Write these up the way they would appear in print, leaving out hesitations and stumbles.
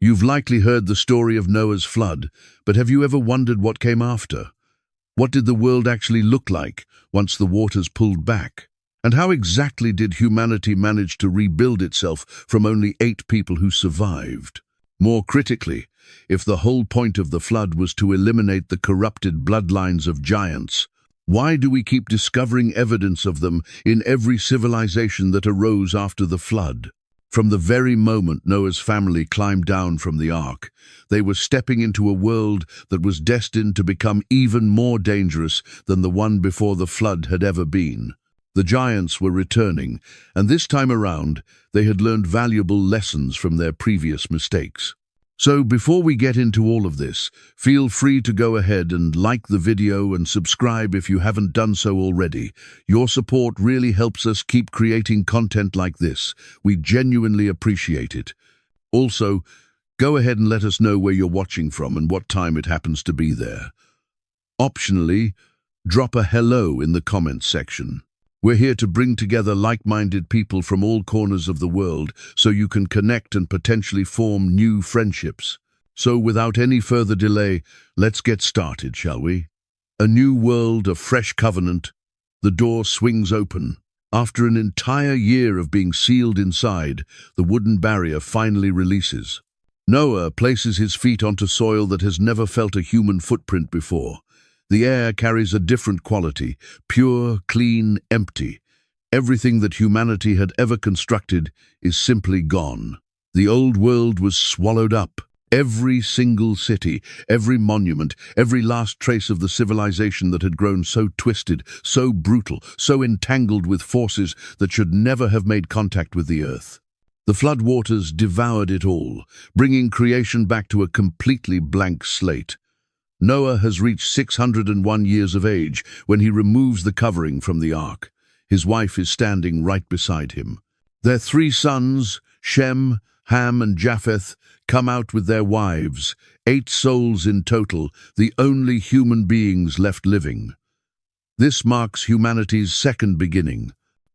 You've likely heard the story of Noah's flood, but have you ever wondered what came after? What did the world actually look like once the waters pulled back? And how exactly did humanity manage to rebuild itself from only 8 people who survived? More critically, if the whole point of the flood was to eliminate the corrupted bloodlines of giants, why do we keep discovering evidence of them in every civilization that arose after the flood? From the very moment Noah's family climbed down from the ark, they were stepping into a world that was destined to become even more dangerous than the one before the flood had ever been. The giants were returning, and this time around, they had learned valuable lessons from their previous mistakes. So before we get into all of this, feel free to go ahead and like the video and subscribe if you haven't done so already. Your support really helps us keep creating content like this. We genuinely appreciate it. Also, go ahead and let us know where you're watching from and what time it happens to be there. Optionally, drop a hello in the comments section. We're here to bring together like-minded people from all corners of the world so you can connect and potentially form new friendships. So without any further delay, let's get started, shall we? A new world, a fresh covenant. The door swings open. After an entire year of being sealed inside, the wooden barrier finally releases. Noah places his feet onto soil that has never felt a human footprint before. The air carries a different quality, pure, clean, empty. Everything that humanity had ever constructed is simply gone. The old world was swallowed up. Every single city, every monument, every last trace of the civilization that had grown so twisted, so brutal, so entangled with forces that should never have made contact with the earth. The flood waters devoured it all, bringing creation back to a completely blank slate. Noah has reached 601 years of age when he removes the covering from the ark. His wife is standing right beside him. Their 3 sons, Shem, Ham, and Japheth, come out with their wives, 8 souls in total, the only human beings left living. This marks humanity's second beginning.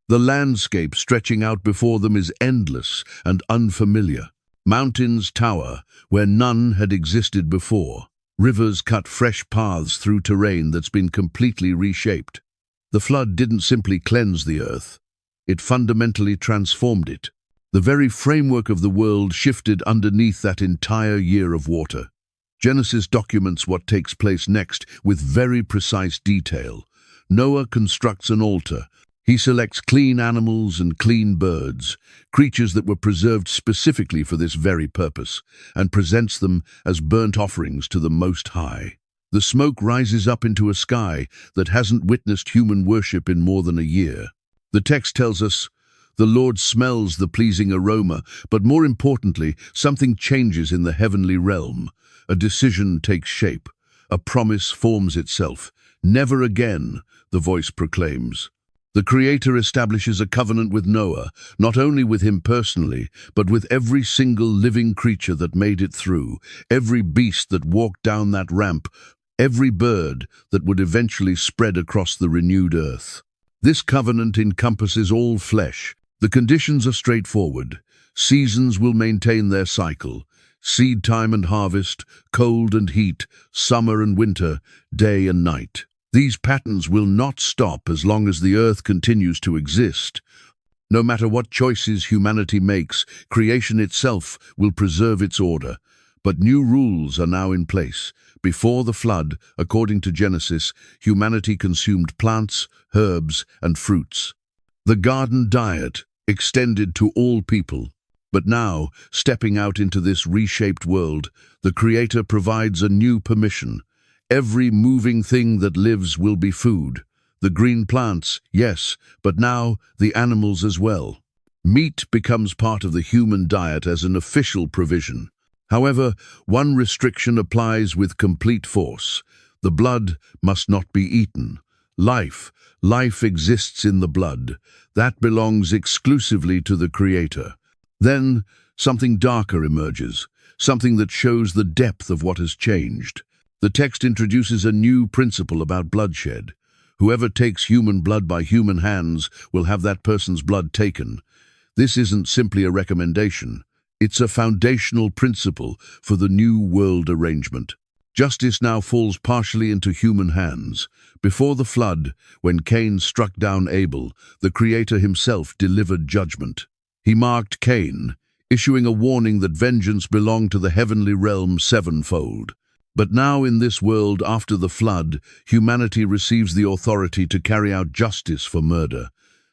The landscape stretching out before them is endless and unfamiliar. Mountains tower where none had existed before. Rivers cut fresh paths through terrain that's been completely reshaped. The flood didn't simply cleanse the earth. It fundamentally transformed it. The very framework of the world shifted underneath that entire year of water. Genesis documents what takes place next with very precise detail. Noah constructs an altar. He selects clean animals and clean birds, creatures that were preserved specifically for this very purpose, and presents them as burnt offerings to the Most High. The smoke rises up into a sky that hasn't witnessed human worship in more than a year. The text tells us, "The Lord smells the pleasing aroma," but more importantly, something changes in the heavenly realm. A decision takes shape. A promise forms itself. "Never again," the voice proclaims. The Creator establishes a covenant with Noah, not only with him personally, but with every single living creature that made it through, every beast that walked down that ramp, every bird that would eventually spread across the renewed earth. This covenant encompasses all flesh. The conditions are straightforward. Seasons will maintain their cycle. Seed time and harvest, cold and heat, summer and winter, day and night. These patterns will not stop as long as the earth continues to exist. No matter what choices humanity makes, creation itself will preserve its order. But new rules are now in place. Before the flood, according to Genesis, humanity consumed plants, herbs, and fruits. The garden diet extended to all people. But now, stepping out into this reshaped world, the Creator provides a new permission. Every moving thing that lives will be food. The green plants, yes, but now the animals as well. Meat becomes part of the human diet as an official provision. However, one restriction applies with complete force. The blood must not be eaten. Life exists in the blood. That belongs exclusively to the Creator. Then, something darker emerges, something that shows the depth of what has changed. The text introduces a new principle about bloodshed. Whoever takes human blood by human hands will have that person's blood taken. This isn't simply a recommendation. It's a foundational principle for the new world arrangement. Justice now falls partially into human hands. Before the flood, when Cain struck down Abel, the Creator himself delivered judgment. He marked Cain, issuing a warning that vengeance belonged to the heavenly realm sevenfold. But now in this world after the flood, humanity receives the authority to carry out justice for murder.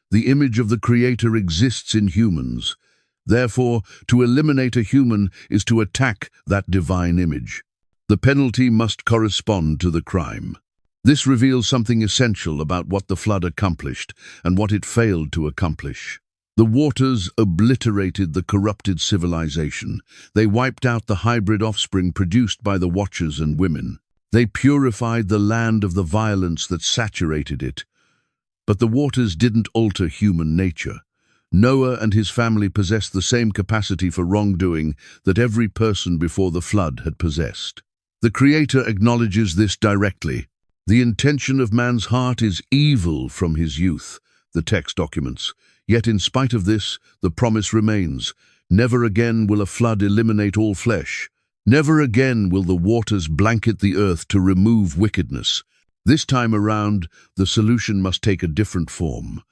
The image of the Creator exists in humans. Therefore, to eliminate a human is to attack that divine image. The penalty must correspond to the crime. This reveals something essential about what the flood accomplished and what it failed to accomplish. The waters obliterated the corrupted civilization. They wiped out the hybrid offspring produced by the watchers and women. They purified the land of the violence that saturated it. But the waters didn't alter human nature. Noah and his family possessed the same capacity for wrongdoing that every person before the flood had possessed. The Creator acknowledges this directly. The intention of man's heart is evil from his youth, the text documents. Yet in spite of this, the promise remains. Never again will a flood eliminate all flesh. Never again will the waters blanket the earth to remove wickedness. This time around, the solution must take a different form.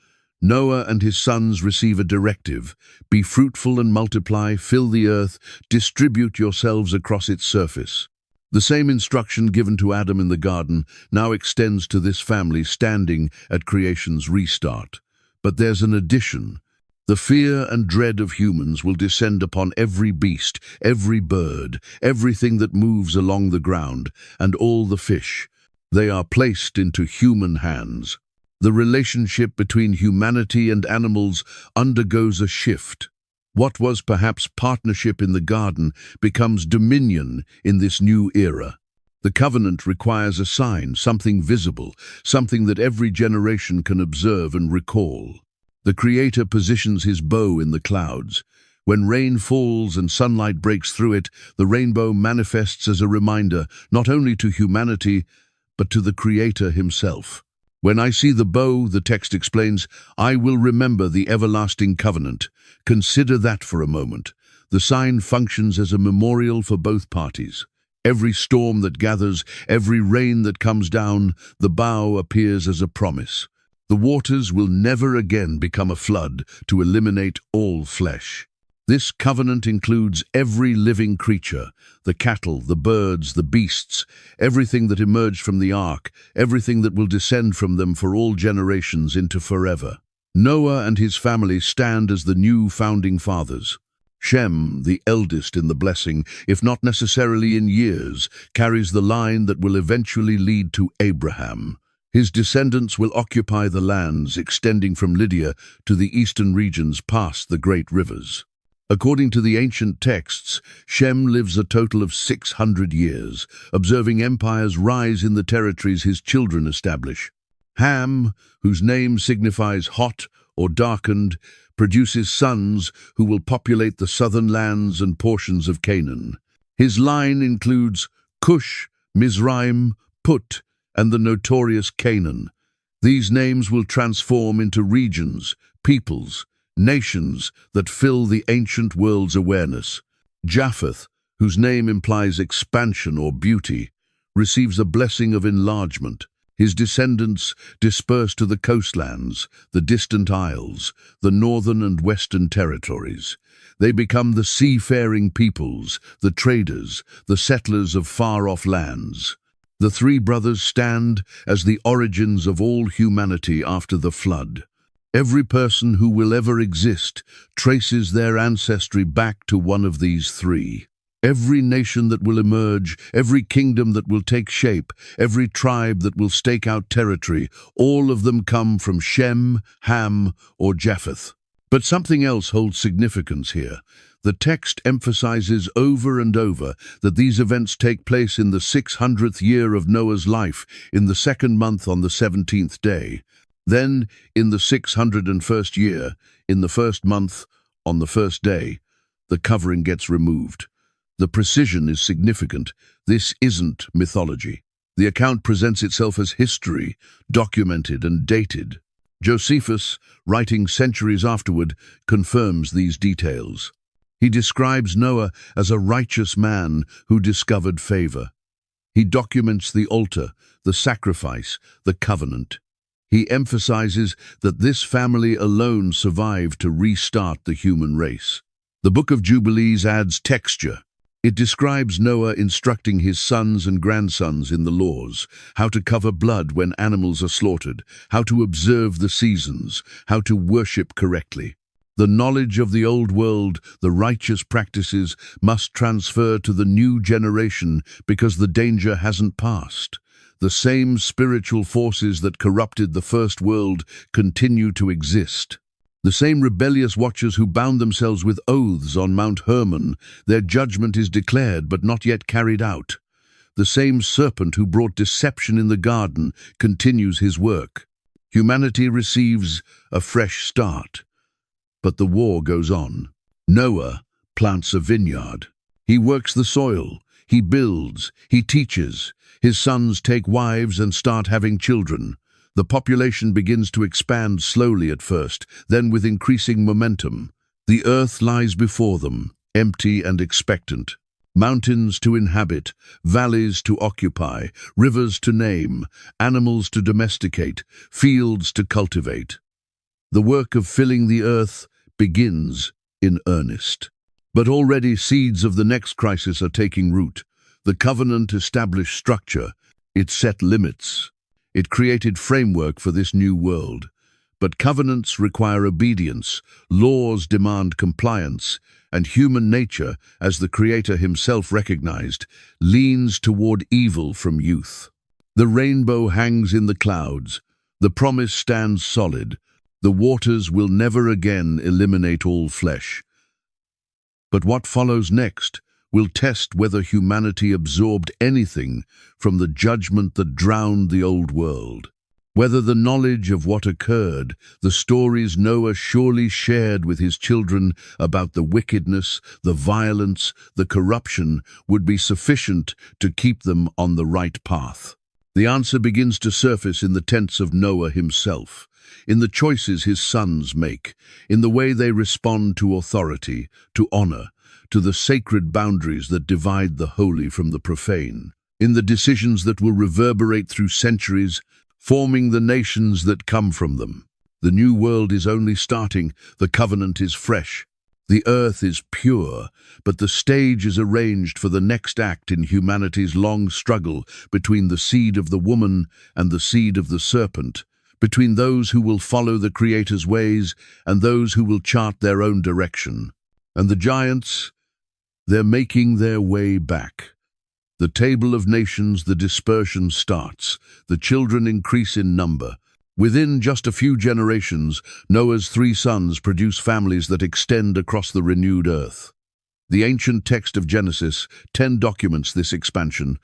Noah and his sons receive a directive. Be fruitful and multiply, fill the earth, distribute yourselves across its surface. The same instruction given to Adam in the garden now extends to this family standing at creation's restart. But there's an addition. The fear and dread of humans will descend upon every beast, every bird, everything that moves along the ground, and all the fish. They are placed into human hands. The relationship between humanity and animals undergoes a shift. What was perhaps partnership in the garden becomes dominion in this new era. The covenant requires a sign, something visible, something that every generation can observe and recall. The Creator positions his bow in the clouds. When rain falls and sunlight breaks through it, the rainbow manifests as a reminder not only to humanity, but to the Creator himself. When I see the bow, the text explains, I will remember the everlasting covenant. Consider that for a moment. The sign functions as a memorial for both parties. Every storm that gathers, every rain that comes down, the bow appears as a promise. The waters will never again become a flood to eliminate all flesh. This covenant includes every living creature, the cattle, the birds, the beasts, everything that emerged from the ark, everything that will descend from them for all generations into forever. Noah and his family stand as the new founding fathers. Shem, the eldest in the blessing, if not necessarily in years, carries the line that will eventually lead to Abraham. His descendants will occupy the lands extending from Lydia to the eastern regions past the great rivers. According to the ancient texts, Shem lives a total of 600 years, observing empires rise in the territories his children establish. Ham, whose name signifies hot or darkened, produces sons who will populate the southern lands and portions of Canaan. His line includes Cush, Mizraim, Put, and the notorious Canaan. These names will transform into regions, peoples, nations that fill the ancient world's awareness. Japheth, whose name implies expansion or beauty, receives a blessing of enlargement. His descendants disperse to the coastlands, the distant isles, the northern and western territories. They become the seafaring peoples, the traders, the settlers of far-off lands. The three brothers stand as the origins of all humanity after the flood. Every person who will ever exist traces their ancestry back to one of these three. Every nation that will emerge, every kingdom that will take shape, every tribe that will stake out territory, all of them come from Shem, Ham, or Japheth. But something else holds significance here. The text emphasizes over and over that these events take place in the 600th year of Noah's life, in the second month on the 17th day. Then, in the 601st year, in the first month, on the first day, the covering gets removed. The precision is significant. This isn't mythology. The account presents itself as history, documented and dated. Josephus, writing centuries afterward, confirms these details. He describes Noah as a righteous man who discovered favor. He documents the altar, the sacrifice, the covenant. He emphasizes that this family alone survived to restart the human race. The Book of Jubilees adds texture. It describes Noah instructing his sons and grandsons in the laws, how to cover blood when animals are slaughtered, how to observe the seasons, how to worship correctly. The knowledge of the old world, the righteous practices, must transfer to the new generation because the danger hasn't passed. The same spiritual forces that corrupted the first world continue to exist. The same rebellious watchers who bound themselves with oaths on Mount Hermon, their judgment is declared but not yet carried out. The same serpent who brought deception in the garden continues his work. Humanity receives a fresh start, but the war goes on. Noah plants a vineyard. He works the soil, he builds, he teaches. His sons take wives and start having children. The population begins to expand slowly at first, then with increasing momentum. The earth lies before them, empty and expectant. Mountains to inhabit, valleys to occupy, rivers to name, animals to domesticate, fields to cultivate. The work of filling the earth begins in earnest. But already seeds of the next crisis are taking root. The covenant established structure. It set limits. It created framework for this new world. But covenants require obedience, laws demand compliance, and human nature, as the Creator himself recognized, leans toward evil from youth. The rainbow hangs in the clouds. The promise stands solid. The waters will never again eliminate all flesh. But what follows next will test whether humanity absorbed anything from the judgment that drowned the old world. Whether the knowledge of what occurred, the stories Noah surely shared with his children about the wickedness, the violence, the corruption, would be sufficient to keep them on the right path. The answer begins to surface in the tents of Noah himself, in the choices his sons make, in the way they respond to authority, to honor, to the sacred boundaries that divide the holy from the profane, in the decisions that will reverberate through centuries, forming the nations that come from them. The new world is only starting, the covenant is fresh, the earth is pure, but the stage is arranged for the next act in humanity's long struggle between the seed of the woman and the seed of the serpent, between those who will follow the Creator's ways and those who will chart their own direction. And the giants, they're making their way back. The table of nations, the dispersion starts. The children increase in number. Within just a few generations, Noah's 3 sons produce families that extend across the renewed earth. The ancient text of Genesis 10 documents this expansion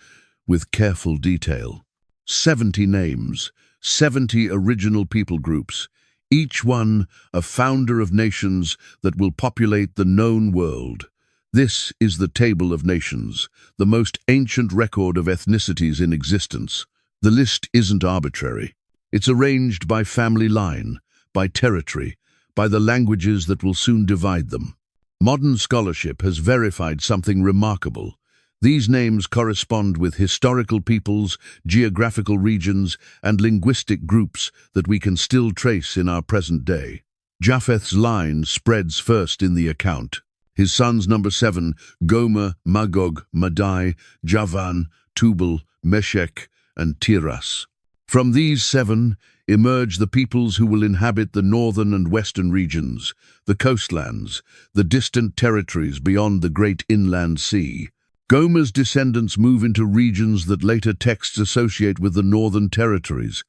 with careful detail. 70 names, 70 original people groups, each one a founder of nations that will populate the known world. This is the Table of Nations, the most ancient record of ethnicities in existence. The list isn't arbitrary. It's arranged by family line, by territory, by the languages that will soon divide them. Modern scholarship has verified something remarkable. These names correspond with historical peoples, geographical regions, and linguistic groups that we can still trace in our present day. Japheth's line spreads first in the account. His sons number 7, Gomer, Magog, Madai, Javan, Tubal, Meshech, and Tiras. From these 7 emerge the peoples who will inhabit the northern and western regions, the coastlands, the distant territories beyond the great inland sea. Gomer's descendants move into regions that later texts associate with the northern territories.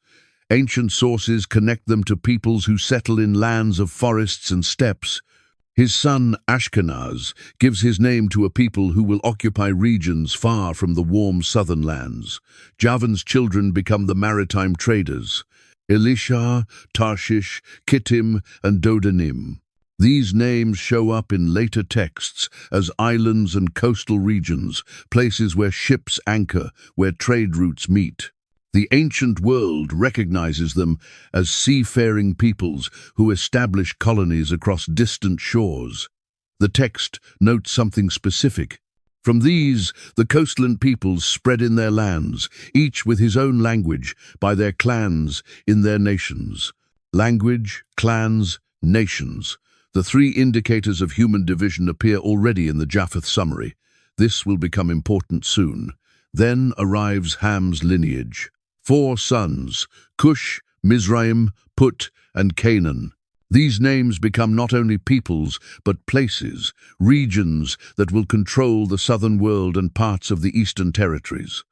Ancient sources connect them to peoples who settle in lands of forests and steppes. His son, Ashkenaz, gives his name to a people who will occupy regions far from the warm southern lands. Javan's children become the maritime traders: Elisha, Tarshish, Kittim, and Dodanim. These names show up in later texts as islands and coastal regions, places where ships anchor, where trade routes meet. The ancient world recognizes them as seafaring peoples who establish colonies across distant shores. The text notes something specific. From these, the coastland peoples spread in their lands, each with his own language, by their clans, in their nations. Language, clans, nations. The three indicators of human division appear already in the Japheth summary. This will become important soon. Then arrives Ham's lineage. 4 sons, Cush, Mizraim, Put, and Canaan. These names become not only peoples, but places, regions that will control the southern world and parts of the eastern territories.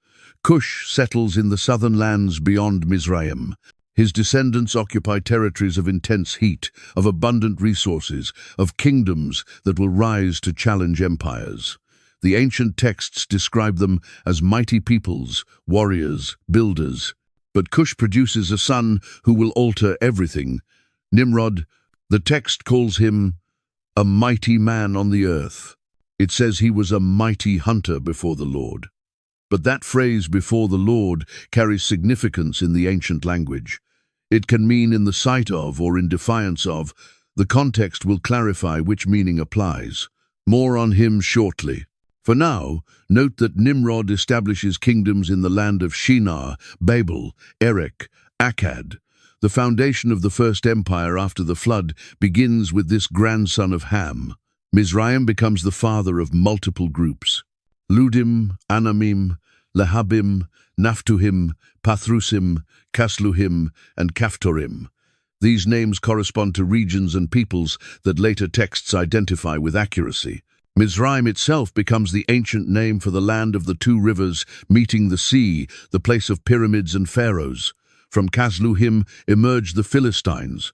Cush settles in the southern lands beyond Mizraim. His descendants occupy territories of intense heat, of abundant resources, of kingdoms that will rise to challenge empires. The ancient texts describe them as mighty peoples, warriors, builders. But Cush produces a son who will alter everything. Nimrod, the text calls him a mighty man on the earth. It says he was a mighty hunter before the Lord. But that phrase, before the Lord, carries significance in the ancient language. It can mean in the sight of or in defiance of. The context will clarify which meaning applies. More on him shortly. For now, note that Nimrod establishes kingdoms in the land of Shinar, Babel, Erech, Akkad. The foundation of the first empire after the flood begins with this grandson of Ham. Mizraim becomes the father of multiple groups. Ludim, Anamim, Lehabim, Naphtuhim, Pathrusim, Kasluhim, and Kaphtorim. These names correspond to regions and peoples that later texts identify with accuracy. Mizraim itself becomes the ancient name for the land of the 2 rivers meeting the sea, the place of pyramids and pharaohs. From Kasluhim emerged the Philistines.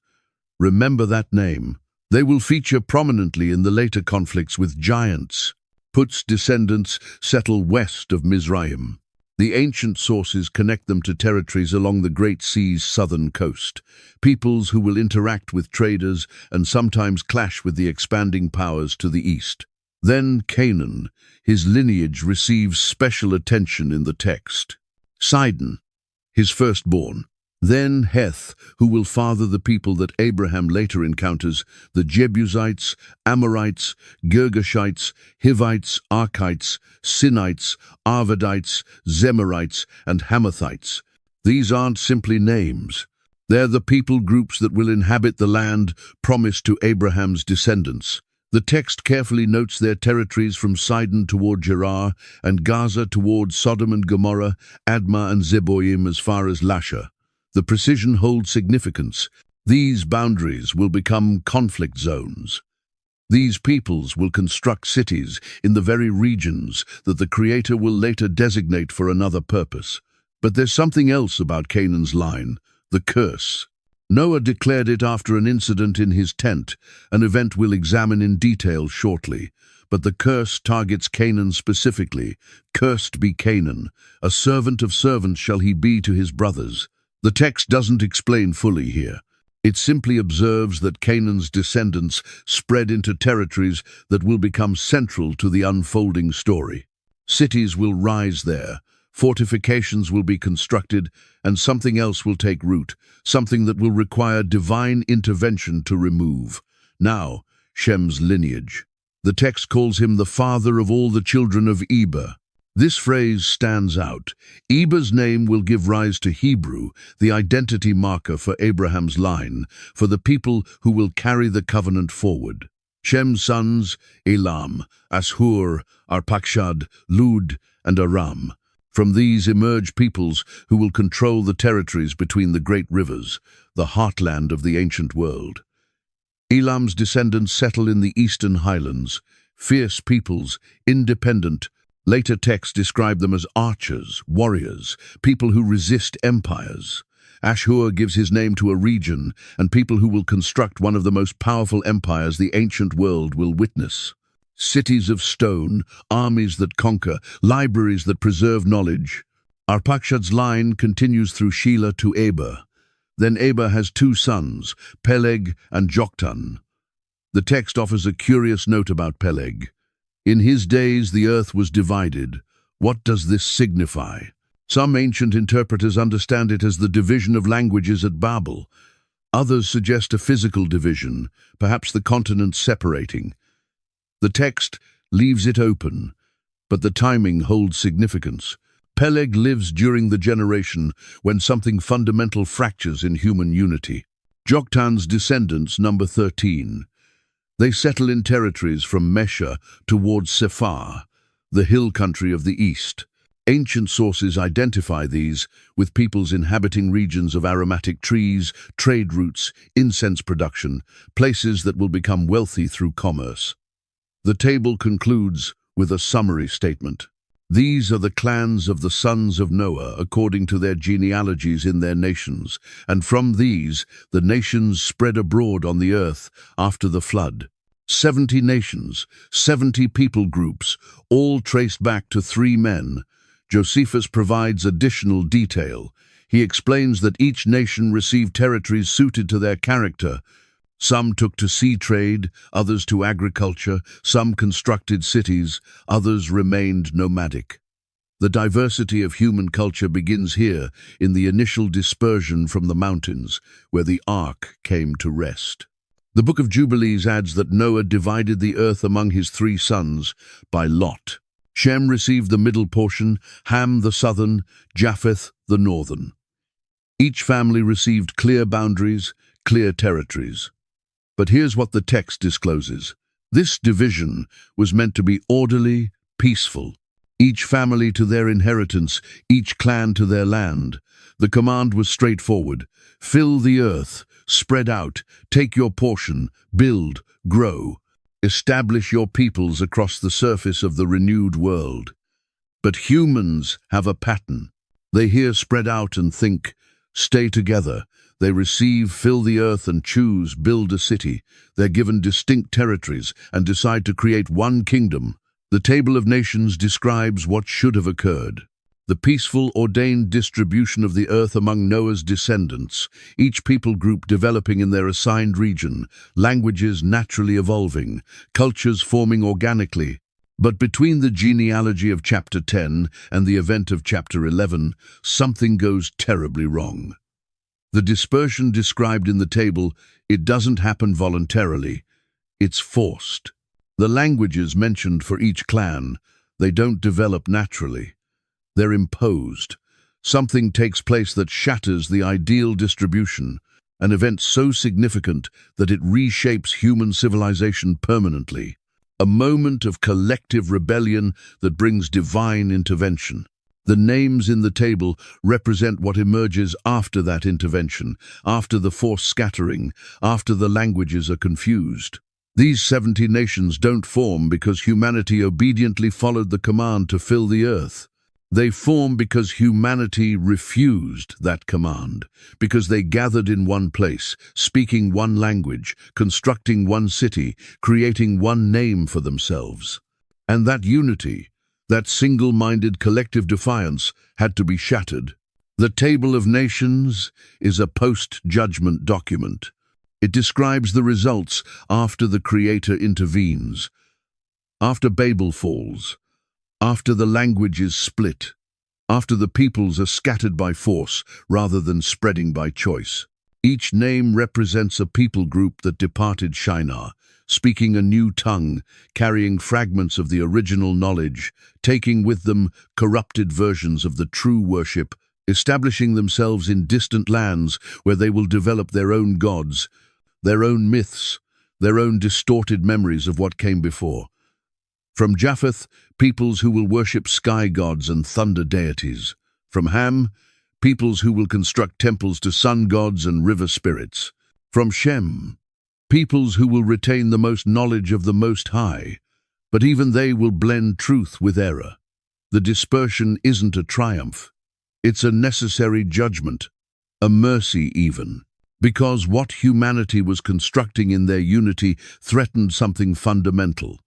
Remember that name. They will feature prominently in the later conflicts with giants. Put's descendants settle west of Mizraim. The ancient sources connect them to territories along the Great Sea's southern coast, peoples who will interact with traders and sometimes clash with the expanding powers to the east. Then Canaan, his lineage receives special attention in the text. Sidon, his firstborn. Then Heth, who will father the people that Abraham later encounters, the Jebusites, Amorites, Girgashites, Hivites, Archites, Sinites, Arvadites, Zemarites, and Hamathites. These aren't simply names. They're the people groups that will inhabit the land promised to Abraham's descendants. The text carefully notes their territories from Sidon toward Gerar and Gaza toward Sodom and Gomorrah, Admah and Zeboim as far as Lasha. The precision holds significance. These boundaries will become conflict zones. These peoples will construct cities in the very regions that the Creator will later designate for another purpose. But there's something else about Canaan's line, the curse. Noah declared it after an incident in his tent, an event we'll examine in detail shortly. But the curse targets Canaan specifically. Cursed be Canaan, a servant of servants shall he be to his brothers. The text doesn't explain fully here. It simply observes that Canaan's descendants spread into territories that will become central to the unfolding story. Cities will rise there, fortifications will be constructed, and something else will take root, something that will require divine intervention to remove. Now, Shem's lineage. The text calls him the father of all the children of Eber. This phrase stands out. Eber's name will give rise to Hebrew, the identity marker for Abraham's line, for the people who will carry the covenant forward. Shem's sons, Elam, Ashur, Arpachshad, Lud, and Aram. From these emerge peoples who will control the territories between the great rivers, the heartland of the ancient world. Elam's descendants settle in the eastern highlands, fierce peoples, independent. Later texts describe them as archers, warriors, people who resist empires. Ashur gives his name to a region and people who will construct one of the most powerful empires the ancient world will witness. Cities of stone, armies that conquer, libraries that preserve knowledge. Arpachshad's line continues through Shelah to Eber. Then Eber has 2 sons, Peleg and Joktan. The text offers a curious note about Peleg. In his days the earth was divided. What does this signify? Some ancient interpreters understand it as the division of languages at Babel. Others suggest a physical division, perhaps the continents separating. The text leaves it open, but the timing holds significance. Peleg lives during the generation when something fundamental fractures in human unity. Joktan's descendants, number 13. They settle in territories from Mesha towards Sephar, the hill country of the east. Ancient sources identify these with peoples inhabiting regions of aromatic trees, trade routes, incense production, places that will become wealthy through commerce. The table concludes with a summary statement. These are the clans of the sons of Noah according to their genealogies in their nations, and from these the nations spread abroad on the earth after the flood. 70 nations, 70 people groups, all traced back to 3 men. Josephus provides additional detail. He explains that each nation received territories suited to their character. Some took to sea trade, others to agriculture, some constructed cities, others remained nomadic. The diversity of human culture begins here, in the initial dispersion from the mountains, where the ark came to rest. The Book of Jubilees adds that Noah divided the earth among his 3 sons by lot. Shem received the middle portion, Ham the southern, Japheth the northern. Each family received clear boundaries, clear territories. But here's what the text discloses. This division was meant to be orderly, peaceful. Each family to their inheritance, each clan to their land. The command was straightforward. Fill the earth, spread out, take your portion, build, grow. Establish your peoples across the surface of the renewed world. But humans have a pattern. They hear spread out and think, stay together. They receive, fill the earth and choose, build a city. They're given distinct territories and decide to create one kingdom. The Table of Nations describes what should have occurred. The peaceful, ordained distribution of the earth among Noah's descendants, each people group developing in their assigned region, languages naturally evolving, cultures forming organically. But between the genealogy of chapter 10 and the event of chapter 11, something goes terribly wrong. The dispersion described in the table, it doesn't happen voluntarily. It's forced. The languages mentioned for each clan, they don't develop naturally. They're imposed. Something takes place that shatters the ideal distribution, an event so significant that it reshapes human civilization permanently. A moment of collective rebellion that brings divine intervention. The names in the table represent what emerges after that intervention, after the forced scattering, after the languages are confused. These 70 nations don't form because humanity obediently followed the command to fill the earth. They form because humanity refused that command, because they gathered in one place, speaking one language, constructing one city, creating one name for themselves. And that unity, that single-minded collective defiance, had to be shattered. The Table of Nations is a post-judgment document. It describes the results after the Creator intervenes, after Babel falls, after the language is split, after the peoples are scattered by force rather than spreading by choice. Each name represents a people group that departed Shinar, speaking a new tongue, carrying fragments of the original knowledge, taking with them corrupted versions of the true worship, establishing themselves in distant lands where they will develop their own gods, their own myths, their own distorted memories of what came before. From Japheth, peoples who will worship sky gods and thunder deities. From Ham, peoples who will construct temples to sun gods and river spirits. From Shem, peoples who will retain the most knowledge of the Most High, but even they will blend truth with error. The dispersion isn't a triumph. It's a necessary judgment, a mercy even, because what humanity was constructing in their unity threatened something fundamental.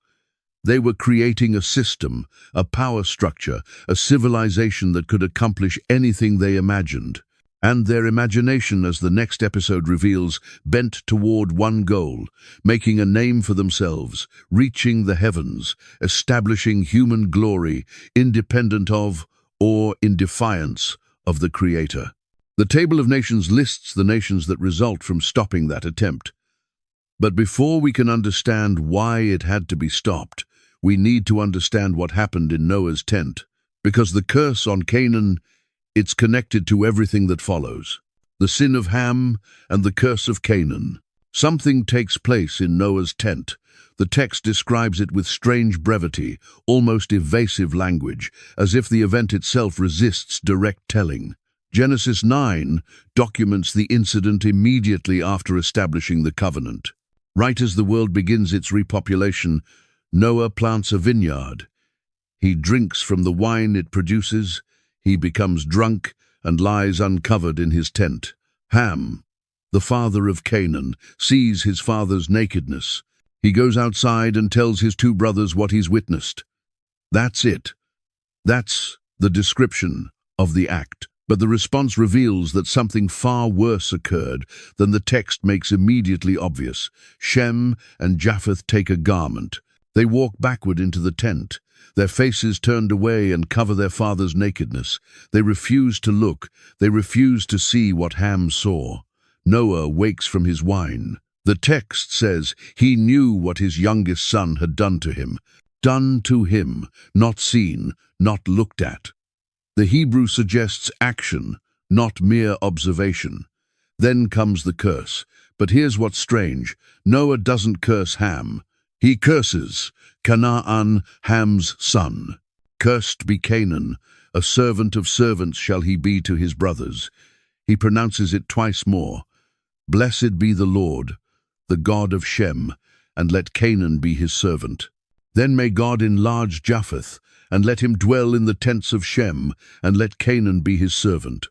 They were creating a system, a power structure, a civilization that could accomplish anything they imagined. And their imagination, as the next episode reveals, bent toward one goal, making a name for themselves, reaching the heavens, establishing human glory, independent of, or in defiance of the Creator. The Table of Nations lists the nations that result from stopping that attempt. But before we can understand why it had to be stopped, we need to understand what happened in Noah's tent. Because the curse on Canaan, it's connected to everything that follows. The sin of Ham and the curse of Canaan. Something takes place in Noah's tent. The text describes it with strange brevity, almost evasive language, as if the event itself resists direct telling. Genesis 9 documents the incident immediately after establishing the covenant. Right as the world begins its repopulation, Noah plants a vineyard. He drinks from the wine it produces, he becomes drunk and lies uncovered in his tent. Ham, the father of Canaan, sees his father's nakedness. He goes outside and tells his two brothers what he's witnessed. That's it. That's the description of the act. But the response reveals that something far worse occurred than the text makes immediately obvious. Shem and Japheth take a garment. They walk backward into the tent, their faces turned away and cover their father's nakedness. They refuse to look. They refuse to see what Ham saw. Noah wakes from his wine. The text says he knew what his youngest son had done to him. Done to him, not seen, not looked at. The Hebrew suggests action, not mere observation. Then comes the curse. But here's what's strange. Noah doesn't curse Ham. He curses Canaan, Ham's son. Cursed be Canaan, a servant of servants shall he be to his brothers. He pronounces it twice more. Blessed be the Lord, the God of Shem, and let Canaan be his servant. Then may God enlarge Japheth, and let him dwell in the tents of Shem, and let Canaan be his servant.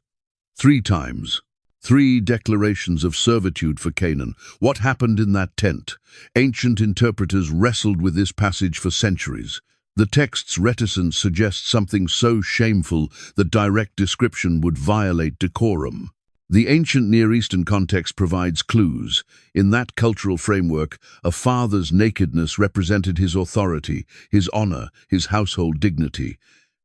3 times. 3 declarations of servitude for Canaan. What happened in that tent? Ancient interpreters wrestled with this passage for centuries. The text's reticence suggests something so shameful that direct description would violate decorum. The ancient Near Eastern context provides clues. In that cultural framework, a father's nakedness represented his authority, his honor, his household dignity.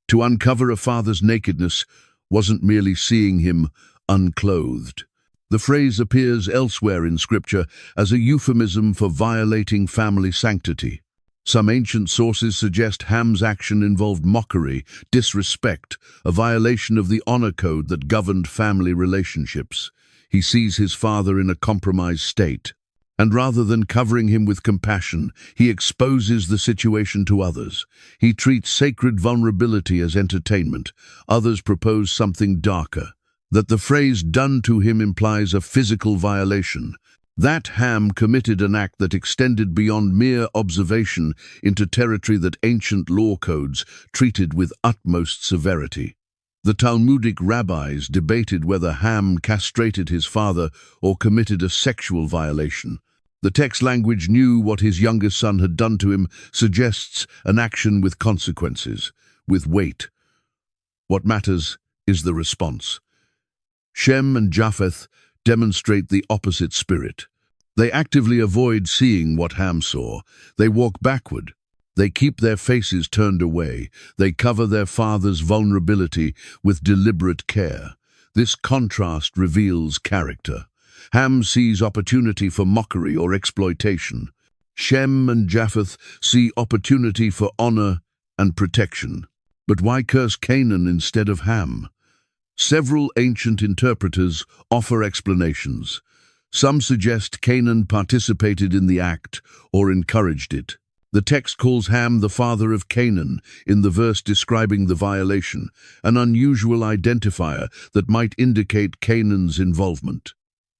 To uncover a father's nakedness wasn't merely seeing him unclothed. The phrase appears elsewhere in Scripture as a euphemism for violating family sanctity. Some ancient sources suggest Ham's action involved mockery, disrespect, a violation of the honor code that governed family relationships. He sees his father in a compromised state, and rather than covering him with compassion, he exposes the situation to others. He treats sacred vulnerability as entertainment. Others propose something darker, that the phrase "done to him" implies a physical violation. That Ham committed an act that extended beyond mere observation into territory that ancient law codes treated with utmost severity. The Talmudic rabbis debated whether Ham castrated his father or committed a sexual violation. The text language knew what his youngest son had done to him, suggests an action with consequences, with weight. What matters is the response. Shem and Japheth demonstrate the opposite spirit. They actively avoid seeing what Ham saw. They walk backward. They keep their faces turned away. They cover their father's vulnerability with deliberate care. This contrast reveals character. Ham sees opportunity for mockery or exploitation. Shem and Japheth see opportunity for honor and protection. But why curse Canaan instead of Ham? Several ancient interpreters offer explanations. Some suggest Canaan participated in the act or encouraged it. The text calls Ham the father of Canaan in the verse describing the violation, an unusual identifier that might indicate Canaan's involvement.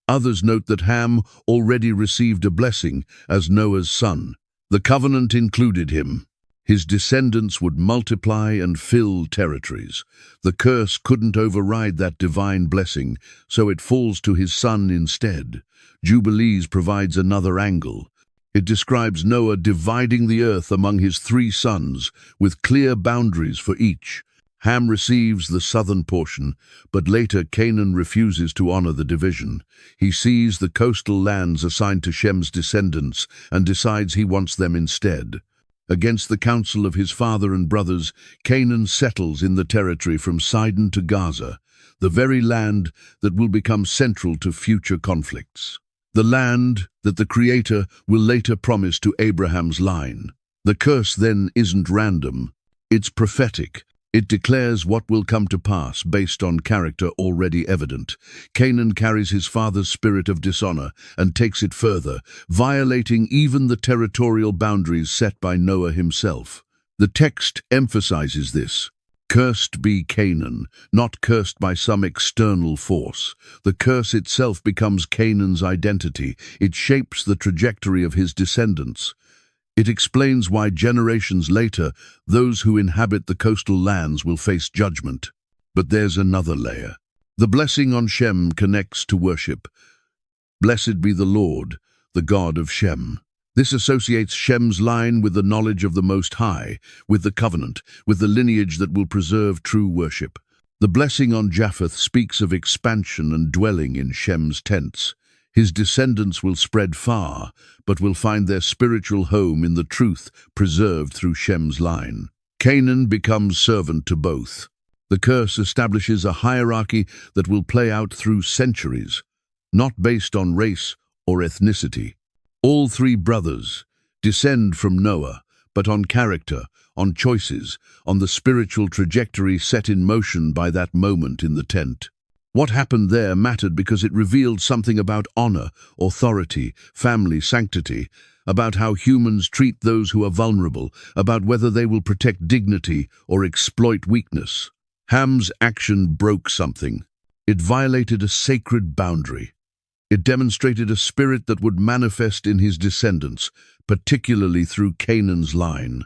Others note that Ham already received a blessing as Noah's son. The covenant included him. His descendants would multiply and fill territories. The curse couldn't override that divine blessing, so it falls to his son instead. Jubilees provides another angle. It describes Noah dividing the earth among his 3 sons, with clear boundaries for each. Ham receives the southern portion, but later Canaan refuses to honor the division. He sees the coastal lands assigned to Shem's descendants and decides he wants them instead. Against the counsel of his father and brothers, Canaan settles in the territory from Sidon to Gaza, the very land that will become central to future conflicts. the land that the Creator will later promise to Abraham's line. The curse then isn't random, it's prophetic. It declares what will come to pass based on character already evident. Canaan carries his father's spirit of dishonor and takes it further, violating even the territorial boundaries set by Noah himself. The text emphasizes this. Cursed be Canaan, not cursed by some external force. The curse itself becomes Canaan's identity. It shapes the trajectory of his descendants. It explains why generations later, those who inhabit the coastal lands will face judgment. But there's another layer. The blessing on Shem connects to worship. Blessed be the Lord, the God of Shem. This associates Shem's line with the knowledge of the Most High, with the covenant, with the lineage that will preserve true worship. The blessing on Japheth speaks of expansion and dwelling in Shem's tents. His descendants will spread far, but will find their spiritual home in the truth preserved through Shem's line. Canaan becomes servant to both. The curse establishes a hierarchy that will play out through centuries, not based on race or ethnicity. All three brothers descend from Noah, but on character, on choices, on the spiritual trajectory set in motion by that moment in the tent. What happened there mattered because it revealed something about honor, authority, family sanctity, about how humans treat those who are vulnerable, about whether they will protect dignity or exploit weakness. Ham's action broke something. It violated a sacred boundary. It demonstrated a spirit that would manifest in his descendants, particularly through Canaan's line.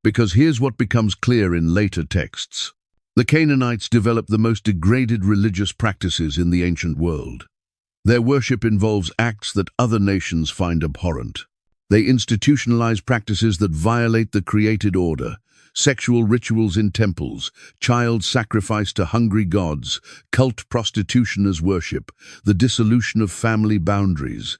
Because here's what becomes clear in later texts. The Canaanites developed the most degraded religious practices in the ancient world. Their worship involves acts that other nations find abhorrent. They institutionalize practices that violate the created order, sexual rituals in temples, child sacrifice to hungry gods, cult prostitution as worship, the dissolution of family boundaries.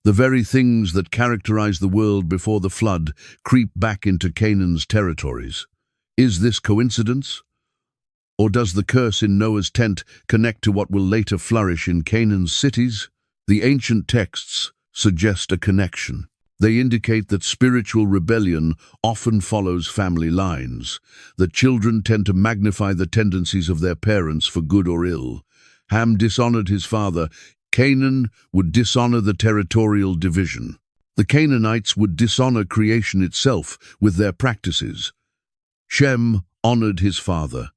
The very things that characterize the world before the flood creep back into Canaan's territories. Is this coincidence? Or does the curse in Noah's tent connect to what will later flourish in Canaan's cities? The ancient texts suggest a connection. They indicate that spiritual rebellion often follows family lines, that children tend to magnify the tendencies of their parents for good or ill. Ham dishonored his father. Canaan would dishonor the territorial division. The Canaanites would dishonor creation itself with their practices. Shem honored his father.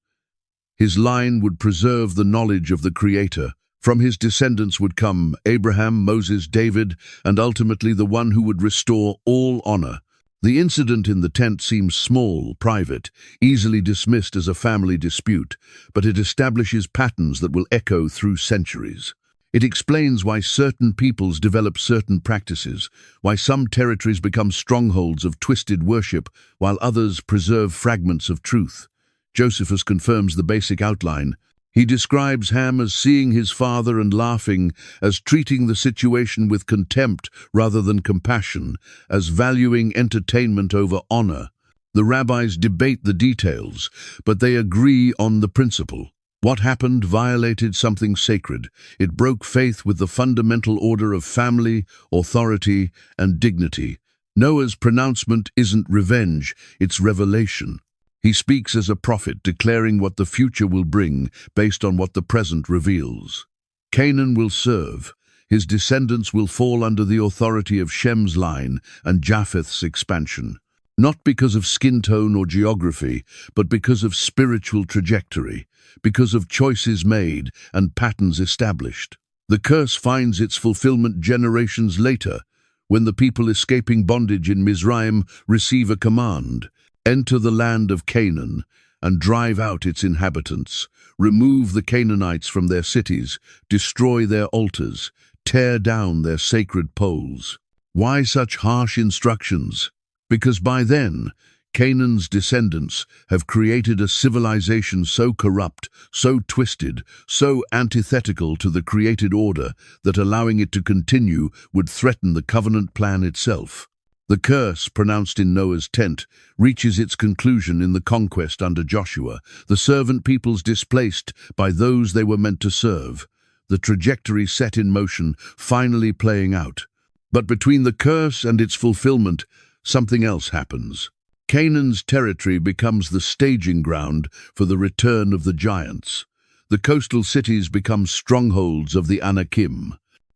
His line would preserve the knowledge of the Creator. From his descendants would come Abraham, Moses, David, and ultimately the one who would restore all honor. The incident in the tent seems small, private, easily dismissed as a family dispute, but it establishes patterns that will echo through centuries. It explains why certain peoples develop certain practices, why some territories become strongholds of twisted worship, while others preserve fragments of truth. Josephus confirms the basic outline. He describes Ham as seeing his father and laughing, as treating the situation with contempt rather than compassion, as valuing entertainment over honor. The rabbis debate the details, but they agree on the principle. What happened violated something sacred. It broke faith with the fundamental order of family, authority, and dignity. Noah's pronouncement isn't revenge, it's revelation. He speaks as a prophet, declaring what the future will bring based on what the present reveals. Canaan will serve. His descendants will fall under the authority of Shem's line and Japheth's expansion. Not because of skin tone or geography, but because of spiritual trajectory, because of choices made and patterns established. The curse finds its fulfillment generations later, when the people escaping bondage in Mizraim receive a command. Enter the land of Canaan and drive out its inhabitants. Remove the Canaanites from their cities, destroy their altars, tear down their sacred poles. Why such harsh instructions? Because by then, Canaan's descendants have created a civilization so corrupt, so twisted, so antithetical to the created order that allowing it to continue would threaten the covenant plan itself. The curse, pronounced in Noah's tent, reaches its conclusion in the conquest under Joshua, the servant peoples displaced by those they were meant to serve. the trajectory set in motion, finally playing out. But between the curse and its fulfillment, something else happens. Canaan's territory becomes the staging ground for the return of the giants. The coastal cities become strongholds of the Anakim.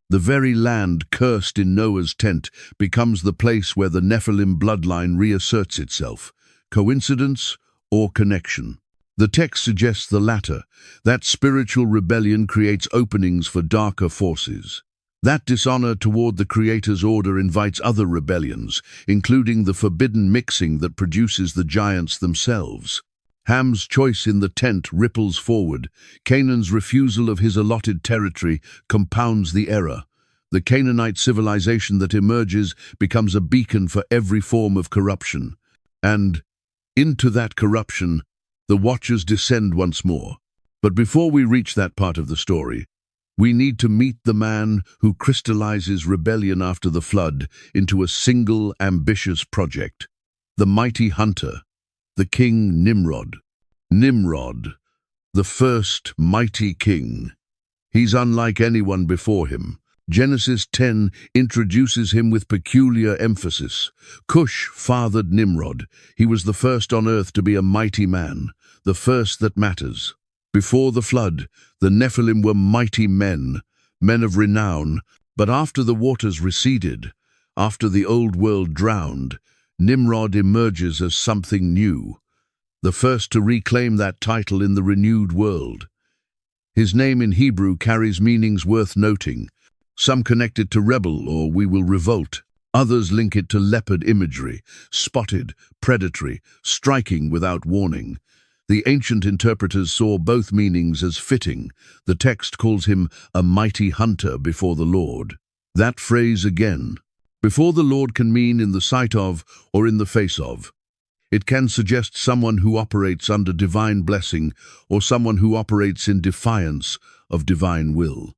The very land cursed in Noah's tent becomes the place where the Nephilim bloodline reasserts itself. Coincidence or connection? The text suggests the latter, that spiritual rebellion creates openings for darker forces. That dishonor toward the Creator's order invites other rebellions, including the forbidden mixing that produces the giants themselves. Ham's choice in the tent ripples forward. Canaan's refusal of his allotted territory compounds the error. The Canaanite civilization that emerges becomes a beacon for every form of corruption. And into that corruption, the Watchers descend once more. But before we reach that part of the story, we need to meet the man who crystallizes rebellion after the flood into a single ambitious project. The mighty hunter, the king Nimrod. Nimrod, the first mighty king. He's unlike anyone before him. Genesis 10 introduces him with peculiar emphasis. Cush fathered Nimrod. He was the first on earth to be a mighty man, the first that matters. Before the flood, the Nephilim were mighty men, men of renown, but after the waters receded, after the old world drowned, Nimrod emerges as something new, the first to reclaim that title in the renewed world. His name in Hebrew carries meanings worth noting. Some connect it to rebel or we will revolt. Others link it to leopard imagery, spotted, predatory, striking without warning. The ancient interpreters saw both meanings as fitting. The text calls him a mighty hunter before the Lord. That phrase again, before the Lord, can mean in the sight of or in the face of. It can suggest someone who operates under divine blessing or someone who operates in defiance of divine will.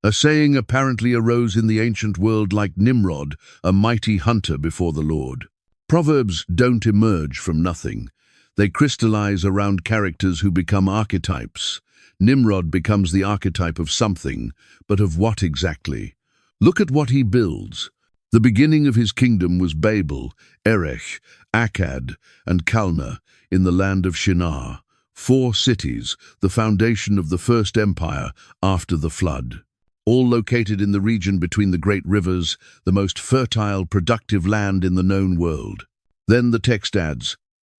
A saying apparently arose in the ancient world like Nimrod, a mighty hunter before the Lord. Proverbs don't emerge from nothing. They crystallize around characters who become archetypes. Nimrod becomes the archetype of something, but of what exactly? Look at what he builds. The beginning of his kingdom was Babel, Erech, Akkad, and Calneh in the land of Shinar. 4 cities, the foundation of the first empire after the flood. All located in the region between the great rivers, the most fertile, productive land in the known world. Then the text adds,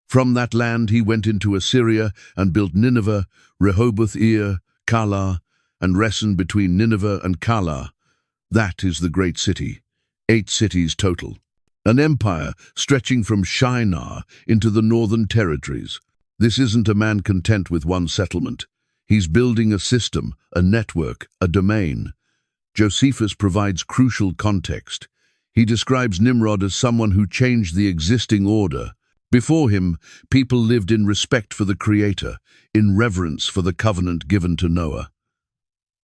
from that land he went into Assyria and built Nineveh, Rehoboth-ir, Calah, and Resen between Nineveh and Calah. That is the great city. 8 cities total. An empire stretching from Shinar into the northern territories. This isn't a man content with one settlement. He's building a system, a network, a domain. Josephus provides crucial context. He describes Nimrod as someone who changed the existing order. Before him, people lived in respect for the Creator, in reverence for the covenant given to Noah.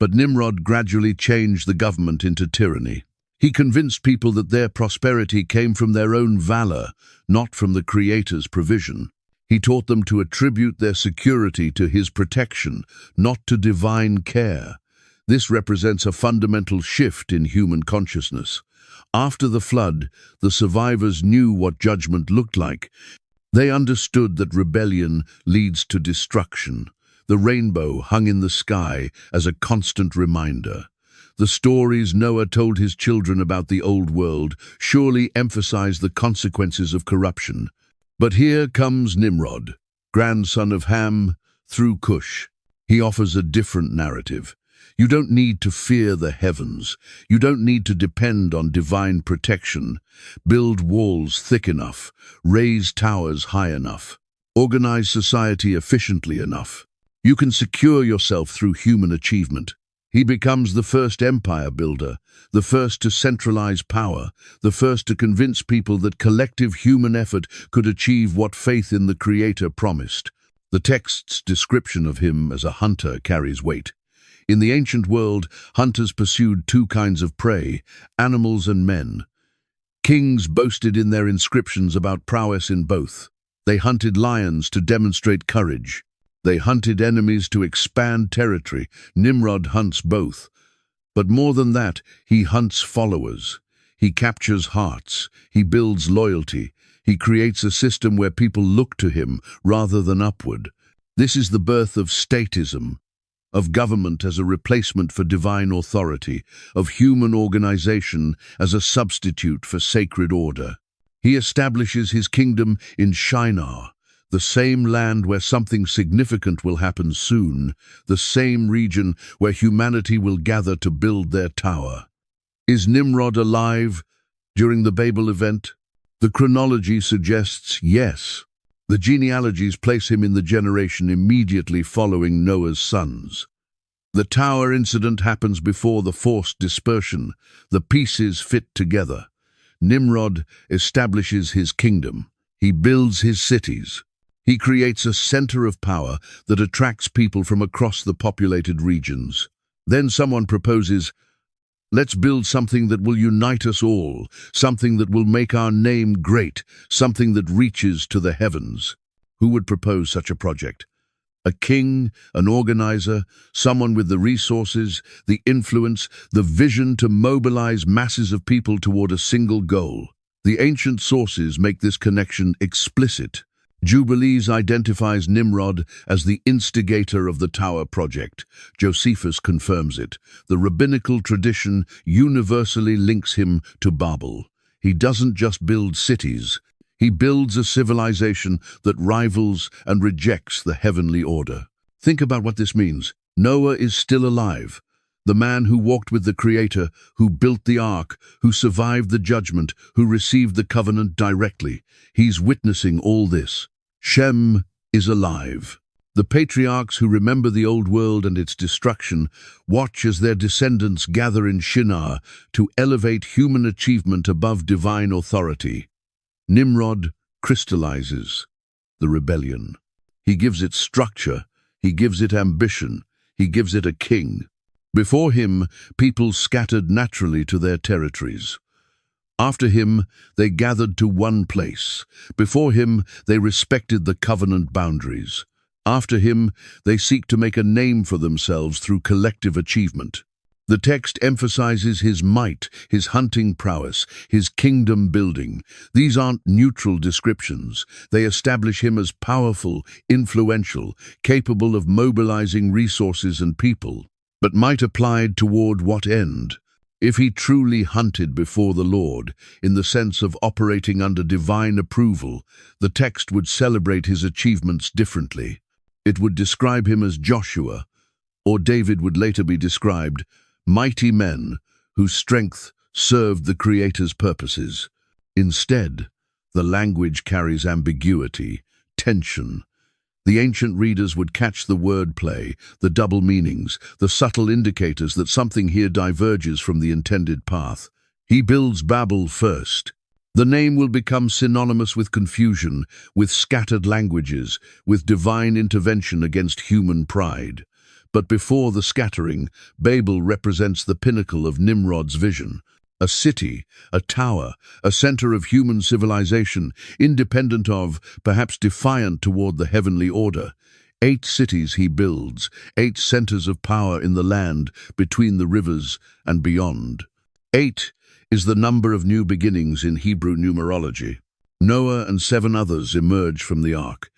But Nimrod gradually changed the government into tyranny. He convinced people that their prosperity came from their own valor, not from the Creator's provision. He taught them to attribute their security to his protection, not to divine care. This represents a fundamental shift in human consciousness. After the flood, the survivors knew what judgment looked like. They understood that rebellion leads to destruction. The rainbow hung in the sky as a constant reminder. The stories Noah told his children about the old world surely emphasize the consequences of corruption. But here comes Nimrod, grandson of Ham through Cush. He offers a different narrative. You don't need to fear the heavens. You don't need to depend on divine protection. Build walls thick enough. Raise towers high enough. Organize society efficiently enough. You can secure yourself through human achievement. He becomes the first empire builder, the first to centralize power, the first to convince people that collective human effort could achieve what faith in the Creator promised. The text's description of him as a hunter carries weight. In the ancient world, hunters pursued 2 kinds of prey, animals and men. Kings boasted in their inscriptions about prowess in both. They hunted lions to demonstrate courage. They hunted enemies to expand territory. Nimrod hunts both, But more than that, he hunts followers. He captures hearts. He builds loyalty. He creates a system where people look to him rather than upward. This is the birth of statism, of government as a replacement for divine authority, of human organization as a substitute for sacred order. He establishes his kingdom in Shinar, the same land where something significant will happen soon, the same region where humanity will gather to build their tower. Is Nimrod alive during the Babel event? The chronology suggests yes. The genealogies place him in the generation immediately following Noah's sons. The tower incident happens before the forced dispersion. The pieces fit together. Nimrod establishes his kingdom. He builds his cities. He creates a center of power that attracts people from across the populated regions. Then someone proposes, let's build something that will unite us all, something that will make our name great, something that reaches to the heavens. Who would propose such a project? A king, an organizer, someone with the resources, the influence, the vision to mobilize masses of people toward a single goal. The ancient sources make this connection explicit. Jubilees identifies Nimrod as the instigator of the Tower Project. Josephus confirms it. The rabbinical tradition universally links him to Babel. He doesn't just build cities. He builds a civilization that rivals and rejects the heavenly order. Think about what this means. Noah is still alive. The man who walked with the Creator, who built the ark, who survived the judgment, who received the covenant directly. He's witnessing all this. Shem is alive. The patriarchs who remember the old world and its destruction watch as their descendants gather in Shinar to elevate human achievement above divine authority. Nimrod crystallizes the rebellion. He gives it structure. He gives it ambition. He gives it a king. Before him, people scattered naturally to their territories. After him, they gathered to one place. Before him, they respected the covenant boundaries. After him, they seek to make a name for themselves through collective achievement. The text emphasizes his might, his hunting prowess, his kingdom building. These aren't neutral descriptions. They establish him as powerful, influential, capable of mobilizing resources and people. But might applied toward what end? If he truly hunted before the Lord, in the sense of operating under divine approval, the text would celebrate his achievements differently. It would describe him as Joshua, or David would later be described, mighty men whose strength served the Creator's purposes. Instead, the language carries ambiguity, tension. The ancient readers would catch the wordplay, the double meanings, the subtle indicators that something here diverges from the intended path. He builds Babel first. The name will become synonymous with confusion, with scattered languages, with divine intervention against human pride. But before the scattering, Babel represents the pinnacle of Nimrod's vision. A city, a tower, a center of human civilization, independent of, perhaps defiant toward the heavenly order. 8 cities he builds, 8 centers of power in the land, between the rivers and beyond. 8 is the number of new beginnings in Hebrew numerology. Noah and 7 others emerge from the ark.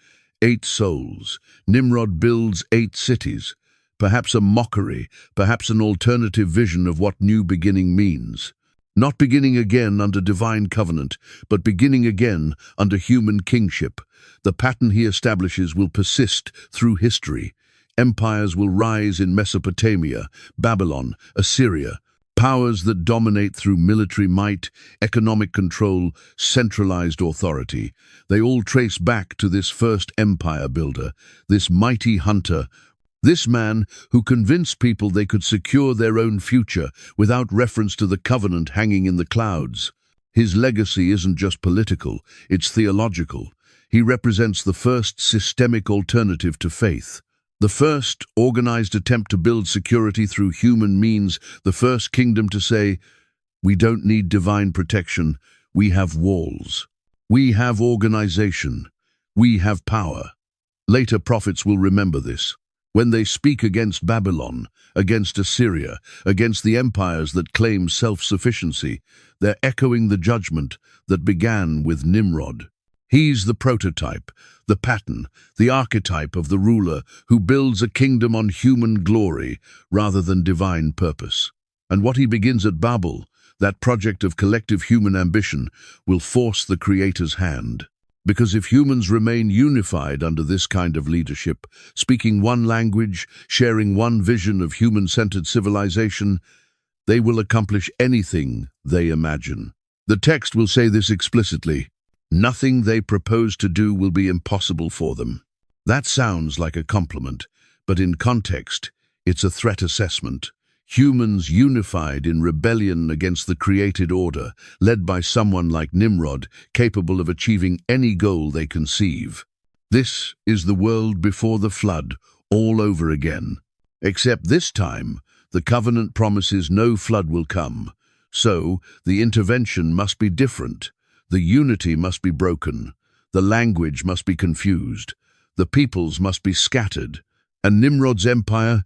8 souls. Nimrod builds 8 cities. Perhaps a mockery, perhaps an alternative vision of what new beginning means. Not beginning again under divine covenant, but beginning again under human kingship. The pattern he establishes will persist through history. Empires will rise in Mesopotamia, Babylon, Assyria. Powers that dominate through military might, economic control, centralized authority. They all trace back to this first empire builder, this mighty hunter, this man who convinced people they could secure their own future without reference to the covenant hanging in the clouds. His legacy isn't just political, it's theological. He represents the first systemic alternative to faith. The first organized attempt to build security through human means, the first kingdom to say, we don't need divine protection, we have walls. We have organization. We have power. Later prophets will remember this. When they speak against Babylon, against Assyria, against the empires that claim self-sufficiency, they're echoing the judgment that began with Nimrod. He's the prototype, the pattern, the archetype of the ruler who builds a kingdom on human glory rather than divine purpose. And what he begins at Babel, that project of collective human ambition, will force the Creator's hand. Because if humans remain unified under this kind of leadership, speaking one language, sharing one vision of human-centered civilization, they will accomplish anything they imagine. The text will say this explicitly: nothing they propose to do will be impossible for them. That sounds like a compliment, but in context, it's a threat assessment. Humans unified in rebellion against the created order, led by someone like Nimrod, capable of achieving any goal they conceive. This is the world before the flood, all over again. Except this time, the covenant promises no flood will come. So, the intervention must be different. The unity must be broken. The language must be confused. The peoples must be scattered. And Nimrod's empire,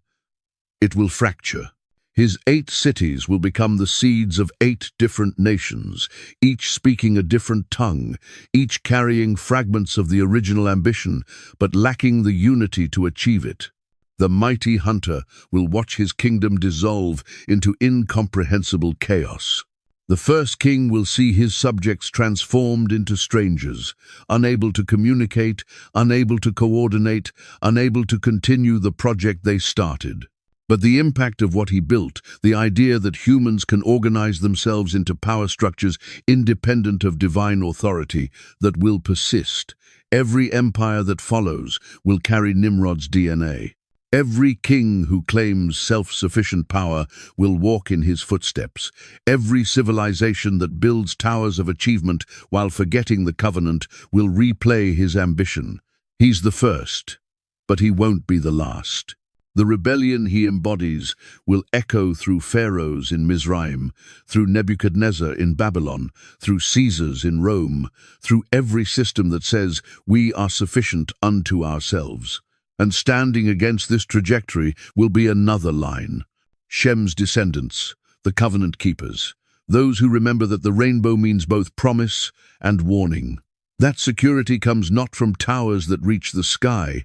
it will fracture. His 8 cities will become the seeds of 8 different nations, each speaking a different tongue, each carrying fragments of the original ambition, but lacking the unity to achieve it. The mighty hunter will watch his kingdom dissolve into incomprehensible chaos. The first king will see his subjects transformed into strangers, unable to communicate, unable to coordinate, unable to continue the project they started. But the impact of what he built, the idea that humans can organize themselves into power structures independent of divine authority, that will persist. Every empire that follows will carry Nimrod's DNA. Every king who claims self-sufficient power will walk in his footsteps. Every civilization that builds towers of achievement while forgetting the covenant will replay his ambition. He's the first, but he won't be the last. The rebellion he embodies will echo through pharaohs in Mizraim, through Nebuchadnezzar in Babylon, through Caesars in Rome, through every system that says we are sufficient unto ourselves. And standing against this trajectory will be another line: Shem's descendants, the covenant keepers, those who remember that the rainbow means both promise and warning. That security comes not from towers that reach the sky,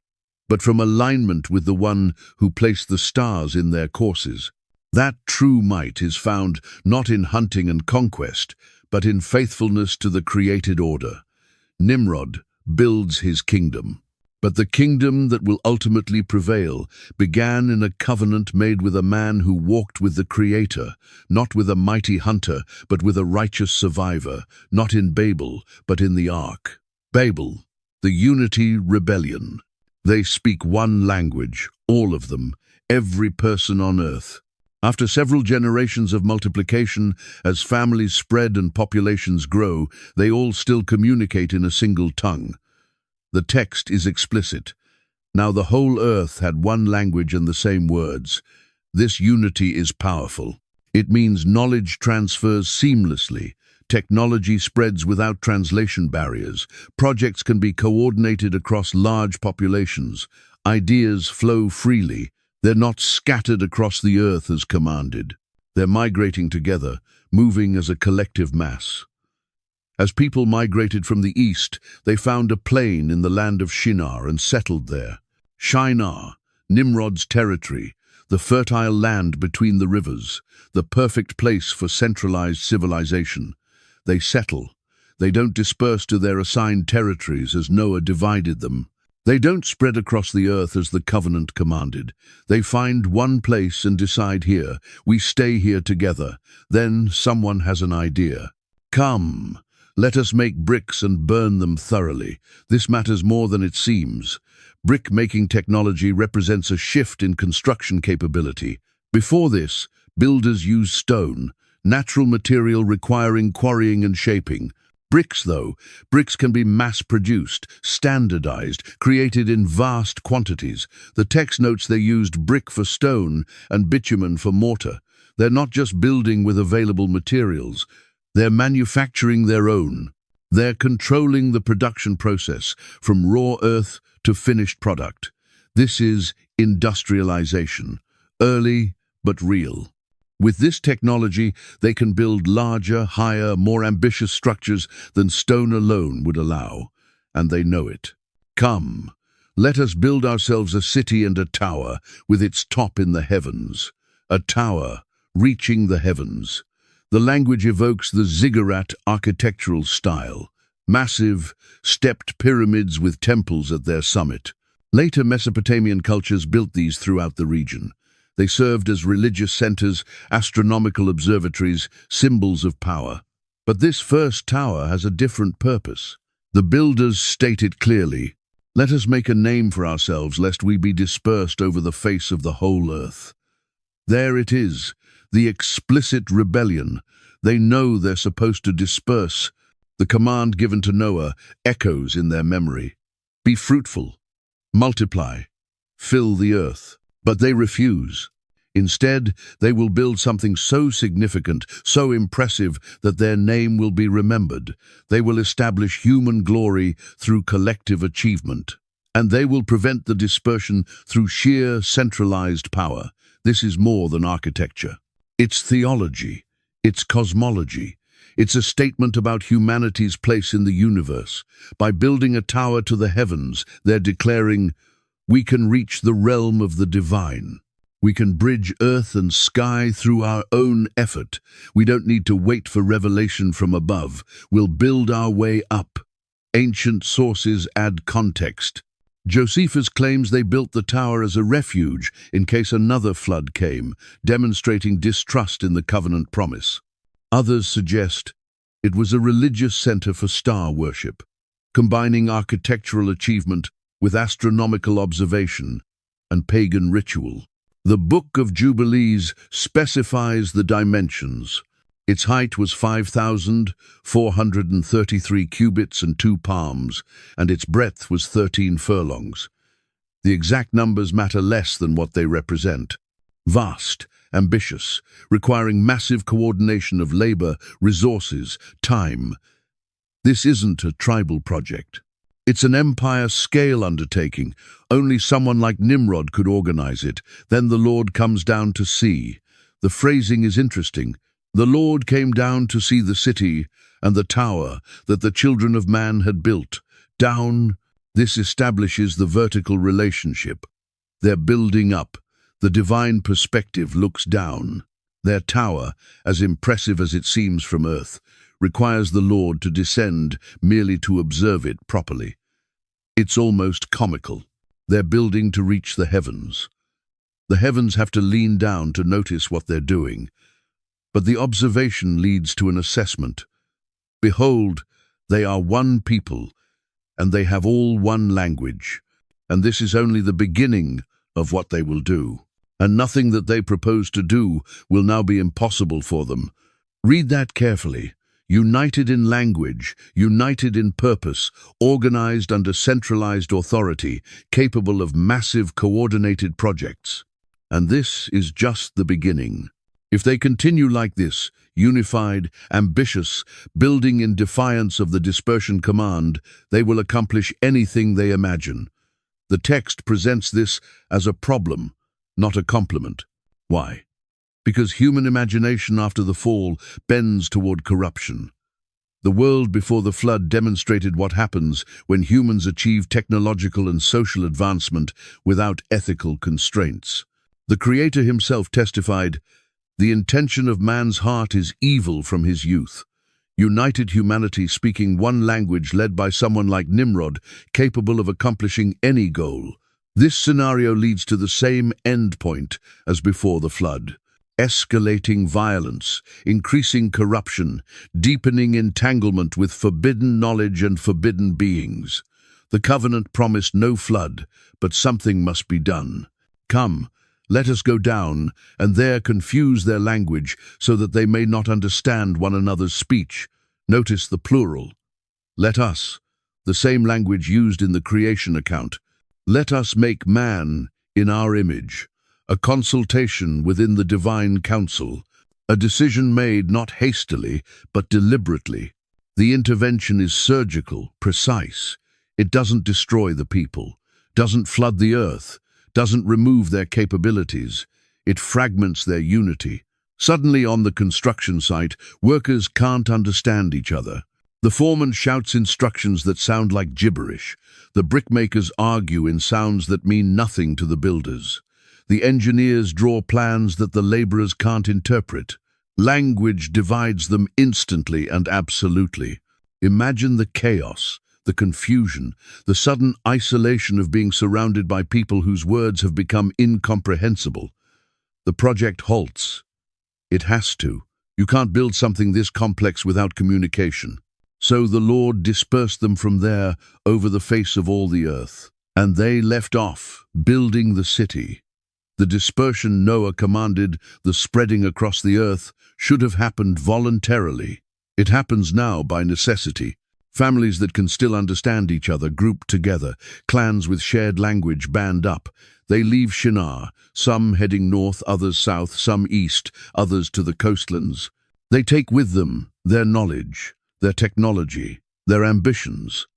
but from alignment with the one who placed the stars in their courses. That true might is found not in hunting and conquest, but in faithfulness to the created order. Nimrod builds his kingdom. But the kingdom that will ultimately prevail began in a covenant made with a man who walked with the Creator, not with a mighty hunter, but with a righteous survivor, not in Babel, but in the Ark. Babel, the unity rebellion. They speak one language, all of them, every person on earth. After several generations of multiplication, as families spread and populations grow, they all still communicate in a single tongue. The text is explicit. Now the whole earth had one language and the same words. This unity is powerful. It means knowledge transfers seamlessly. Technology spreads without translation barriers. Projects can be coordinated across large populations. Ideas flow freely. They're not scattered across the earth as commanded. They're migrating together, moving as a collective mass. As people migrated from the east, they found a plain in the land of Shinar and settled there. Shinar, Nimrod's territory, the fertile land between the rivers, the perfect place for centralized civilization. They settle. They don't disperse to their assigned territories as Noah divided them. They don't spread across the earth as the covenant commanded. They find one place and decide here. We stay here together. Then someone has an idea. Come, let us make bricks and burn them thoroughly. This matters more than it seems. Brick-making technology represents a shift in construction capability. Before this, builders used stone, natural material requiring quarrying and shaping. Bricks, though, bricks can be mass-produced, standardized, created in vast quantities. The text notes they used brick for stone and bitumen for mortar. They're not just building with available materials. They're manufacturing their own. They're controlling the production process, from raw earth to finished product. This is industrialization, early but real. With this technology, they can build larger, higher, more ambitious structures than stone alone would allow, and they know it. Come, let us build ourselves a city and a tower with its top in the heavens. A tower reaching the heavens. The language evokes the ziggurat architectural style, massive, stepped pyramids with temples at their summit. Later Mesopotamian cultures built these throughout the region. They served as religious centers, astronomical observatories, symbols of power. But this first tower has a different purpose. The builders state it clearly: let us make a name for ourselves, lest we be dispersed over the face of the whole earth. There it is, the explicit rebellion. They know they're supposed to disperse. The command given to Noah echoes in their memory. Be fruitful, multiply, fill the earth. But they refuse. Instead, they will build something so significant, so impressive, that their name will be remembered. They will establish human glory through collective achievement. And they will prevent the dispersion through sheer centralized power. This is more than architecture. It's theology. It's cosmology. It's a statement about humanity's place in the universe. By building a tower to the heavens, they're declaring, we can reach the realm of the divine. We can bridge earth and sky through our own effort. We don't need to wait for revelation from above. We'll build our way up. Ancient sources add context. Josephus claims they built the tower as a refuge in case another flood came, demonstrating distrust in the covenant promise. Others suggest it was a religious center for star worship, combining architectural achievement with astronomical observation and pagan ritual. The Book of Jubilees specifies the dimensions. Its height was 5,433 cubits and 2 palms, and its breadth was 13 furlongs. The exact numbers matter less than what they represent. Vast, ambitious, requiring massive coordination of labor, resources, time. This isn't a tribal project. It's an empire-scale undertaking. Only someone like Nimrod could organize it. Then the Lord comes down to see. The phrasing is interesting. The Lord came down to see the city and the tower that the children of man had built. Down, this establishes the vertical relationship. They're building up. The divine perspective looks down. Their tower, as impressive as it seems from earth, requires the Lord to descend merely to observe it properly. It's almost comical. They're building to reach the heavens. The heavens have to lean down to notice what they're doing. But the observation leads to an assessment. Behold, they are one people, and they have all one language. And this is only the beginning of what they will do. And nothing that they propose to do will now be impossible for them. Read that carefully. United in language, united in purpose, organized under centralized authority, capable of massive coordinated projects. And this is just the beginning. If they continue like this, unified, ambitious, building in defiance of the dispersion command, they will accomplish anything they imagine. The text presents this as a problem, not a compliment. Why? Because human imagination after the fall bends toward corruption. The world before the flood demonstrated what happens when humans achieve technological and social advancement without ethical constraints. The Creator himself testified, "The intention of man's heart is evil from his youth." United humanity speaking one language led by someone like Nimrod, capable of accomplishing any goal. This scenario leads to the same end point as before the flood. Escalating violence, increasing corruption, deepening entanglement with forbidden knowledge and forbidden beings. The covenant promised no flood, but something must be done. Come, let us go down, and there confuse their language, so that they may not understand one another's speech. Notice the plural. Let us, the same language used in the creation account. Let us make man in our image. A consultation within the divine council, a decision made not hastily, but deliberately. The intervention is surgical, precise. It doesn't destroy the people, doesn't flood the earth, doesn't remove their capabilities. It fragments their unity. Suddenly on the construction site, workers can't understand each other. The foreman shouts instructions that sound like gibberish. The brickmakers argue in sounds that mean nothing to the builders. The engineers draw plans that the laborers can't interpret. Language divides them instantly and absolutely. Imagine the chaos, the confusion, the sudden isolation of being surrounded by people whose words have become incomprehensible. The project halts. It has to. You can't build something this complex without communication. So the Lord dispersed them from there over the face of all the earth. And they left off, building the city. The dispersion Noah commanded, the spreading across the earth, should have happened voluntarily. It happens now by necessity. Families that can still understand each other group together, clans with shared language band up. They leave Shinar, some heading north, others south, some east, others to the coastlands. They take with them their knowledge, their technology, their ambitions.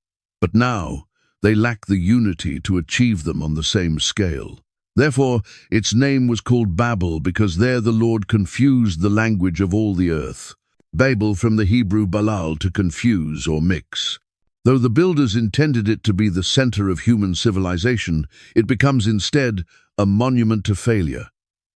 But now they lack the unity to achieve them on the same scale. Therefore, its name was called Babel, because there the Lord confused the language of all the earth. Babel from the Hebrew balal, to confuse or mix. Though the builders intended it to be the center of human civilization, it becomes instead a monument to failure.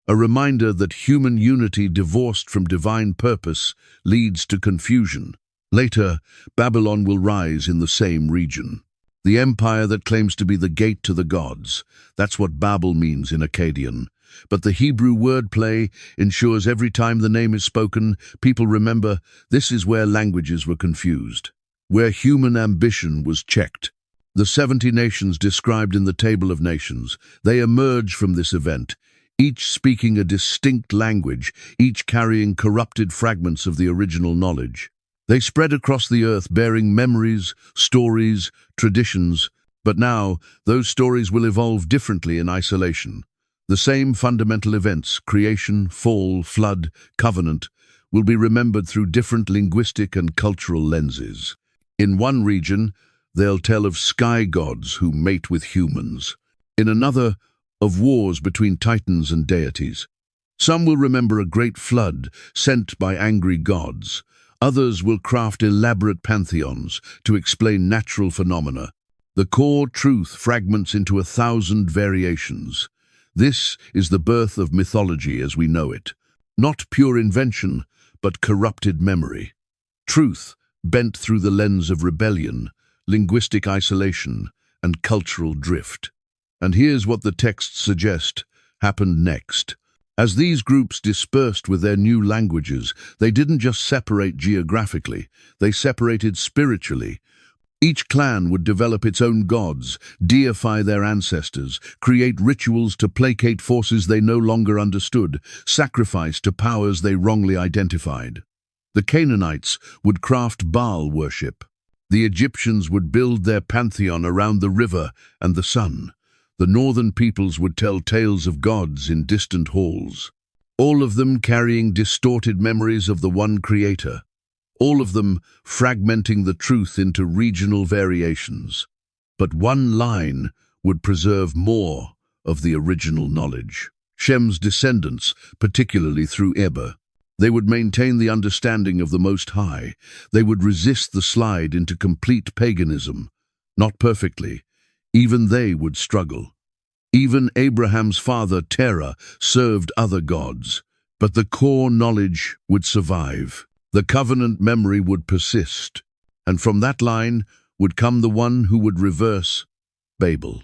A reminder that human unity divorced from divine purpose leads to confusion. Later, Babylon will rise in the same region. The empire that claims to be the gate to the gods. That's what Babel means in Akkadian. But the Hebrew wordplay ensures every time the name is spoken, people remember this is where languages were confused, where human ambition was checked. The 70 nations described in the Table of Nations, they emerge from this event, each speaking a distinct language, each carrying corrupted fragments of the original knowledge. They spread across the earth bearing memories, stories, traditions, but now those stories will evolve differently in isolation. The same fundamental events, creation, fall, flood, covenant, will be remembered through different linguistic and cultural lenses. In one region, they'll tell of sky gods who mate with humans. In another, of wars between titans and deities. Some will remember a great flood sent by angry gods. Others will craft elaborate pantheons to explain natural phenomena. The core truth fragments into 1,000 variations. This is the birth of mythology as we know it. Not pure invention, but corrupted memory. Truth bent through the lens of rebellion, linguistic isolation, and cultural drift. And here's what the texts suggest happened next. As these groups dispersed with their new languages, they didn't just separate geographically, they separated spiritually. Each clan would develop its own gods, deify their ancestors, create rituals to placate forces they no longer understood, sacrifice to powers they wrongly identified. The Canaanites would craft Baal worship. The Egyptians would build their pantheon around the river and the sun. The northern peoples would tell tales of gods in distant halls, all of them carrying distorted memories of the one creator, all of them fragmenting the truth into regional variations. But one line would preserve more of the original knowledge. Shem's descendants, particularly through Eber, they would maintain the understanding of the Most High. They would resist the slide into complete paganism. Not perfectly. Even they would struggle. Even Abraham's father, Terah, served other gods. But the core knowledge would survive. The covenant memory would persist. And from that line would come the one who would reverse Babel.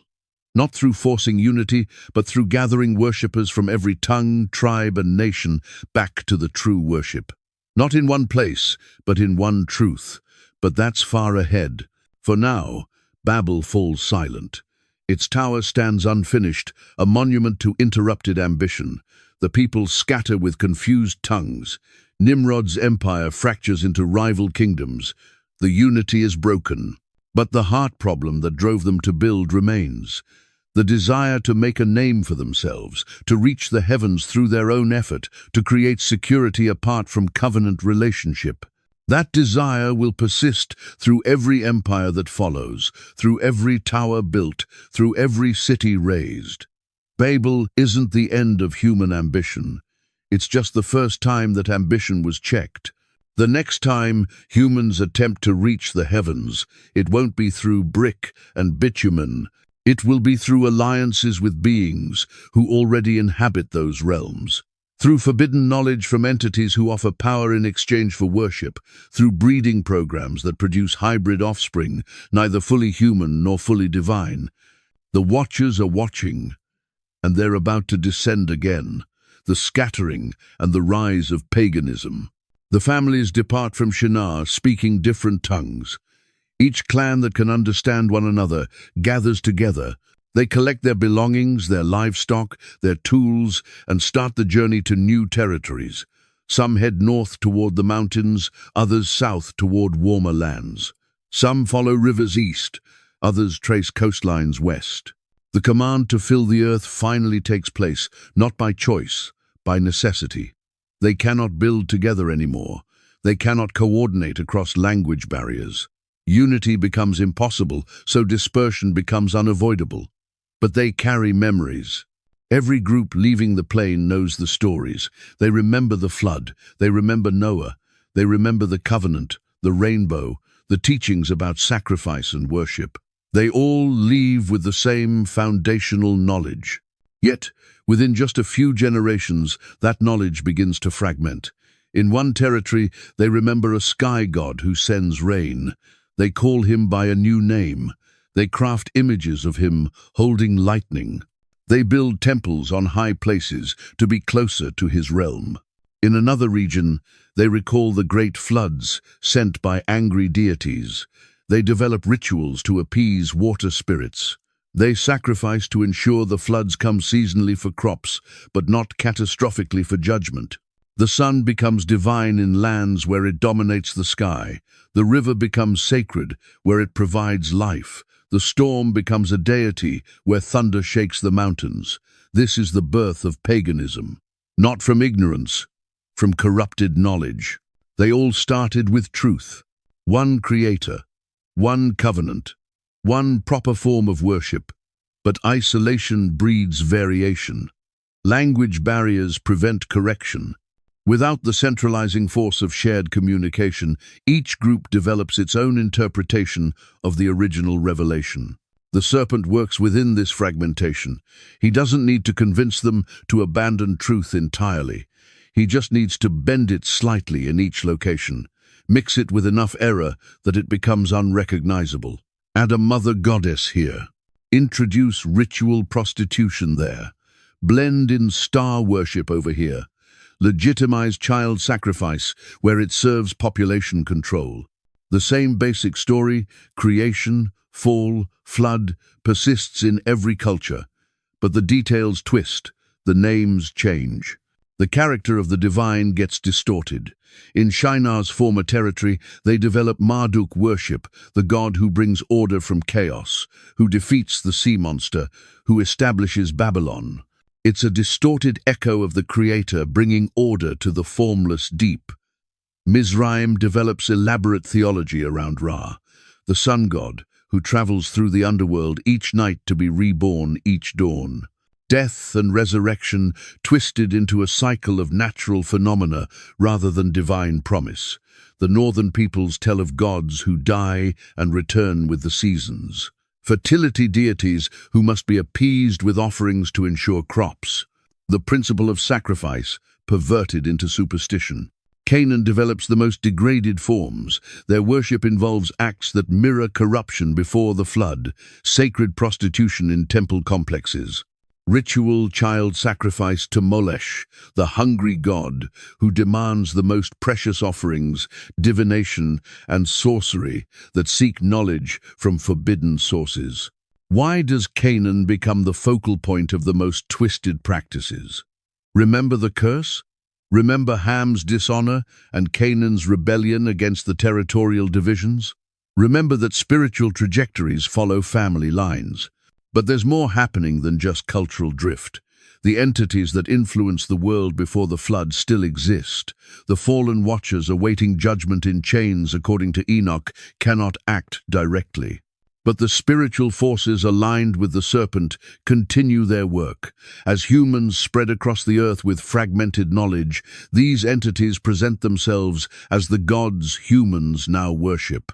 Not through forcing unity, but through gathering worshippers from every tongue, tribe, and nation back to the true worship. Not in one place, but in one truth. But that's far ahead. For now, Babel falls silent. Its tower stands unfinished, a monument to interrupted ambition. The people scatter with confused tongues. Nimrod's empire fractures into rival kingdoms. The unity is broken. But the heart problem that drove them to build remains. The desire to make a name for themselves, to reach the heavens through their own effort, to create security apart from covenant relationship. That desire will persist through every empire that follows, through every tower built, through every city raised. Babel isn't the end of human ambition. It's just the first time that ambition was checked. The next time humans attempt to reach the heavens, it won't be through brick and bitumen. It will be through alliances with beings who already inhabit those realms. Through forbidden knowledge from entities who offer power in exchange for worship, through breeding programs that produce hybrid offspring, neither fully human nor fully divine. The Watchers are watching, and they're about to descend again, the scattering and the rise of paganism. The families depart from Shinar speaking different tongues. Each clan that can understand one another gathers together. They collect their belongings, their livestock, their tools, and start the journey to new territories. Some head north toward the mountains, others south toward warmer lands. Some follow rivers east, others trace coastlines west. The command to fill the earth finally takes place, not by choice, by necessity. They cannot build together anymore. They cannot coordinate across language barriers. Unity becomes impossible, so dispersion becomes unavoidable. But they carry memories. Every group leaving the plain knows the stories. They remember the flood. They remember Noah. They remember the covenant, the rainbow, the teachings about sacrifice and worship. They all leave with the same foundational knowledge. Yet, within just a few generations, that knowledge begins to fragment. In one territory, they remember a sky god who sends rain. They call him by a new name. They craft images of him holding lightning. They build temples on high places to be closer to his realm. In another region, they recall the great floods sent by angry deities. They develop rituals to appease water spirits. They sacrifice to ensure the floods come seasonally for crops, but not catastrophically for judgment. The sun becomes divine in lands where it dominates the sky. The river becomes sacred where it provides life. The storm becomes a deity where thunder shakes the mountains. This is the birth of paganism. Not from ignorance, from corrupted knowledge. They all started with truth. One creator, one covenant, one proper form of worship. But isolation breeds variation. Language barriers prevent correction. Without the centralizing force of shared communication, each group develops its own interpretation of the original revelation. The serpent works within this fragmentation. He doesn't need to convince them to abandon truth entirely. He just needs to bend it slightly in each location, mix it with enough error that it becomes unrecognizable. Add a mother goddess here. Introduce ritual prostitution there. Blend in star worship over here. Legitimize child sacrifice where it serves population control. The same basic story, creation, fall, flood, persists in every culture. But the details twist, the names change. The character of the divine gets distorted. In Shinar's former territory, they develop Marduk worship, the god who brings order from chaos, who defeats the sea monster, who establishes Babylon. It's a distorted echo of the Creator bringing order to the formless deep. Mizraim develops elaborate theology around Ra, the sun god, who travels through the underworld each night to be reborn each dawn. Death and resurrection twisted into a cycle of natural phenomena rather than divine promise. The northern peoples tell of gods who die and return with the seasons. Fertility deities who must be appeased with offerings to ensure crops. The principle of sacrifice perverted into superstition. Canaan develops the most degraded forms. Their worship involves acts that mirror corruption before the flood, sacred prostitution in temple complexes. Ritual child sacrifice to Molesh, the hungry god who demands the most precious offerings, divination and sorcery that seek knowledge from forbidden sources. Why does Canaan become the focal point of the most twisted practices? Remember the curse? Remember Ham's dishonor and Canaan's rebellion against the territorial divisions? Remember that spiritual trajectories follow family lines. But there's more happening than just cultural drift. The entities that influenced the world before the flood still exist. The fallen watchers awaiting judgment in chains, according to Enoch, cannot act directly. But the spiritual forces aligned with the serpent continue their work. As humans spread across the earth with fragmented knowledge, these entities present themselves as the gods humans now worship.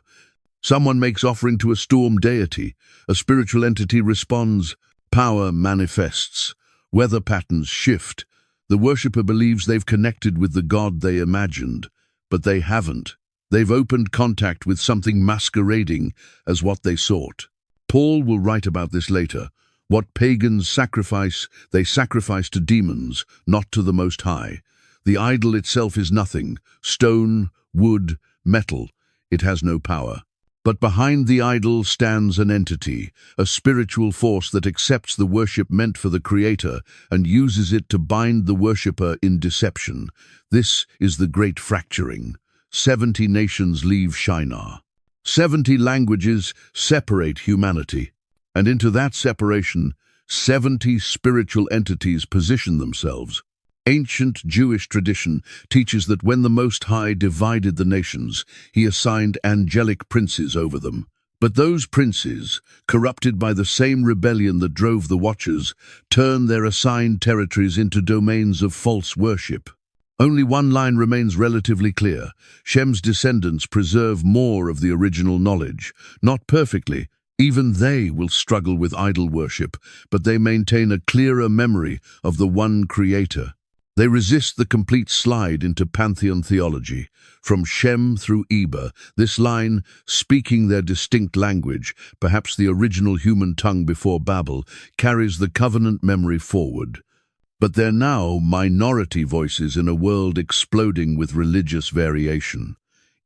Someone makes offering to a storm deity. A spiritual entity responds. Power manifests. Weather patterns shift. The worshipper believes they've connected with the god they imagined, but they haven't. They've opened contact with something masquerading as what they sought. Paul will write about this later. What pagans sacrifice, they sacrifice to demons, not to the Most High. The idol itself is nothing, stone, wood, metal. It has no power. But behind the idol stands an entity, a spiritual force that accepts the worship meant for the Creator and uses it to bind the worshipper in deception. This is the great fracturing. 70 nations leave Shinar. 70 languages separate humanity. And into that separation, 70 spiritual entities position themselves. Ancient Jewish tradition teaches that when the Most High divided the nations, he assigned angelic princes over them. But those princes, corrupted by the same rebellion that drove the Watchers, turned their assigned territories into domains of false worship. Only one line remains relatively clear. Shem's descendants preserve more of the original knowledge. Not perfectly. Even they will struggle with idol worship, but they maintain a clearer memory of the one Creator. They resist the complete slide into pantheon theology. From Shem through Eber, this line, speaking their distinct language, perhaps the original human tongue before Babel, carries the covenant memory forward. But they're now minority voices in a world exploding with religious variation.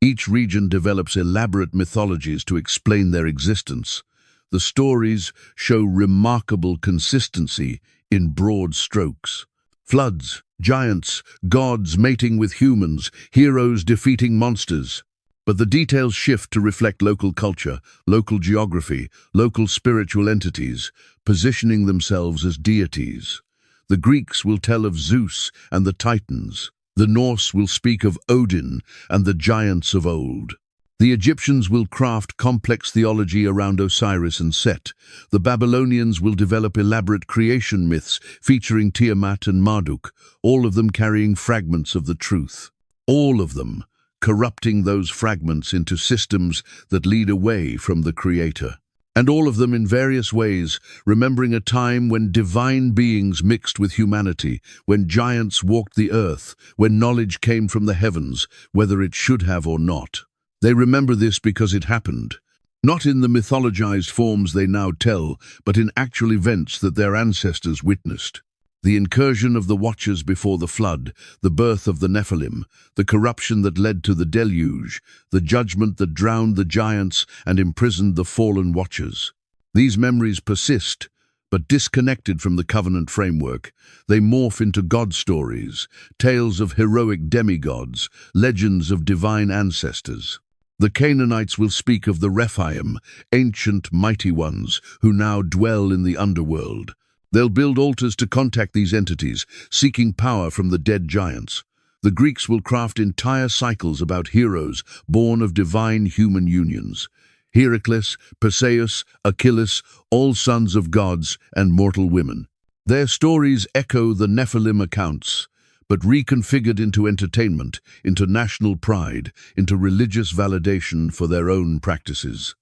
Each region develops elaborate mythologies to explain their existence. The stories show remarkable consistency in broad strokes. Floods, giants, gods mating with humans, heroes defeating monsters. But the details shift to reflect local culture, local geography, local spiritual entities, positioning themselves as deities. The Greeks will tell of Zeus and the Titans. The Norse will speak of Odin and the giants of old. The Egyptians will craft complex theology around Osiris and Set. The Babylonians will develop elaborate creation myths featuring Tiamat and Marduk, all of them carrying fragments of the truth. All of them corrupting those fragments into systems that lead away from the Creator. And all of them in various ways, remembering a time when divine beings mixed with humanity, when giants walked the earth, when knowledge came from the heavens, whether it should have or not. They remember this because it happened, not in the mythologized forms they now tell, but in actual events that their ancestors witnessed. The incursion of the Watchers before the flood, the birth of the Nephilim, the corruption that led to the deluge, the judgment that drowned the giants and imprisoned the fallen Watchers. These memories persist, but disconnected from the covenant framework. They morph into God stories, tales of heroic demigods, legends of divine ancestors. The Canaanites will speak of the Rephaim, ancient mighty ones, who now dwell in the underworld. They'll build altars to contact these entities, seeking power from the dead giants. The Greeks will craft entire cycles about heroes born of divine human unions. Heracles, Perseus, Achilles, all sons of gods and mortal women. Their stories echo the Nephilim accounts, but reconfigured into entertainment, into national pride, into religious validation for their own practices.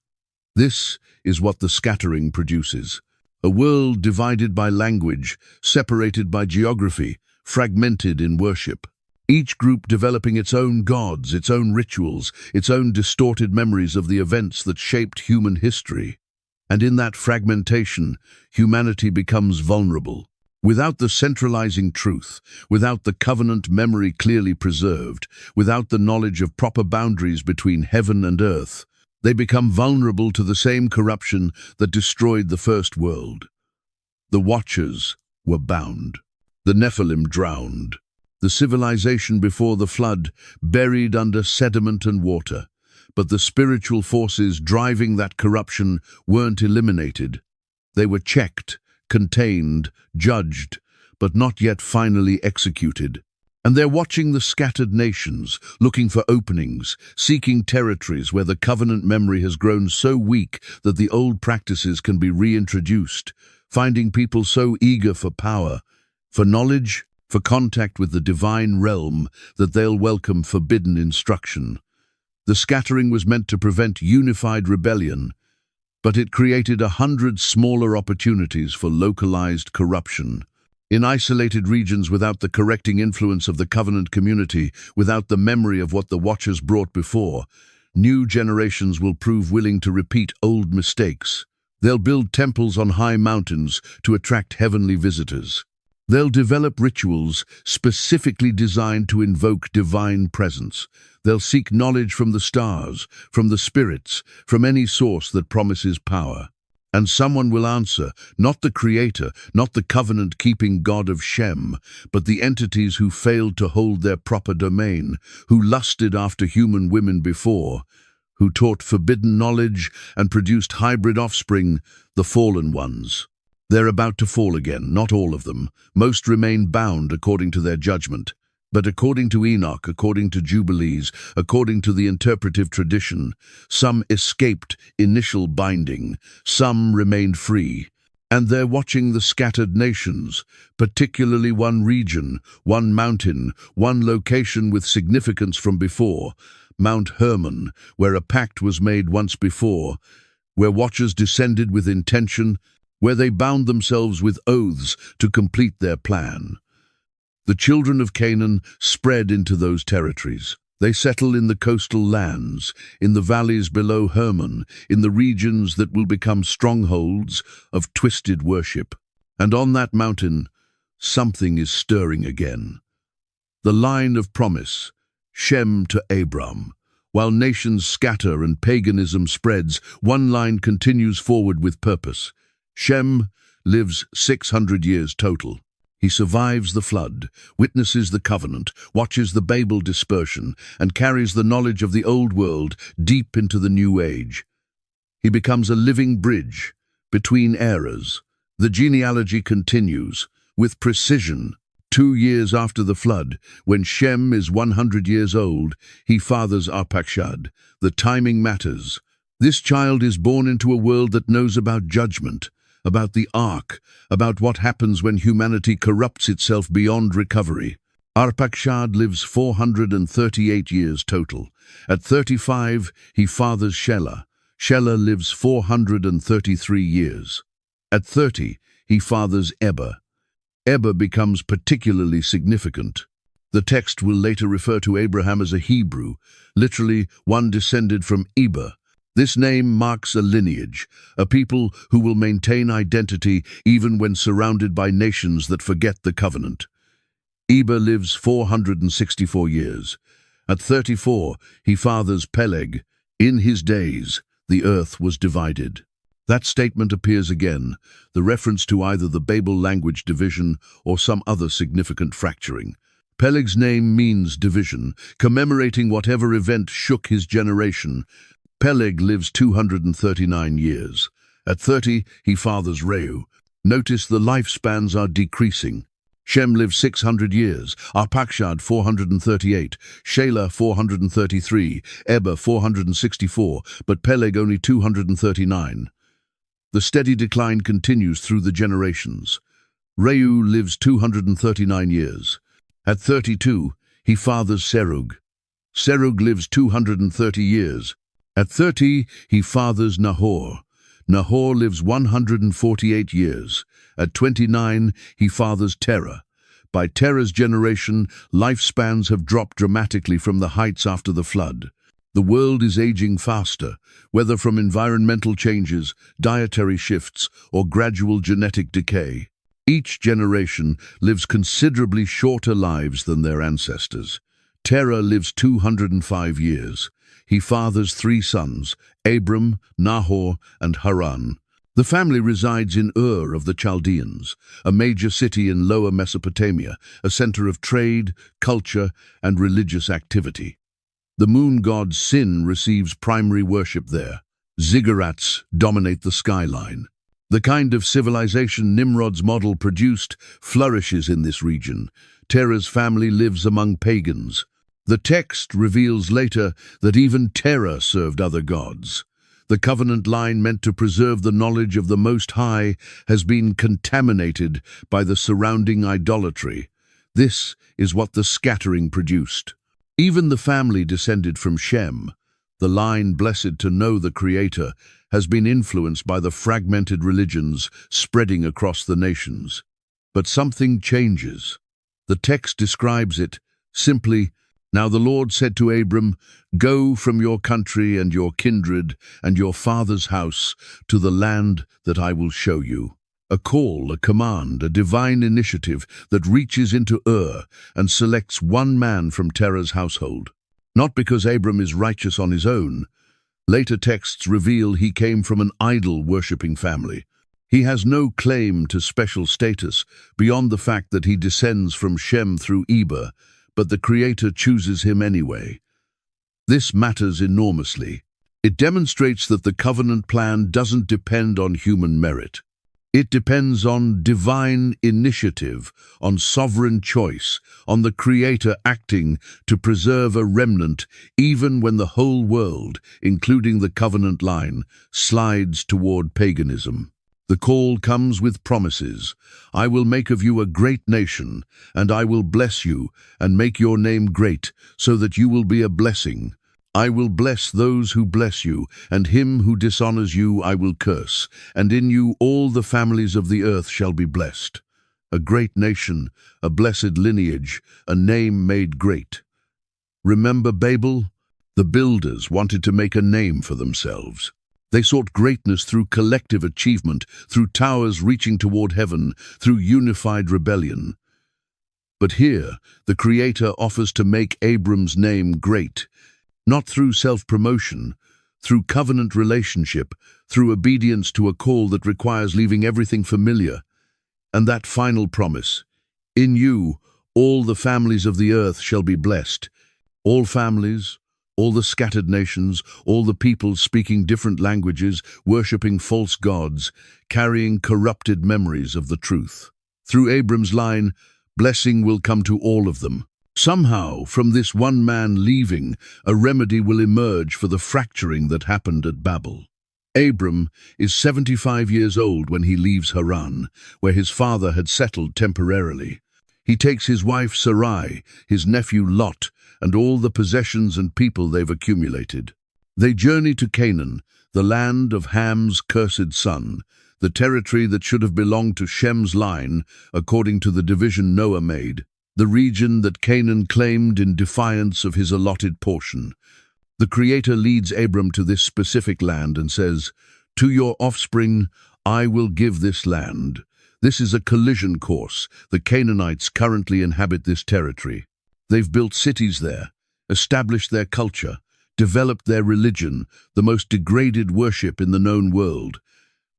This is what the scattering produces. A world divided by language, separated by geography, fragmented in worship. Each group developing its own gods, its own rituals, its own distorted memories of the events that shaped human history. And in that fragmentation, humanity becomes vulnerable. Without the centralizing truth, without the covenant memory clearly preserved, without the knowledge of proper boundaries between heaven and earth, they become vulnerable to the same corruption that destroyed the first world. The Watchers were bound. The Nephilim drowned. The civilization before the flood buried under sediment and water. But the spiritual forces driving that corruption weren't eliminated. They were checked, contained, judged, but not yet finally executed. And they're watching the scattered nations, looking for openings, seeking territories where the covenant memory has grown so weak that the old practices can be reintroduced, finding people so eager for power, for knowledge, for contact with the divine realm that they'll welcome forbidden instruction. The scattering was meant to prevent unified rebellion, but it created 100 smaller opportunities for localized corruption. In isolated regions without the correcting influence of the covenant community, without the memory of what the Watchers brought before, new generations will prove willing to repeat old mistakes. They'll build temples on high mountains to attract heavenly visitors. They'll develop rituals specifically designed to invoke divine presence. They'll seek knowledge from the stars, from the spirits, from any source that promises power. And someone will answer, not the Creator, not the covenant-keeping God of Shem, but the entities who failed to hold their proper domain, who lusted after human women before, who taught forbidden knowledge and produced hybrid offspring, the fallen ones. They're about to fall again, not all of them. Most remain bound according to their judgment. But according to Enoch, according to Jubilees, according to the interpretive tradition, some escaped initial binding, some remained free. And they're watching the scattered nations, particularly one region, one mountain, one location with significance from before, Mount Hermon, where a pact was made once before, where watchers descended with intention, where they bound themselves with oaths to complete their plan. The children of Canaan spread into those territories. They settle in the coastal lands, in the valleys below Hermon, in the regions that will become strongholds of twisted worship. And on that mountain, something is stirring again. The line of promise, Shem to Abram. While nations scatter and paganism spreads, one line continues forward with purpose. Shem lives 600 years total. He survives the flood, witnesses the covenant, watches the Babel dispersion, and carries the knowledge of the old world deep into the new age. He becomes a living bridge between eras. The genealogy continues with precision. 2 years after the flood, when Shem is 100 years old, he fathers Arpachshad. The timing matters. This child is born into a world that knows about judgment, about the ark, about what happens when humanity corrupts itself beyond recovery. Arpachshad lives 438 years total. At 35, he fathers Shelah. Shelah lives 433 years. At 30, he fathers Eber. Eber becomes particularly significant. The text will later refer to Abraham as a Hebrew, literally one descended from Eber. This name marks a lineage, a people who will maintain identity even when surrounded by nations that forget the covenant. Eber lives 464 years. At 34, he fathers Peleg. In his days, the earth was divided. That statement appears again, the reference to either the Babel language division or some other significant fracturing. Peleg's name means division, commemorating whatever event shook his generation. Peleg lives 239 years. At 30, he fathers Reu. Notice the lifespans are decreasing. Shem lives 600 years, Arpachshad 438, Shelah 433, Eber 464, but Peleg only 239. The steady decline continues through the generations. Reu lives 239 years. At 32, he fathers Serug. Serug lives 230 years. At 30, he fathers Nahor. Nahor lives 148 years. At 29, he fathers Terah. By Terah's generation, lifespans have dropped dramatically from the heights after the flood. The world is aging faster, whether from environmental changes, dietary shifts, or gradual genetic decay. Each generation lives considerably shorter lives than their ancestors. Terah lives 205 years. He fathers 3 sons, Abram, Nahor, and Haran. The family resides in Ur of the Chaldeans, a major city in Lower Mesopotamia, a center of trade, culture, and religious activity. The moon god Sin receives primary worship there. Ziggurats dominate the skyline. The kind of civilization Nimrod's model produced flourishes in this region. Terah's family lives among pagans. The text reveals later that even Terah served other gods. The covenant line meant to preserve the knowledge of the Most High has been contaminated by the surrounding idolatry. This is what the scattering produced. Even the family descended from Shem, the line blessed to know the Creator, has been influenced by the fragmented religions spreading across the nations. But something changes. The text describes it simply, "Now the Lord said to Abram, Go from your country and your kindred and your father's house to the land that I will show you." A call, a command, a divine initiative that reaches into and selects one man from Terah's household. Not because Abram is righteous on his own. Later texts reveal he came from an idol-worshipping family. He has no claim to special status beyond the fact that he descends from Shem through Eber, but the Creator chooses him anyway. This matters enormously. It demonstrates that the covenant plan doesn't depend on human merit. It depends on divine initiative, on sovereign choice, on the Creator acting to preserve a remnant even when the whole world, including the covenant line, slides toward paganism. The call comes with promises. "I will make of you a great nation, and I will bless you and make your name great, so that you will be a blessing. I will bless those who bless you, and him who dishonors you I will curse, and in you all the families of the earth shall be blessed." A great nation, a blessed lineage, a name made great. Remember Babel? The builders wanted to make a name for themselves. They sought greatness through collective achievement, through towers reaching toward heaven, through unified rebellion. But here, the Creator offers to make Abram's name great, not through self-promotion, through covenant relationship, through obedience to a call that requires leaving everything familiar. And that final promise, "In you, all the families of the earth shall be blessed." All families, all the scattered nations, all the peoples speaking different languages, worshipping false gods, carrying corrupted memories of the truth. Through Abram's line, blessing will come to all of them. Somehow, from this one man leaving, a remedy will emerge for the fracturing that happened at Babel. Abram is 75 years old when he leaves Haran, where his father had settled temporarily. He takes his wife Sarai, his nephew Lot, and all the possessions and people they've accumulated. They journey to Canaan, the land of Ham's cursed son, the territory that should have belonged to Shem's line, according to the division Noah made, the region that Canaan claimed in defiance of his allotted portion. The Creator leads Abram to this specific land and says, "To your offspring I will give this land." This is a collision course. The Canaanites currently inhabit this territory. They've built cities there, established their culture, developed their religion, the most degraded worship in the known world.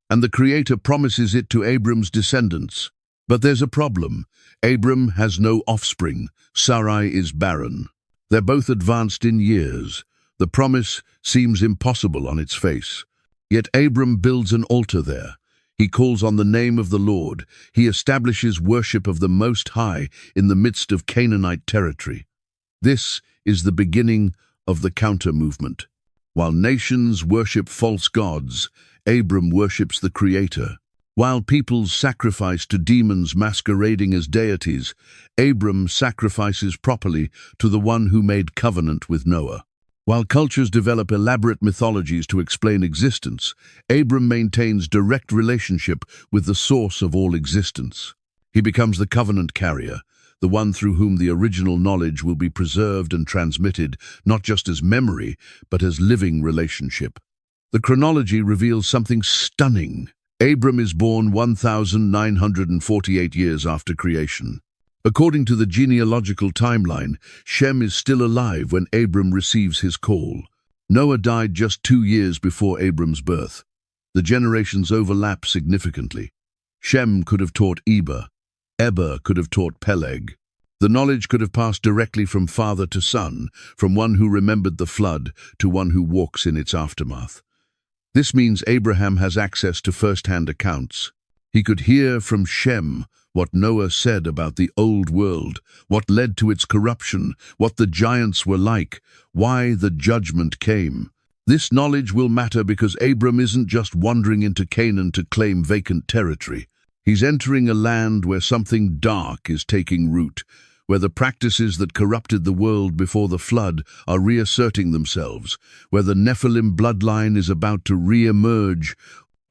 And the Creator promises it to Abram's descendants. But there's a problem. Abram has no offspring. Sarai is barren. They're both advanced in years. The promise seems impossible on its face. Yet Abram builds an altar there. He calls on the name of the Lord. He establishes worship of the Most High in the midst of Canaanite territory. This is the beginning of the counter-movement. While nations worship false gods, Abram worships the Creator. While peoples sacrifice to demons masquerading as deities, Abram sacrifices properly to the one who made covenant with Noah. While cultures develop elaborate mythologies to explain existence, Abram maintains direct relationship with the source of all existence. He becomes the covenant carrier, the one through whom the original knowledge will be preserved and transmitted, not just as memory, but as living relationship. The chronology reveals something stunning. Abram is born 1,948 years after creation. According to the genealogical timeline, Shem is still alive when Abram receives his call. Noah died just 2 years before Abram's birth. The generations overlap significantly. Shem could have taught Eber. Eber could have taught Peleg. The knowledge could have passed directly from father to son, from one who remembered the flood to one who walks in its aftermath. This means Abraham has access to first-hand accounts. He could hear from Shem what Noah said about the old world, what led to its corruption, what the giants were like, why the judgment came. This knowledge will matter because Abram isn't just wandering into Canaan to claim vacant territory. He's entering a land where something dark is taking root, where the practices that corrupted the world before the flood are reasserting themselves, where the Nephilim bloodline is about to re-emerge.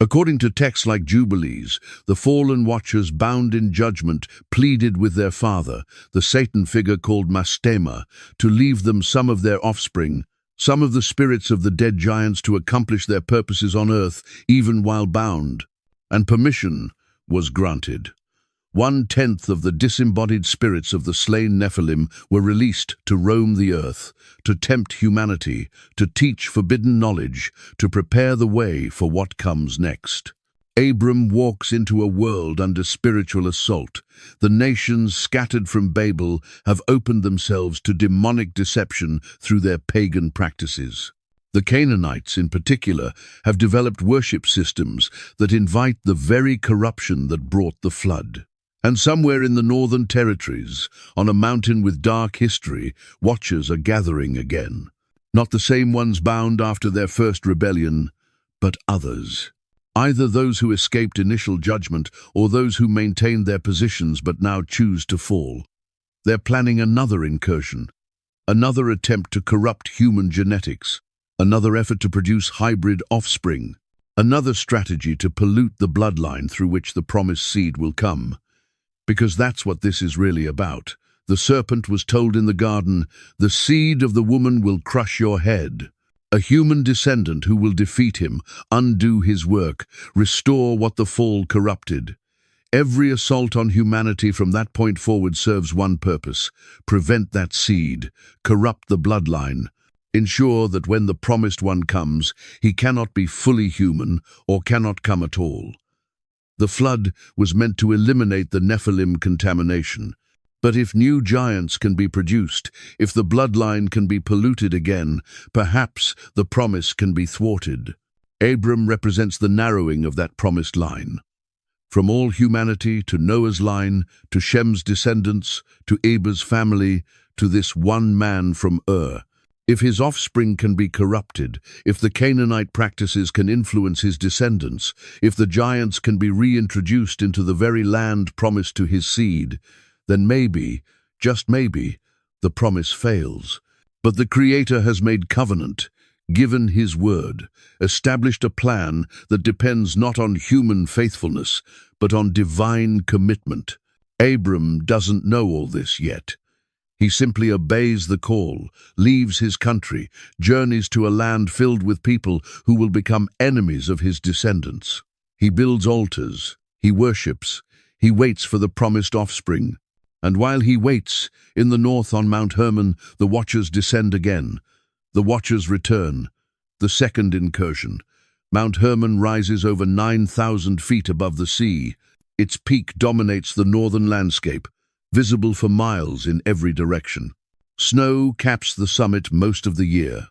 According to texts like Jubilees, the fallen watchers bound in judgment pleaded with their father, the Satan figure called Mastema, to leave them some of their offspring, some of the spirits of the dead giants to accomplish their purposes on earth, even while bound. And permission was granted. 1/10 of the disembodied spirits of the slain Nephilim were released to roam the earth, to tempt humanity, to teach forbidden knowledge, to prepare the way for what comes next. Abram walks into a world under spiritual assault. The nations scattered from Babel have opened themselves to demonic deception through their pagan practices. The Canaanites, in particular, have developed worship systems that invite the very corruption that brought the flood. And somewhere in the northern territories, on a mountain with dark history, watchers are gathering again. Not the same ones bound after their first rebellion, but others. Either those who escaped initial judgment or those who maintained their positions but now choose to fall. They're planning another incursion, another attempt to corrupt human genetics, another effort to produce hybrid offspring, another strategy to pollute the bloodline through which the promised seed will come. Because that's what this is really about. The serpent was told in the garden, "The seed of the woman will crush your head." A human descendant who will defeat him, undo his work, restore what the fall corrupted. Every assault on humanity from that point forward serves one purpose: prevent that seed, corrupt the bloodline, ensure that when the promised one comes, he cannot be fully human or cannot come at all. The flood was meant to eliminate the Nephilim contamination. But if new giants can be produced, if the bloodline can be polluted again, perhaps the promise can be thwarted. Abram represents the narrowing of that promised line. From all humanity to Noah's line, to Shem's descendants, to Eber's family, to this one man from Ur. If his offspring can be corrupted, if the Canaanite practices can influence his descendants, if the giants can be reintroduced into the very land promised to his seed, then maybe, just maybe, the promise fails. But the Creator has made covenant, given his word, established a plan that depends not on human faithfulness, but on divine commitment. Abram doesn't know all this yet. He simply obeys the call, leaves his country, journeys to a land filled with people who will become enemies of his descendants. He builds altars, he worships, he waits for the promised offspring. And while he waits, in the north on Mount Hermon, the watchers descend again. The watchers return. The second incursion. Mount Hermon rises over 9,000 feet above the sea. Its peak dominates the northern landscape, visible for miles in every direction. Snow caps the summit most of the year.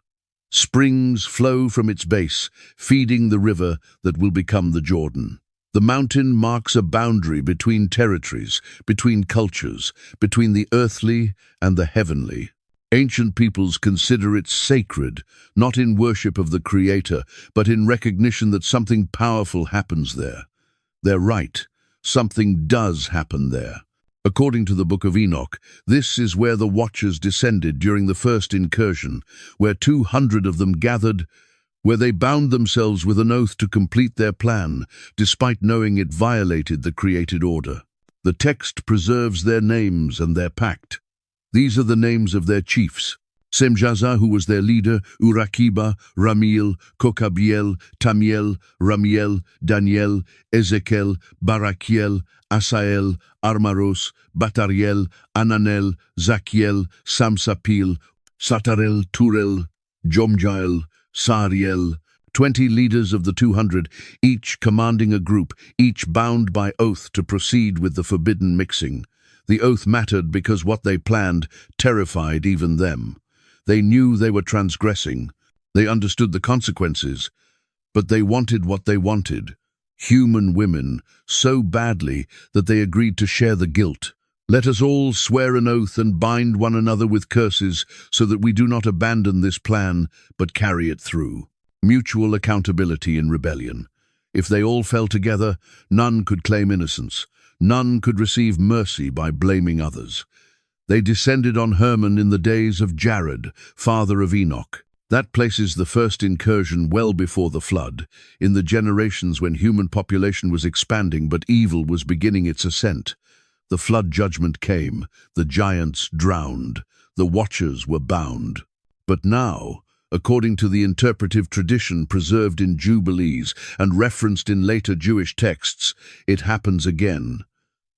Springs flow from its base, feeding the river that will become the Jordan. The mountain marks a boundary between territories, between cultures, between the earthly and the heavenly. Ancient peoples consider it sacred, not in worship of the Creator, but in recognition that something powerful happens there. They're right, something does happen there. According to the Book of Enoch, this is where the watchers descended during the first incursion, where 200 of them gathered, where they bound themselves with an oath to complete their plan, despite knowing it violated the created order. The text preserves their names and their pact. These are the names of their chiefs: Semjaza, who was their leader, Urakiba, Ramiel, Kokabiel, Tamiel, Ramiel, Daniel, Ezekiel, Barakiel, Asael, Armaros, Batariel, Ananel, Zakiel, Samsapil, Satarel, Turel, Jomjael, Sariel, 20 leaders of the 200, each commanding a group, each bound by oath to proceed with the forbidden mixing. The oath mattered because what they planned terrified even them. They knew they were transgressing. They understood the consequences. But they wanted what they wanted, human women, so badly that they agreed to share the guilt. Let us all swear an oath and bind one another with curses so that we do not abandon this plan, but carry it through. Mutual accountability in rebellion. If they all fell together, none could claim innocence. None could receive mercy by blaming others. They descended on Hermon in the days of Jared, father of Enoch. That places the first incursion well before the flood, in the generations when human population was expanding but evil was beginning its ascent. The flood judgment came, the giants drowned, the watchers were bound. But now, according to the interpretive tradition preserved in Jubilees and referenced in later Jewish texts, it happens again.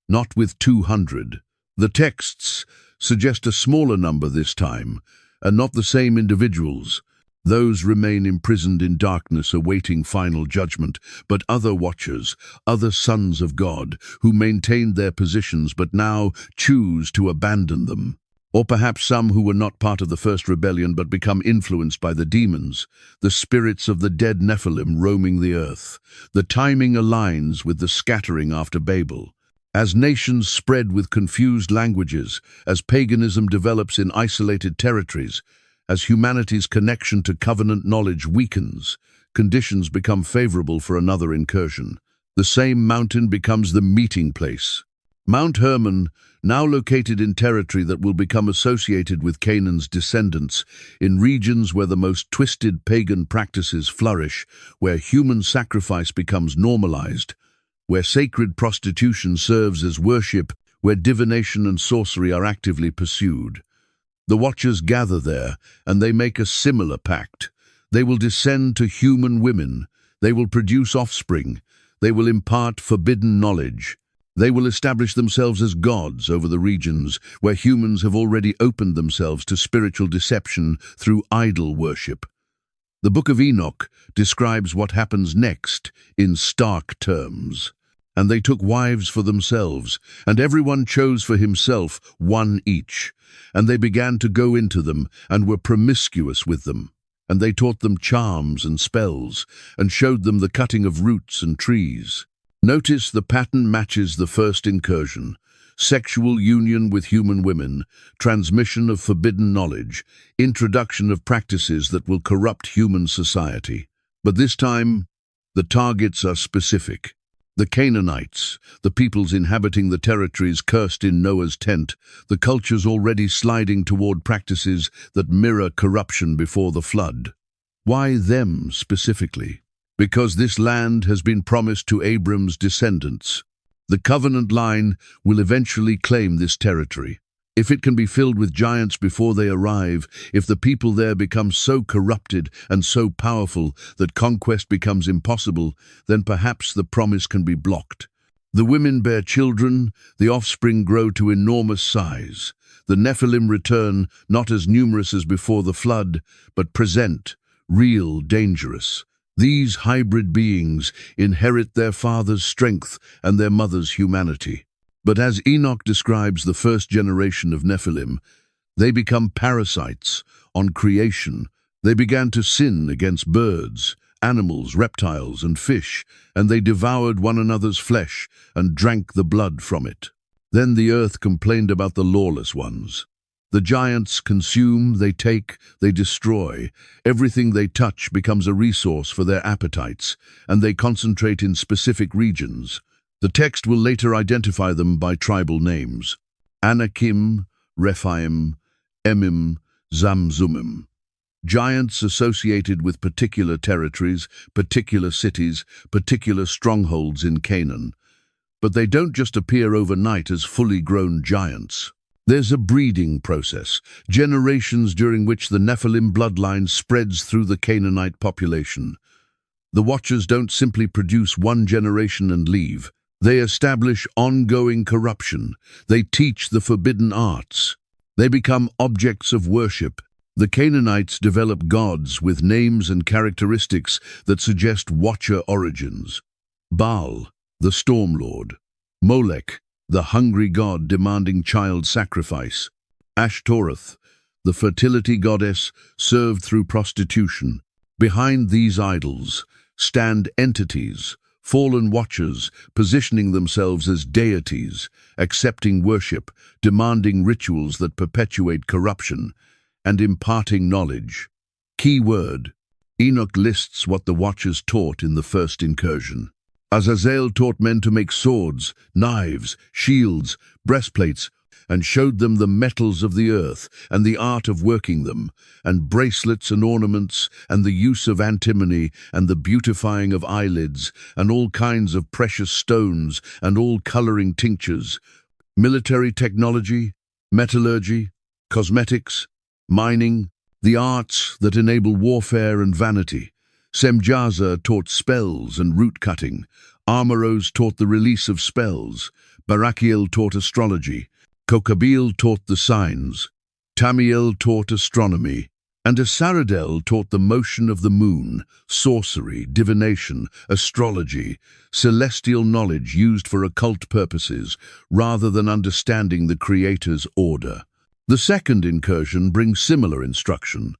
Not with 200. The texts suggest a smaller number this time, and not the same individuals. Those remain imprisoned in darkness awaiting final judgment, but other watchers, other sons of God, who maintained their positions but now choose to abandon them. Or perhaps some who were not part of the first rebellion but become influenced by the demons, the spirits of the dead Nephilim roaming the earth. The timing aligns with the scattering after Babel. As nations spread with confused languages, as paganism develops in isolated territories, as humanity's connection to covenant knowledge weakens, conditions become favorable for another incursion. The same mountain becomes the meeting place. Mount Hermon, now located in territory that will become associated with Canaan's descendants, in regions where the most twisted pagan practices flourish, where human sacrifice becomes normalized, where sacred prostitution serves as worship, where divination and sorcery are actively pursued. The Watchers gather there, and they make a similar pact. They will descend to human women. They will produce offspring. They will impart forbidden knowledge. They will establish themselves as gods over the regions where humans have already opened themselves to spiritual deception through idol worship. The Book of Enoch describes what happens next in stark terms. And they took wives for themselves, and everyone chose for himself one each. And they began to go into them, and were promiscuous with them. And they taught them charms and spells, and showed them the cutting of roots and trees. Notice the pattern matches the first incursion: sexual union with human women, transmission of forbidden knowledge, introduction of practices that will corrupt human society. But this time, the targets are specific. The Canaanites, the peoples inhabiting the territories cursed in Noah's tent, the cultures already sliding toward practices that mirror corruption before the flood. Why them specifically? Because this land has been promised to Abram's descendants. The covenant line will eventually claim this territory. If it can be filled with giants before they arrive, if the people there become so corrupted and so powerful that conquest becomes impossible, then perhaps the promise can be blocked. The women bear children, the offspring grow to enormous size. The Nephilim return, not as numerous as before the flood, but present, real, dangerous. These hybrid beings inherit their father's strength and their mother's humanity. But as Enoch describes the first generation of Nephilim, they become parasites on creation. They began to sin against birds, animals, reptiles, and fish, and they devoured one another's flesh and drank the blood from it. Then the earth complained about the lawless ones. The giants consume, they take, they destroy. Everything they touch becomes a resource for their appetites, and they concentrate in specific regions. The text will later identify them by tribal names: Anakim, Rephaim, Emim, Zamzumim. Giants associated with particular territories, particular cities, particular strongholds in Canaan. But they don't just appear overnight as fully grown giants. There's a breeding process, generations during which the Nephilim bloodline spreads through the Canaanite population. The Watchers don't simply produce one generation and leave. They establish ongoing corruption. They teach the forbidden arts. They become objects of worship. The Canaanites develop gods with names and characteristics that suggest Watcher origins. Baal, the storm lord. Molech, the hungry god demanding child sacrifice. Ashtoreth, the fertility goddess served through prostitution. Behind these idols, stand entities, fallen watchers, positioning themselves as deities, accepting worship, demanding rituals that perpetuate corruption, and imparting knowledge. Key word: Enoch lists what the Watchers taught in the first incursion. Azazel taught men to make swords, knives, shields, breastplates, and showed them the metals of the earth and the art of working them, and bracelets and ornaments, and the use of antimony, and the beautifying of eyelids, and all kinds of precious stones, and all coloring tinctures, military technology, metallurgy, cosmetics, mining, the arts that enable warfare and vanity. Semjaza taught spells and root cutting. Armoros taught the release of spells. Barakiel taught astrology. Kokabil taught the signs. Tamiel taught astronomy. And Asaradel taught the motion of the moon, sorcery, divination, astrology, celestial knowledge used for occult purposes, rather than understanding the Creator's order. The second incursion brings similar instruction.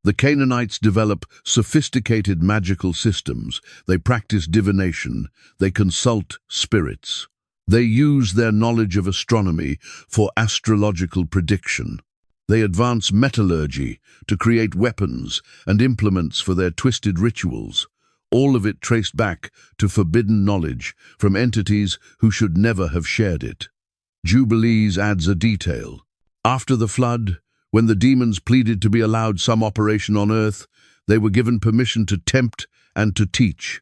The Canaanites develop sophisticated magical systems. They practice divination. They consult spirits. They use their knowledge of astronomy for astrological prediction. They advance metallurgy to create weapons and implements for their twisted rituals, all of it traced back to forbidden knowledge from entities who should never have shared it. Jubilees adds a detail. After the flood, when the demons pleaded to be allowed some operation on earth, they were given permission to tempt and to teach.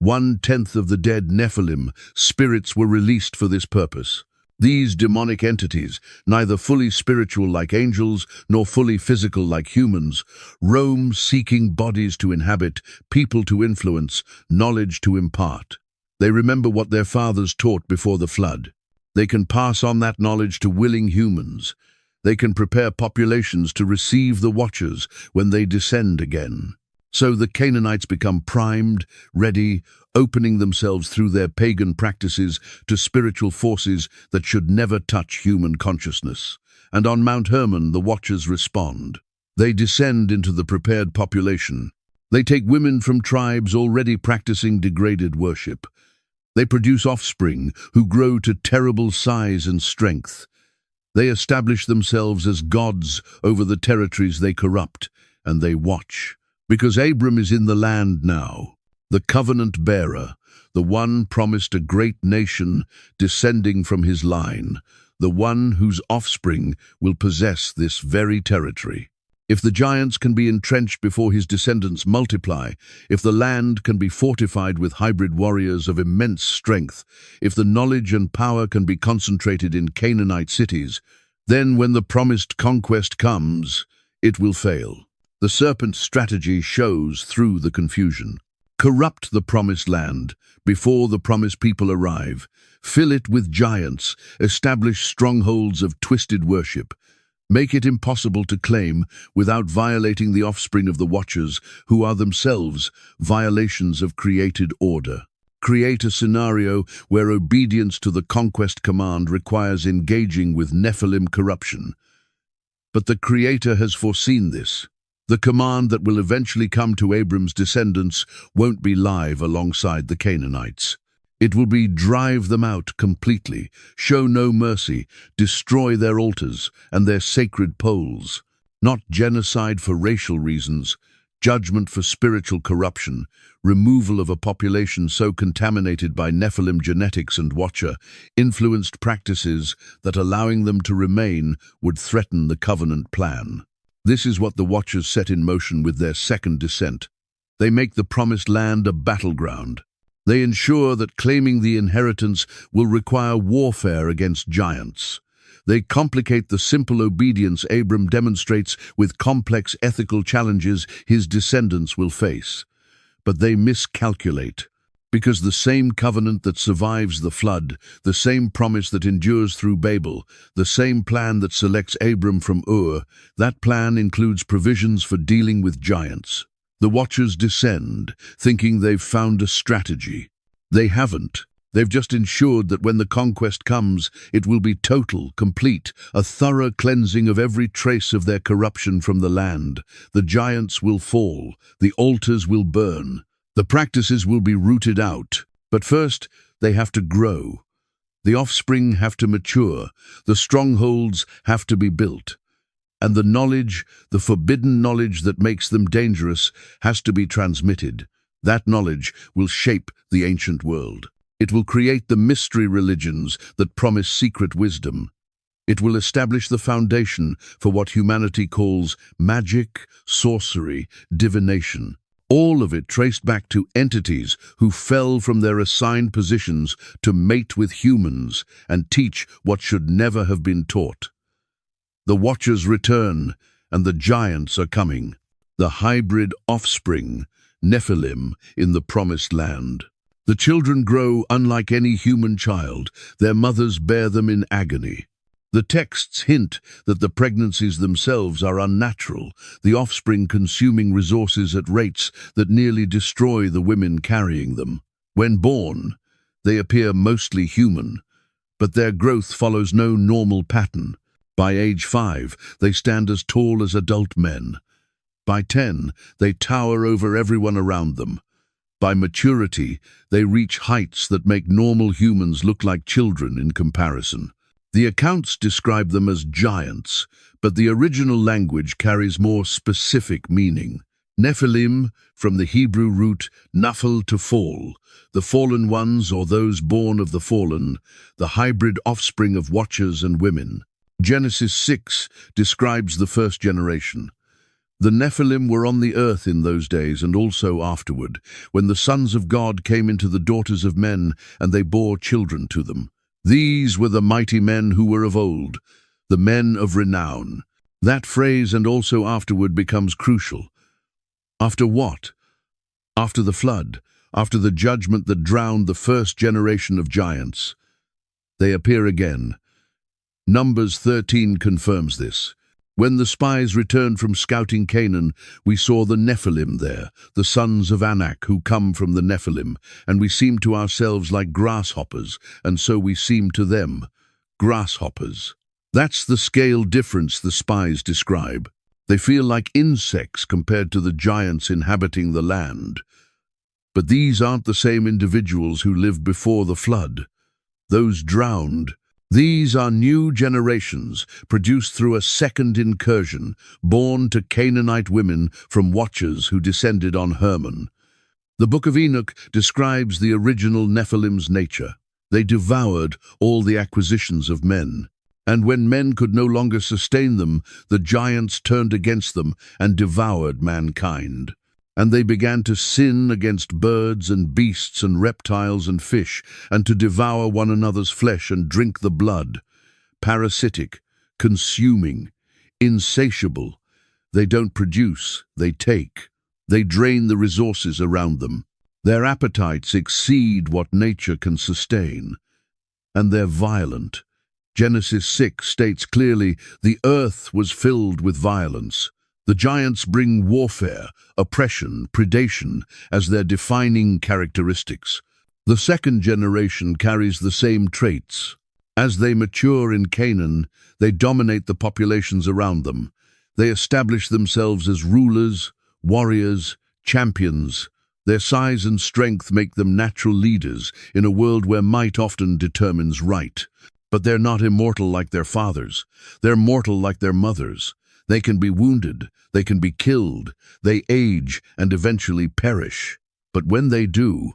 1/10 of the dead Nephilim spirits were released for this purpose. These demonic entities, neither fully spiritual like angels nor fully physical like humans, roam seeking bodies to inhabit, people to influence, knowledge to impart. They remember what their fathers taught before the flood. They can pass on that knowledge to willing humans. They can prepare populations to receive the Watchers when they descend again. So the Canaanites become primed, ready, opening themselves through their pagan practices to spiritual forces that should never touch human consciousness. And on Mount Hermon, the Watchers respond. They descend into the prepared population. They take women from tribes already practicing degraded worship. They produce offspring who grow to terrible size and strength. They establish themselves as gods over the territories they corrupt, and they watch. Because Abram is in the land now, the covenant bearer, the one promised a great nation descending from his line, the one whose offspring will possess this very territory. If the giants can be entrenched before his descendants multiply, if the land can be fortified with hybrid warriors of immense strength, if the knowledge and power can be concentrated in Canaanite cities, then when the promised conquest comes, it will fail. The serpent's strategy shows through the confusion. Corrupt the promised land before the promised people arrive. Fill it with giants. Establish strongholds of twisted worship. Make it impossible to claim without violating the offspring of the Watchers, who are themselves violations of created order. Create a scenario where obedience to the conquest command requires engaging with Nephilim corruption. But the Creator has foreseen this. The command that will eventually come to Abram's descendants won't be live alongside the Canaanites. It will be drive them out completely, show no mercy, destroy their altars and their sacred poles. Not genocide for racial reasons, judgment for spiritual corruption, removal of a population so contaminated by Nephilim genetics and Watcher-influenced practices that allowing them to remain would threaten the covenant plan. This is what the Watchers set in motion with their second descent. They make the promised land a battleground. They ensure that claiming the inheritance will require warfare against giants. They complicate the simple obedience Abram demonstrates with complex ethical challenges his descendants will face. But they miscalculate. Because the same covenant that survives the flood, the same promise that endures through Babel, the same plan that selects Abram from Ur, that plan includes provisions for dealing with giants. The Watchers descend, thinking they've found a strategy. They haven't. They've just ensured that when the conquest comes, it will be total, complete, a thorough cleansing of every trace of their corruption from the land. The giants will fall, the altars will burn. The practices will be rooted out, but first they have to grow. The offspring have to mature, the strongholds have to be built, and the knowledge, the forbidden knowledge that makes them dangerous, has to be transmitted. That knowledge will shape the ancient world. It will create the mystery religions that promise secret wisdom. It will establish the foundation for what humanity calls magic, sorcery, divination. All of it traced back to entities who fell from their assigned positions to mate with humans and teach what should never have been taught. The Watchers return, and the giants are coming. The hybrid offspring, Nephilim, in the promised land. The children grow unlike any human child. Their mothers bear them in agony. The texts hint that the pregnancies themselves are unnatural, the offspring consuming resources at rates that nearly destroy the women carrying them. When born, they appear mostly human, but their growth follows no normal pattern. By age 5, they stand as tall as adult men. By 10, they tower over everyone around them. By maturity, they reach heights that make normal humans look like children in comparison. The accounts describe them as giants, but the original language carries more specific meaning. Nephilim, from the Hebrew root naphal to fall, the fallen ones or those born of the fallen, the hybrid offspring of watchers and women. Genesis 6 describes the first generation. The Nephilim were on the earth in those days and also afterward, when the sons of God came into the daughters of men and they bore children to them. These were the mighty men who were of old, the men of renown. That phrase "and also afterward" becomes crucial. After what? After the flood, after the judgment that drowned the first generation of giants. They appear again. Numbers 13 confirms this. When the spies returned from scouting Canaan, we saw the Nephilim there, the sons of Anak who come from the Nephilim, and we seemed to ourselves like grasshoppers, and so we seemed to them, grasshoppers. That's the scale difference the spies describe. They feel like insects compared to the giants inhabiting the land. But these aren't the same individuals who lived before the flood. Those drowned. These are new generations, produced through a second incursion, born to Canaanite women from watchers who descended on Hermon. The Book of Enoch describes the original Nephilim's nature. They devoured all the acquisitions of men. And when men could no longer sustain them, the giants turned against them and devoured mankind. And they began to sin against birds and beasts and reptiles and fish, and to devour one another's flesh and drink the blood. Parasitic, consuming, insatiable. They don't produce, they take. They drain the resources around them. Their appetites exceed what nature can sustain. And they're violent. Genesis 6 states clearly, the earth was filled with violence. The giants bring warfare, oppression, predation as their defining characteristics. The second generation carries the same traits. As they mature in Canaan, they dominate the populations around them. They establish themselves as rulers, warriors, champions. Their size and strength make them natural leaders in a world where might often determines right. But they're not immortal like their fathers. They're mortal like their mothers. They can be wounded, they can be killed, they age and eventually perish. But when they do,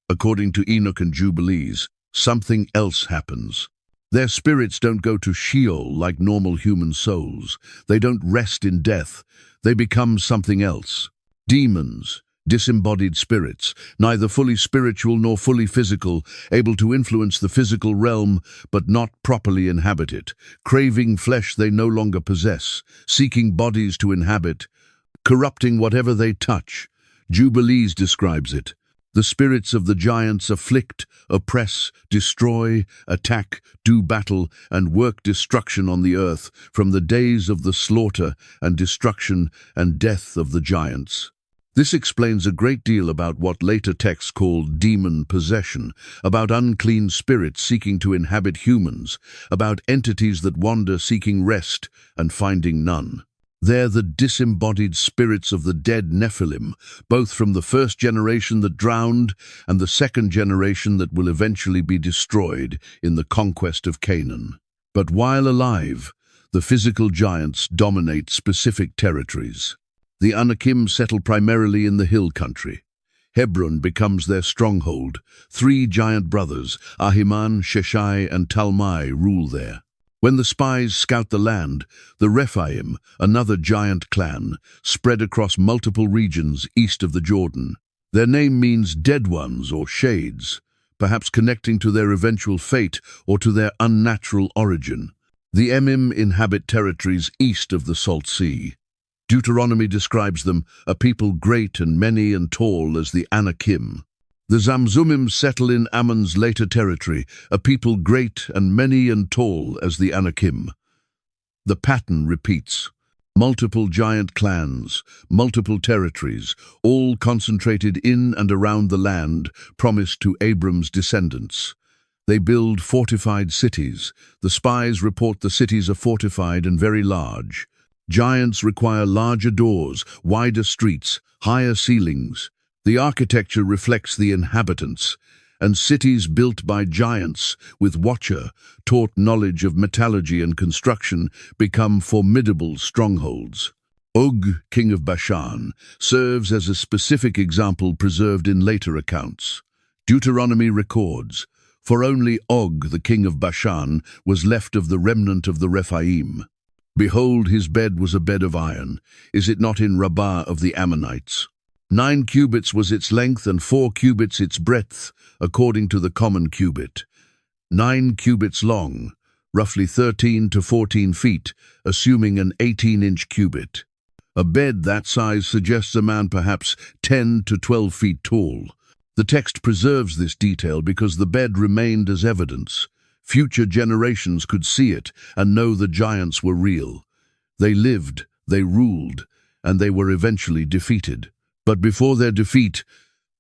according to Enoch and Jubilees, something else happens. Their spirits don't go to Sheol like normal human souls. They don't rest in death. They become something else. Demons, disembodied spirits, neither fully spiritual nor fully physical, able to influence the physical realm but not properly inhabit it, craving flesh they no longer possess, seeking bodies to inhabit, corrupting whatever they touch. Jubilees describes it. The spirits of the giants afflict, oppress, destroy, attack, do battle, and work destruction on the earth from the days of the slaughter and destruction and death of the giants. This explains a great deal about what later texts call demon possession, about unclean spirits seeking to inhabit humans, about entities that wander seeking rest and finding none. They're the disembodied spirits of the dead Nephilim, both from the first generation that drowned and the second generation that will eventually be destroyed in the conquest of Canaan. But while alive, the physical giants dominate specific territories. The Anakim settle primarily in the hill country. Hebron becomes their stronghold. 3 giant brothers, Ahiman, Sheshai, and Talmai, rule there. When the spies scout the land, the Rephaim, another giant clan, spread across multiple regions east of the Jordan. Their name means dead ones or shades, perhaps connecting to their eventual fate or to their unnatural origin. The Emim inhabit territories east of the Salt Sea. Deuteronomy describes them, a people great and many and tall as the Anakim. The Zamzumim settle in Ammon's later territory, a people great and many and tall as the Anakim. The pattern repeats. Multiple giant clans, multiple territories, all concentrated in and around the land promised to Abram's descendants. They build fortified cities. The spies report the cities are fortified and very large. Giants require larger doors, wider streets, higher ceilings. The architecture reflects the inhabitants, and cities built by giants with Watcher, taught knowledge of metallurgy and construction, become formidable strongholds. Og, king of Bashan, serves as a specific example preserved in later accounts. Deuteronomy records, "For only Og, the king of Bashan, was left of the remnant of the Rephaim. Behold, his bed was a bed of iron. Is it not in Rabbah of the Ammonites? 9 cubits was its length and 4 cubits its breadth, according to the common cubit. 9 cubits long, roughly 13 to 14 feet, assuming an 18-inch cubit. A bed that size suggests a man perhaps 10 to 12 feet tall. The text preserves this detail because the bed remained as evidence. Future generations could see it and know the giants were real. They lived, they ruled, and they were eventually defeated. But before their defeat,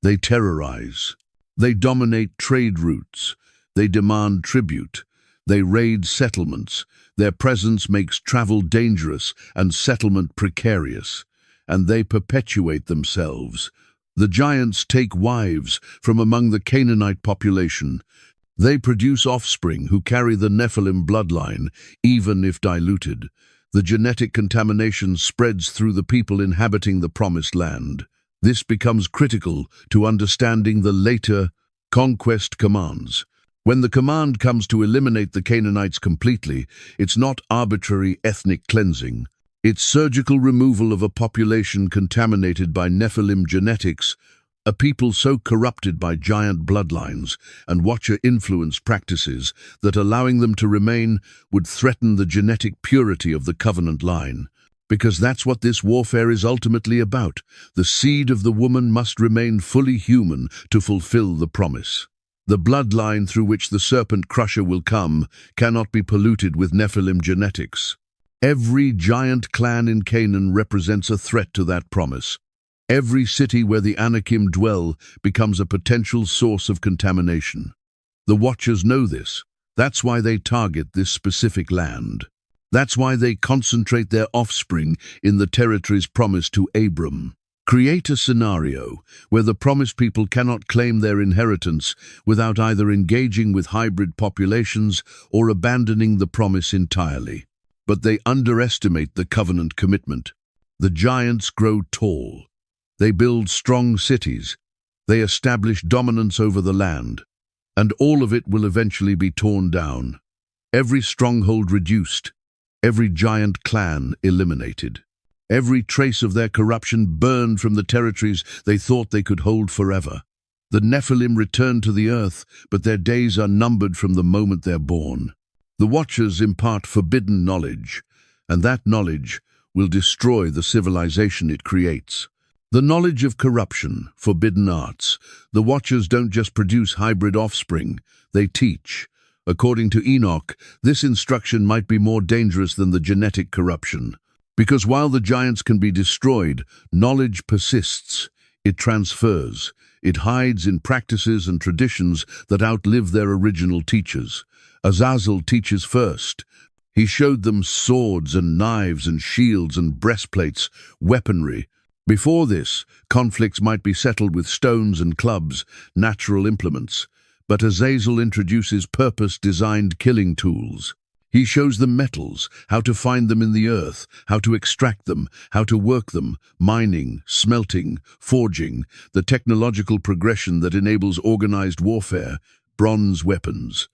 they terrorize. They dominate trade routes. They demand tribute. They raid settlements. Their presence makes travel dangerous and settlement precarious. And they perpetuate themselves. The giants take wives from among the Canaanite population. They produce offspring who carry the Nephilim bloodline, even if diluted. The genetic contamination spreads through the people inhabiting the promised land. This becomes critical to understanding the later conquest commands. When the command comes to eliminate the Canaanites completely, it's not arbitrary ethnic cleansing. It's surgical removal of a population contaminated by Nephilim genetics, a people so corrupted by giant bloodlines and Watcher influence practices that allowing them to remain would threaten the genetic purity of the covenant line. Because that's what this warfare is ultimately about. The seed of the woman must remain fully human to fulfill the promise. The bloodline through which the serpent crusher will come cannot be polluted with Nephilim genetics. Every giant clan in Canaan represents a threat to that promise. Every city where the Anakim dwell becomes a potential source of contamination. The Watchers know this. That's why they target this specific land. That's why they concentrate their offspring in the territories promised to Abram. Create a scenario where the promised people cannot claim their inheritance without either engaging with hybrid populations or abandoning the promise entirely. But they underestimate the covenant commitment. The giants grow tall. They build strong cities. They establish dominance over the land. And all of it will eventually be torn down. Every stronghold reduced. Every giant clan eliminated. Every trace of their corruption burned from the territories they thought they could hold forever. The Nephilim return to the earth, but their days are numbered from the moment they're born. The Watchers impart forbidden knowledge, and that knowledge will destroy the civilization it creates. The knowledge of corruption, forbidden arts. The Watchers don't just produce hybrid offspring, they teach. According to Enoch, this instruction might be more dangerous than the genetic corruption. Because while the giants can be destroyed, knowledge persists. It transfers. It hides in practices and traditions that outlive their original teachers. Azazel teaches first. He showed them swords and knives and shields and breastplates, weaponry. Before this, conflicts might be settled with stones and clubs, natural implements. But Azazel introduces purpose-designed killing tools. He shows them metals, how to find them in the earth, how to extract them, how to work them, mining, smelting, forging, the technological progression that enables organized warfare, bronze weapons.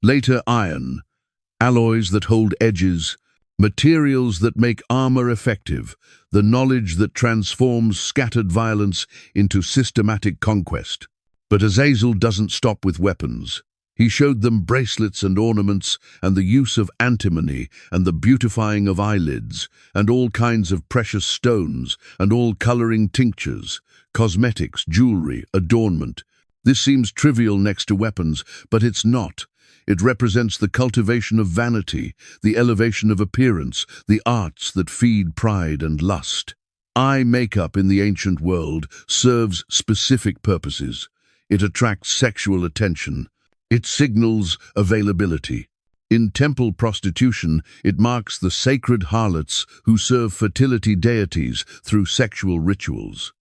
Later, iron, alloys that hold edges, materials that make armor effective, the knowledge that transforms scattered violence into systematic conquest. But Azazel doesn't stop with weapons. He showed them bracelets and ornaments, and the use of antimony, and the beautifying of eyelids, and all kinds of precious stones, and all coloring tinctures, cosmetics, jewelry, adornment. This seems trivial next to weapons, but it's not. It represents the cultivation of vanity, the elevation of appearance, the arts that feed pride and lust. Eye makeup in the ancient world serves specific purposes. It attracts sexual attention. It signals availability. In temple prostitution, it marks the sacred harlots who serve fertility deities through sexual rituals.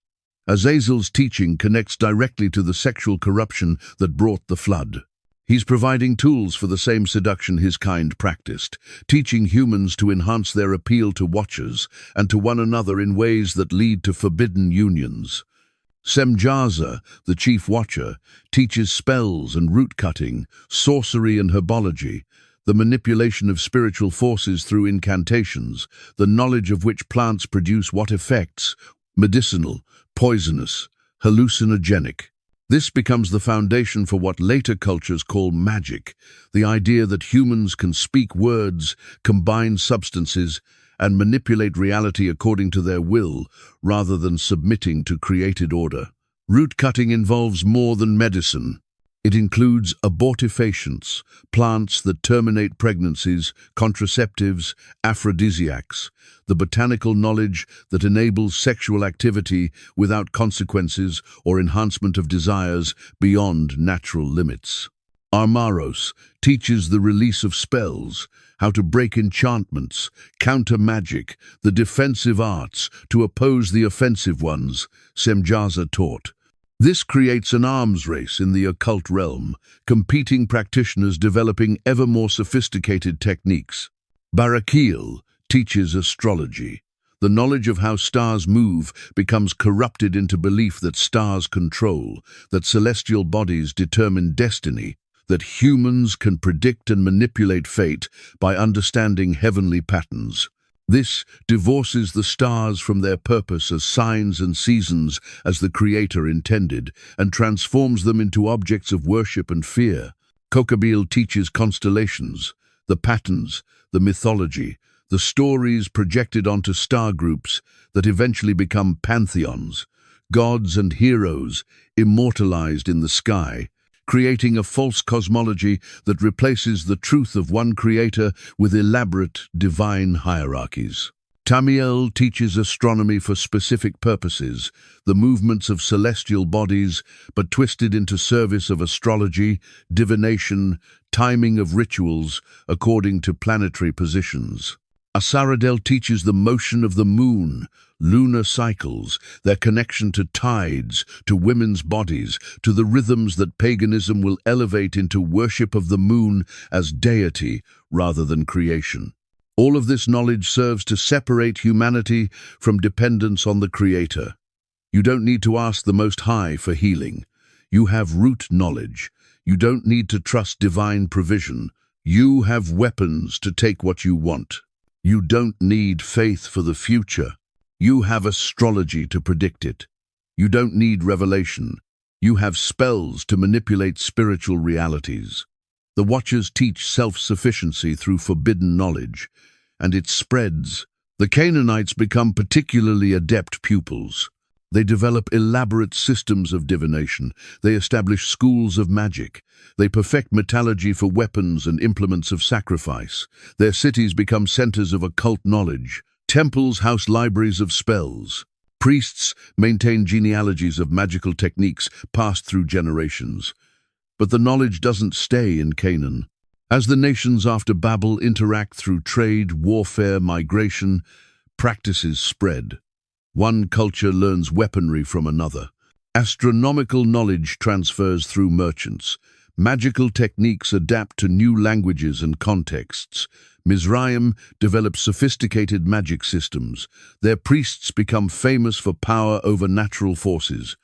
Azazel's teaching connects directly to the sexual corruption that brought the flood. He's providing tools for the same seduction his kind practiced, teaching humans to enhance their appeal to watchers and to one another in ways that lead to forbidden unions. Semjaza, the chief watcher, teaches spells and root-cutting, sorcery and herbology, the manipulation of spiritual forces through incantations, the knowledge of which plants produce what effects, medicinal, poisonous, hallucinogenic. This becomes the foundation for what later cultures call magic, the idea that humans can speak words, combine substances, and manipulate reality according to their will, rather than submitting to created order. Root cutting involves more than medicine. It includes abortifacients, plants that terminate pregnancies, contraceptives, aphrodisiacs, the botanical knowledge that enables sexual activity without consequences or enhancement of desires beyond natural limits. Armaros teaches the release of spells, how to break enchantments, counter magic, the defensive arts to oppose the offensive ones, Semjaza taught. This creates an arms race in the occult realm, competing practitioners developing ever more sophisticated techniques. Barakiel teaches astrology. The knowledge of how stars move becomes corrupted into belief that stars control, that celestial bodies determine destiny, that humans can predict and manipulate fate by understanding heavenly patterns. This divorces the stars from their purpose as signs and seasons as the Creator intended, and transforms them into objects of worship and fear. Kokabel teaches constellations, the patterns, the mythology, the stories projected onto star groups that eventually become pantheons, gods and heroes immortalized in the sky, creating a false cosmology that replaces the truth of one creator with elaborate divine hierarchies. Tamiel teaches astronomy for specific purposes, the movements of celestial bodies, but twisted into service of astrology, divination, timing of rituals according to planetary positions. Asaradel teaches the motion of the moon, lunar cycles, their connection to tides, to women's bodies, to the rhythms that paganism will elevate into worship of the moon as deity rather than creation. All of this knowledge serves to separate humanity from dependence on the Creator. You don't need to ask the Most High for healing. You have root knowledge. You don't need to trust divine provision. You have weapons to take what you want. You don't need faith for the future. You have astrology to predict it. You don't need revelation. You have spells to manipulate spiritual realities. The Watchers teach self-sufficiency through forbidden knowledge, and it spreads. The Canaanites become particularly adept pupils. They develop elaborate systems of divination. They establish schools of magic. They perfect metallurgy for weapons and implements of sacrifice. Their cities become centers of occult knowledge. Temples house libraries of spells. Priests maintain genealogies of magical techniques passed through generations. But the knowledge doesn't stay in Canaan. As the nations after Babel interact through trade, warfare, migration, practices spread. One culture learns weaponry from another. Astronomical knowledge transfers through merchants. Magical techniques adapt to new languages and contexts. Mizraim develops sophisticated magic systems. Their priests become famous for power over natural forces.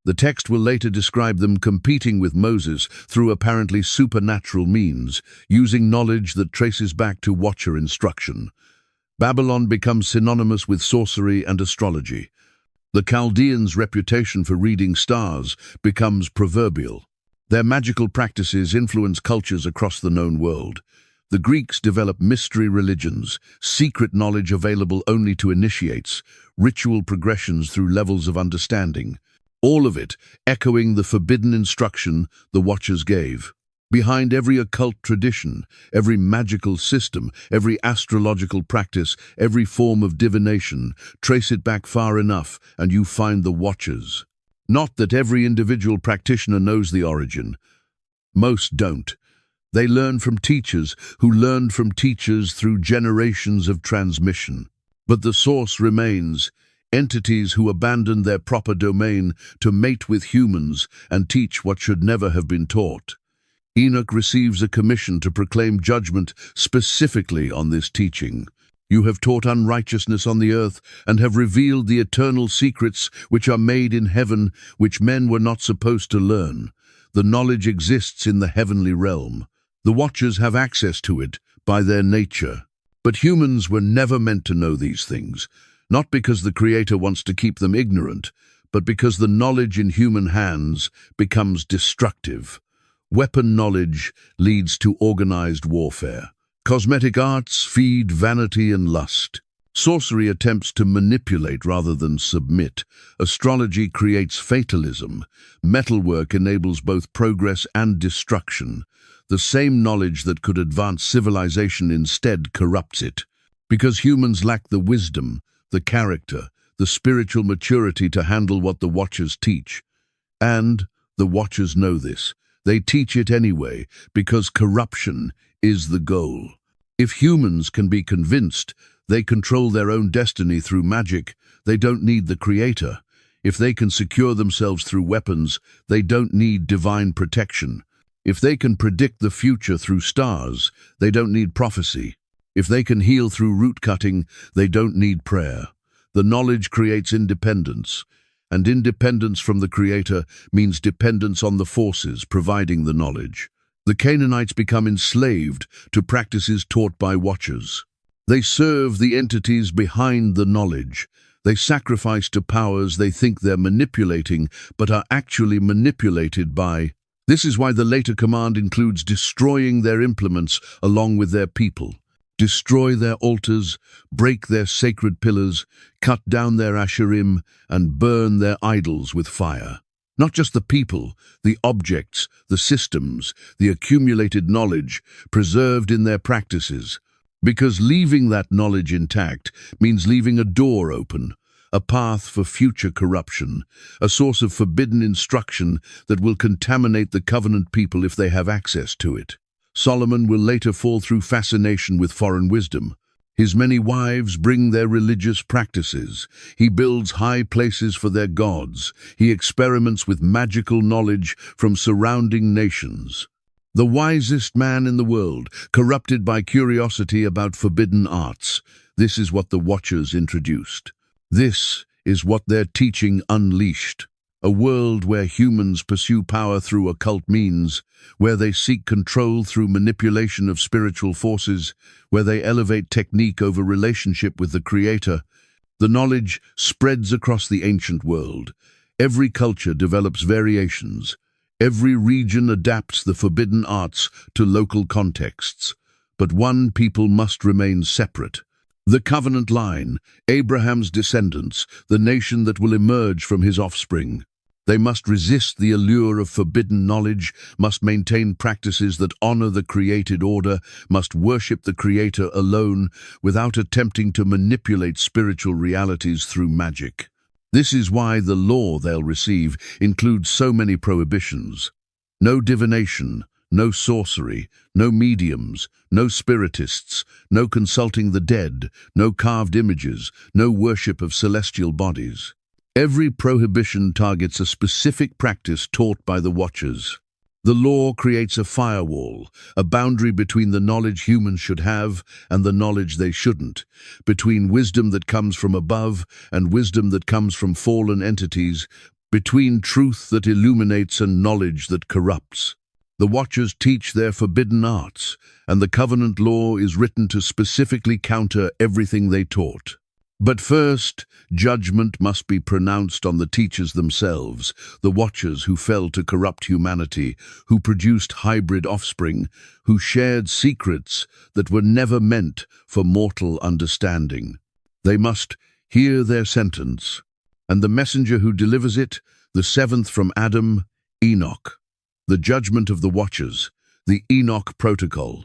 The text will later describe them competing with Moses through apparently supernatural means, using knowledge that traces back to Watcher instruction. Babylon becomes synonymous with sorcery and astrology. The Chaldeans' reputation for reading stars becomes proverbial. Their magical practices influence cultures across the known world. The Greeks develop mystery religions, secret knowledge available only to initiates, ritual progressions through levels of understanding. All of it echoing the forbidden instruction the Watchers gave. Behind every occult tradition, every magical system, every astrological practice, every form of divination, trace it back far enough and you find the Watchers. Not that every individual practitioner knows the origin. Most don't. They learn from teachers who learned from teachers through generations of transmission. But the source remains. Entities who abandon their proper domain to mate with humans and teach what should never have been taught. Enoch receives a commission to proclaim judgment specifically on this teaching. You have taught unrighteousness on the earth and have revealed the eternal secrets which are made in heaven, which men were not supposed to learn. The knowledge exists in the heavenly realm. The Watchers have access to it by their nature. But humans were never meant to know these things. Not because the Creator wants to keep them ignorant, but because the knowledge in human hands becomes destructive. Weapon knowledge leads to organized warfare. Cosmetic arts feed vanity and lust. Sorcery attempts to manipulate rather than submit. Astrology creates fatalism. Metalwork enables both progress and destruction. The same knowledge that could advance civilization instead corrupts it. Because humans lack the wisdom, the character, the spiritual maturity to handle what the Watchers teach. And the Watchers know this. They teach it anyway, because corruption is the goal. If humans can be convinced they control their own destiny through magic, they don't need the Creator. If they can secure themselves through weapons, they don't need divine protection. If they can predict the future through stars, they don't need prophecy. If they can heal through root cutting, they don't need prayer. The knowledge creates independence, and independence from the Creator means dependence on the forces providing the knowledge. The Canaanites become enslaved to practices taught by Watchers. They serve the entities behind the knowledge. They sacrifice to powers they think they're manipulating, but are actually manipulated by. This is why the later command includes destroying their implements along with their people. Destroy their altars, break their sacred pillars, cut down their asherim, and burn their idols with fire. Not just the people, the objects, the systems, the accumulated knowledge preserved in their practices. Because leaving that knowledge intact means leaving a door open, a path for future corruption, a source of forbidden instruction that will contaminate the covenant people if they have access to it. Solomon will later fall through fascination with foreign wisdom. His many wives bring their religious practices. He builds high places for their gods. He experiments with magical knowledge from surrounding nations. The wisest man in the world, corrupted by curiosity about forbidden arts. This is what the Watchers introduced. This is what their teaching unleashed. A world where humans pursue power through occult means, where they seek control through manipulation of spiritual forces, where they elevate technique over relationship with the Creator. The knowledge spreads across the ancient world. Every culture develops variations. Every region adapts the forbidden arts to local contexts. But one people must remain separate. The covenant line, Abraham's descendants, the nation that will emerge from his offspring. They must resist the allure of forbidden knowledge, must maintain practices that honor the created order, must worship the Creator alone without attempting to manipulate spiritual realities through magic. This is why the law they'll receive includes so many prohibitions. No divination, no sorcery, no mediums, no spiritists, no consulting the dead, no carved images, no worship of celestial bodies. Every prohibition targets a specific practice taught by the Watchers. The law creates a firewall, a boundary between the knowledge humans should have and the knowledge they shouldn't, between wisdom that comes from above and wisdom that comes from fallen entities, between truth that illuminates and knowledge that corrupts. The Watchers teach their forbidden arts, and the covenant law is written to specifically counter everything they taught. But first, judgment must be pronounced on the teachers themselves, the Watchers who fell to corrupt humanity, who produced hybrid offspring, who shared secrets that were never meant for mortal understanding. They must hear their sentence, and the messenger who delivers it, the seventh from Adam, Enoch. The judgment of the Watchers, the Enoch protocol.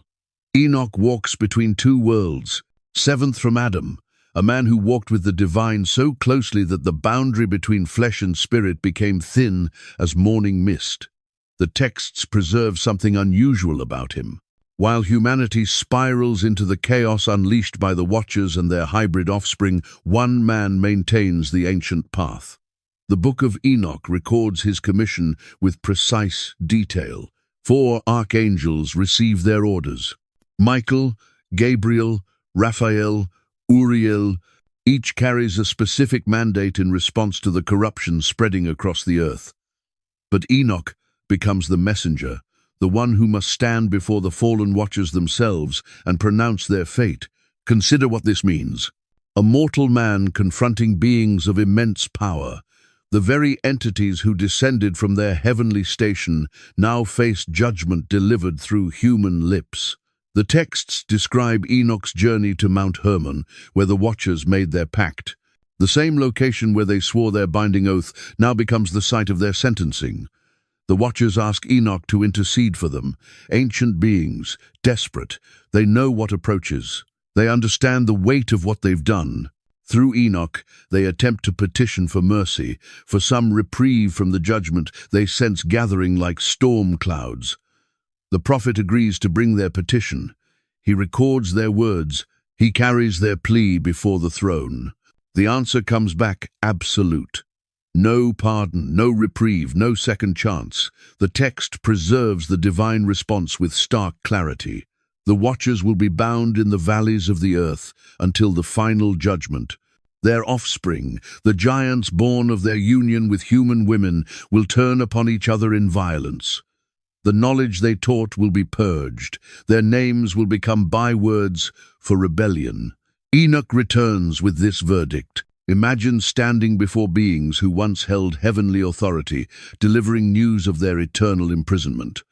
Enoch walks between two worlds, seventh from Adam, a man who walked with the divine so closely that the boundary between flesh and spirit became thin as morning mist. The texts preserve something unusual about him. While humanity spirals into the chaos unleashed by the Watchers and their hybrid offspring, one man maintains the ancient path. The Book of Enoch records his commission with precise detail. 4 archangels receive their orders. Michael, Gabriel, Raphael, Uriel, each carries a specific mandate in response to the corruption spreading across the earth. But Enoch becomes the messenger, the one who must stand before the fallen Watchers themselves and pronounce their fate. Consider what this means. A mortal man confronting beings of immense power. The very entities who descended from their heavenly station now face judgment delivered through human lips. The texts describe Enoch's journey to Mount Hermon, where the Watchers made their pact. The same location where they swore their binding oath now becomes the site of their sentencing. The Watchers ask Enoch to intercede for them. Ancient beings, desperate, they know what approaches. They understand the weight of what they've done. Through Enoch, they attempt to petition for mercy, for some reprieve from the judgment they sense gathering like storm clouds. The prophet agrees to bring their petition. He records their words. He carries their plea before the throne. The answer comes back absolute. No pardon, no reprieve, no second chance. The text preserves the divine response with stark clarity. The Watchers will be bound in the valleys of the earth until the final judgment. Their offspring, the giants born of their union with human women, will turn upon each other in violence. The knowledge they taught will be purged. Their names will become bywords for rebellion. Enoch returns with this verdict. Imagine standing before beings who once held heavenly authority, delivering news of their eternal imprisonment.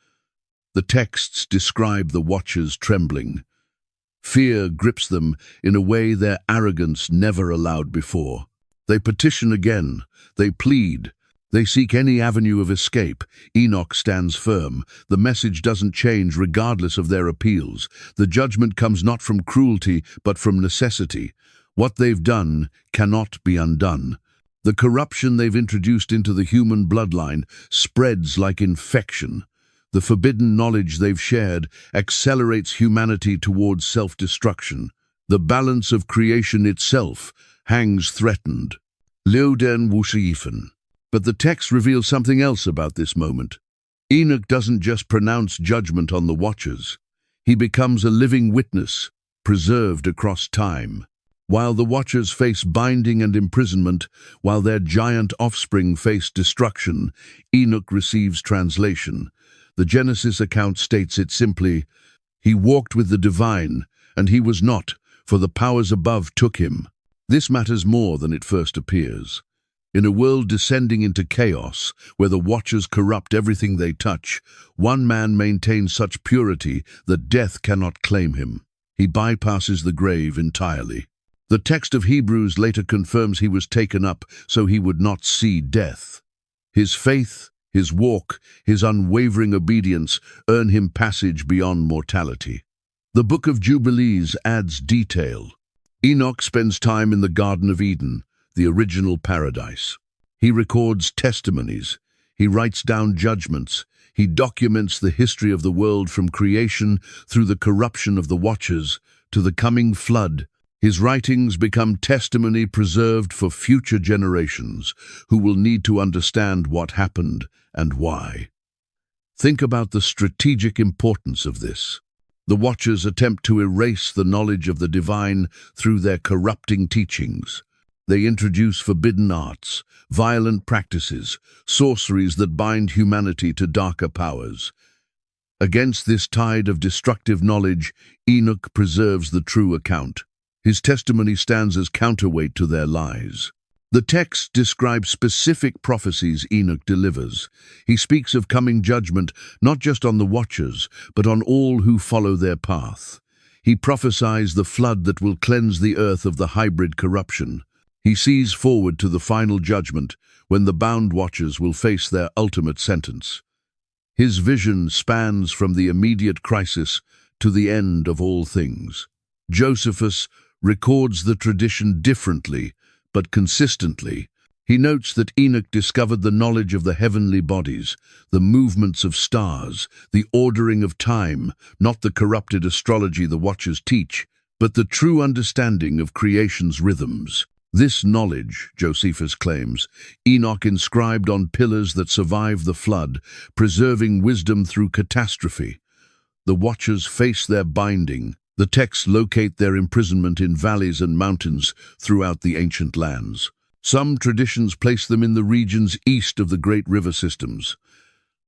The texts describe the Watchers trembling. Fear grips them in a way their arrogance never allowed before. They petition again. They plead. They seek any avenue of escape. Enoch stands firm. The message doesn't change regardless of their appeals. The judgment comes not from cruelty, but from necessity. What they've done cannot be undone. The corruption they've introduced into the human bloodline spreads like infection. The forbidden knowledge they've shared accelerates humanity towards self-destruction. The balance of creation itself hangs threatened. Leoden Wushifen. But the text reveals something else about this moment. Enoch doesn't just pronounce judgment on the Watchers. He becomes a living witness, preserved across time. While the Watchers face binding and imprisonment, while their giant offspring face destruction, Enoch receives translation. The Genesis account states it simply, "He walked with the divine, and he was not, for the powers above took him." This matters more than it first appears. In a world descending into chaos, where the Watchers corrupt everything they touch, one man maintains such purity that death cannot claim him. He bypasses the grave entirely. The text of Hebrews later confirms he was taken up so he would not see death. His faith, his walk, his unwavering obedience earn him passage beyond mortality. The Book of Jubilees adds detail. Enoch spends time in the Garden of Eden, the original paradise. He records testimonies. He writes down judgments. He documents the history of the world from creation through the corruption of the Watchers to the coming flood. His writings become testimony preserved for future generations who will need to understand what happened and why. Think about the strategic importance of this. The Watchers attempt to erase the knowledge of the divine through their corrupting teachings. They introduce forbidden arts, violent practices, sorceries that bind humanity to darker powers. Against this tide of destructive knowledge, Enoch preserves the true account. His testimony stands as counterweight to their lies. The text describes specific prophecies Enoch delivers. He speaks of coming judgment not just on the Watchers, but on all who follow their path. He prophesies the flood that will cleanse the earth of the hybrid corruption. He sees forward to the final judgment, when the bound Watchers will face their ultimate sentence. His vision spans from the immediate crisis to the end of all things. Josephus records the tradition differently, but consistently. He notes that Enoch discovered the knowledge of the heavenly bodies, the movements of stars, the ordering of time, not the corrupted astrology the Watchers teach, but the true understanding of creation's rhythms. This knowledge, Josephus claims, Enoch inscribed on pillars that survived the flood, preserving wisdom through catastrophe. The Watchers face their binding. The texts locate their imprisonment in valleys and mountains throughout the ancient lands. Some traditions place them in the regions east of the great river systems.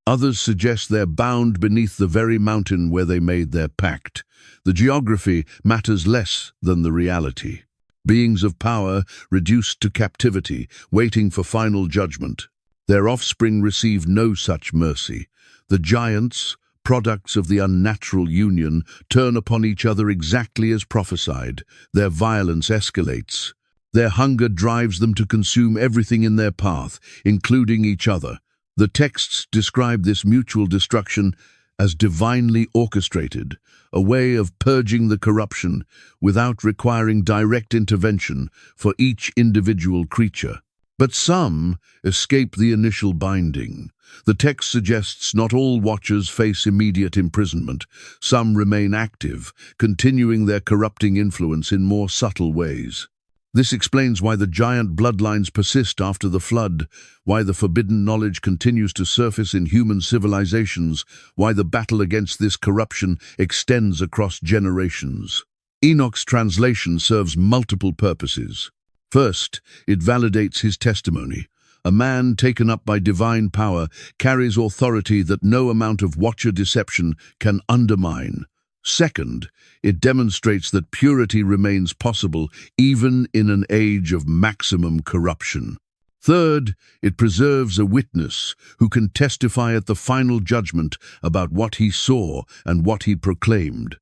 Others suggest they're bound beneath the very mountain where they made their pact. The geography matters less than the reality. Beings of power reduced to captivity, waiting for final judgment. Their offspring receive no such mercy. The giants, products of the unnatural union, turn upon each other exactly as prophesied. Their violence escalates. Their hunger drives them to consume everything in their path, including each other. The texts describe this mutual destruction as divinely orchestrated, a way of purging the corruption without requiring direct intervention for each individual creature. But some escape the initial binding. The text suggests not all Watchers face immediate imprisonment. Some remain active, continuing their corrupting influence in more subtle ways. This explains why the giant bloodlines persist after the flood, why the forbidden knowledge continues to surface in human civilizations, why the battle against this corruption extends across generations. Enoch's translation serves multiple purposes. First, it validates his testimony. A man taken up by divine power carries authority that no amount of Watcher deception can undermine. Second, it demonstrates that purity remains possible even in an age of maximum corruption. Third, it preserves a witness who can testify at the final judgment about what he saw and what he proclaimed.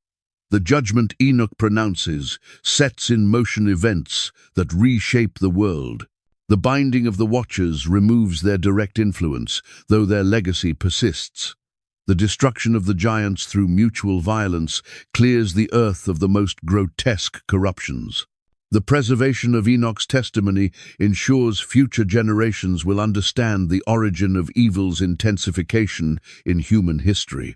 The judgment Enoch pronounces sets in motion events that reshape the world. The binding of the Watchers removes their direct influence, though their legacy persists. The destruction of the giants through mutual violence clears the earth of the most grotesque corruptions. The preservation of Enoch's testimony ensures future generations will understand the origin of evil's intensification in human history.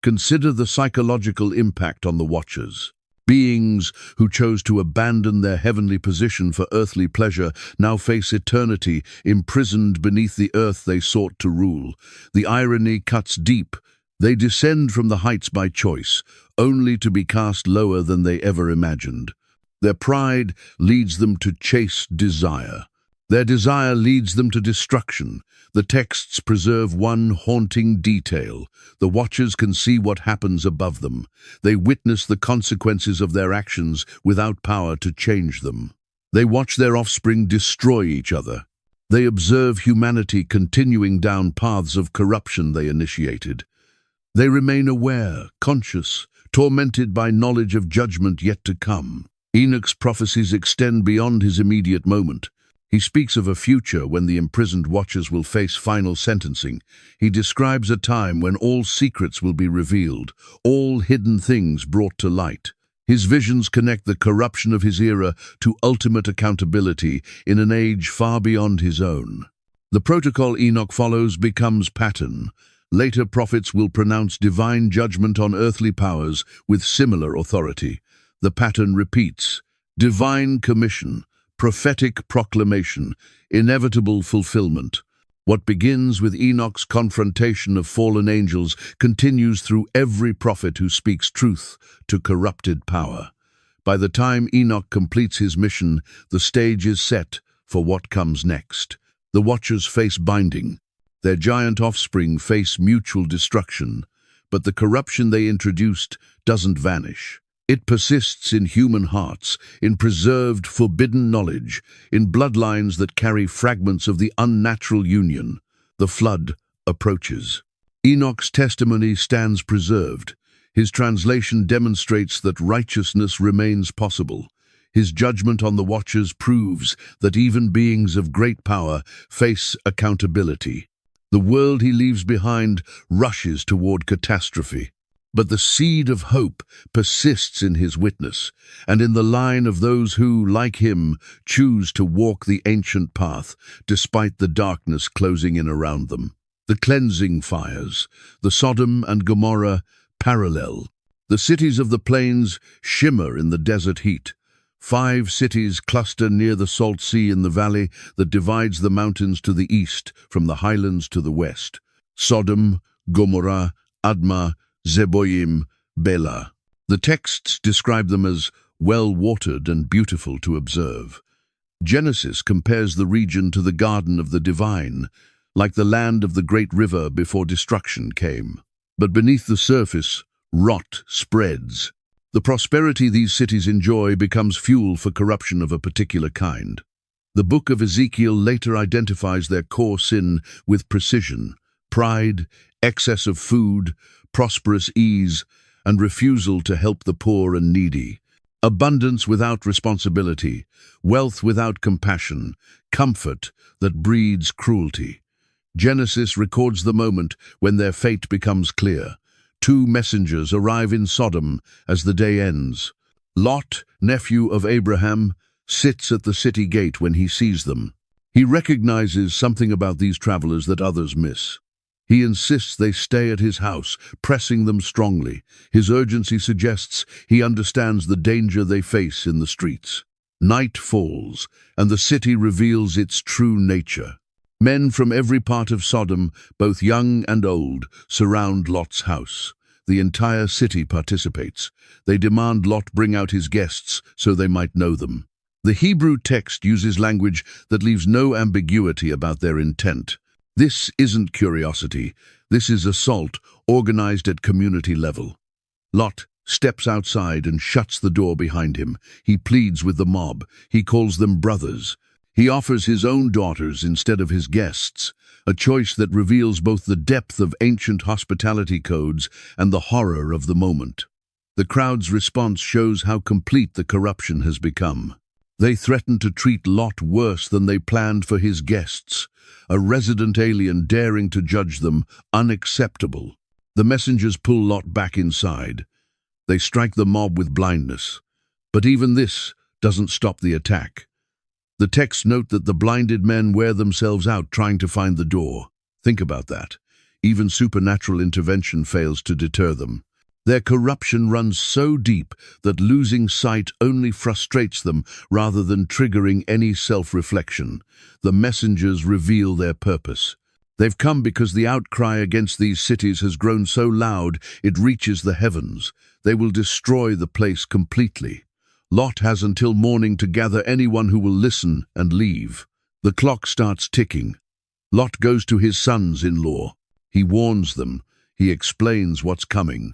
Consider the psychological impact on the Watchers. Beings who chose to abandon their heavenly position for earthly pleasure now face eternity, imprisoned beneath the earth they sought to rule. The irony cuts deep. They descend from the heights by choice, only to be cast lower than they ever imagined. Their pride leads them to chase desire. Their desire leads them to destruction. The texts preserve one haunting detail. The Watchers can see what happens above them. They witness the consequences of their actions without power to change them. They watch their offspring destroy each other. They observe humanity continuing down paths of corruption they initiated. They remain aware, conscious, tormented by knowledge of judgment yet to come. Enoch's prophecies extend beyond his immediate moment. He speaks of a future when the imprisoned Watchers will face final sentencing. He describes a time when all secrets will be revealed, all hidden things brought to light. His visions connect the corruption of his era to ultimate accountability in an age far beyond his own. The protocol Enoch follows becomes pattern. Later prophets will pronounce divine judgment on earthly powers with similar authority. The pattern repeats: divine commission, prophetic proclamation, inevitable fulfillment. What begins with Enoch's confrontation of fallen angels continues through every prophet who speaks truth to corrupted power. By the time Enoch completes his mission, the stage is set for what comes next. The Watchers face binding. Their giant offspring face mutual destruction, but the corruption they introduced doesn't vanish. It persists in human hearts, in preserved, forbidden knowledge, in bloodlines that carry fragments of the unnatural union. The flood approaches. Enoch's testimony stands preserved. His translation demonstrates that righteousness remains possible. His judgment on the Watchers proves that even beings of great power face accountability. The world he leaves behind rushes toward catastrophe. But the seed of hope persists in his witness, and in the line of those who, like him, choose to walk the ancient path, despite the darkness closing in around them. The cleansing fires, the Sodom and Gomorrah, parallel. The cities of the plains shimmer in the desert heat. 5 cities cluster near the salt sea in the valley that divides the mountains to the east from the highlands to the west. Sodom, Gomorrah, Admah, Zeboim, Bela. The texts describe them as well-watered and beautiful to observe. Genesis compares the region to the garden of the divine, like the land of the great river before destruction came. But beneath the surface, rot spreads. The prosperity these cities enjoy becomes fuel for corruption of a particular kind. The book of Ezekiel later identifies their core sin with precision: pride, excess of food, prosperous ease, and refusal to help the poor and needy. Abundance without responsibility, wealth without compassion, comfort that breeds cruelty. Genesis records the moment when their fate becomes clear. 2 messengers arrive in Sodom as the day ends. Lot, nephew of Abraham, sits at the city gate when he sees them. He recognizes something about these travelers that others miss. He insists they stay at his house, pressing them strongly. His urgency suggests he understands the danger they face in the streets. Night falls, and the city reveals its true nature. Men from every part of Sodom, both young and old, surround Lot's house. The entire city participates. They demand Lot bring out his guests so they might know them. The Hebrew text uses language that leaves no ambiguity about their intent. This isn't curiosity. This is assault, organized at community level. Lot steps outside and shuts the door behind him. He pleads with the mob. He calls them brothers. He offers his own daughters instead of his guests, a choice that reveals both the depth of ancient hospitality codes and the horror of the moment. The crowd's response shows how complete the corruption has become. They threaten to treat Lot worse than they planned for his guests, a resident alien daring to judge them unacceptable. The messengers pull Lot back inside. They strike the mob with blindness. But even this doesn't stop the attack. The texts note that the blinded men wear themselves out trying to find the door. Think about that. Even supernatural intervention fails to deter them. Their corruption runs so deep that losing sight only frustrates them rather than triggering any self-reflection. The messengers reveal their purpose. They've come because the outcry against these cities has grown so loud it reaches the heavens. They will destroy the place completely. Lot has until morning to gather anyone who will listen and leave. The clock starts ticking. Lot goes to his sons-in-law. He warns them. He explains what's coming.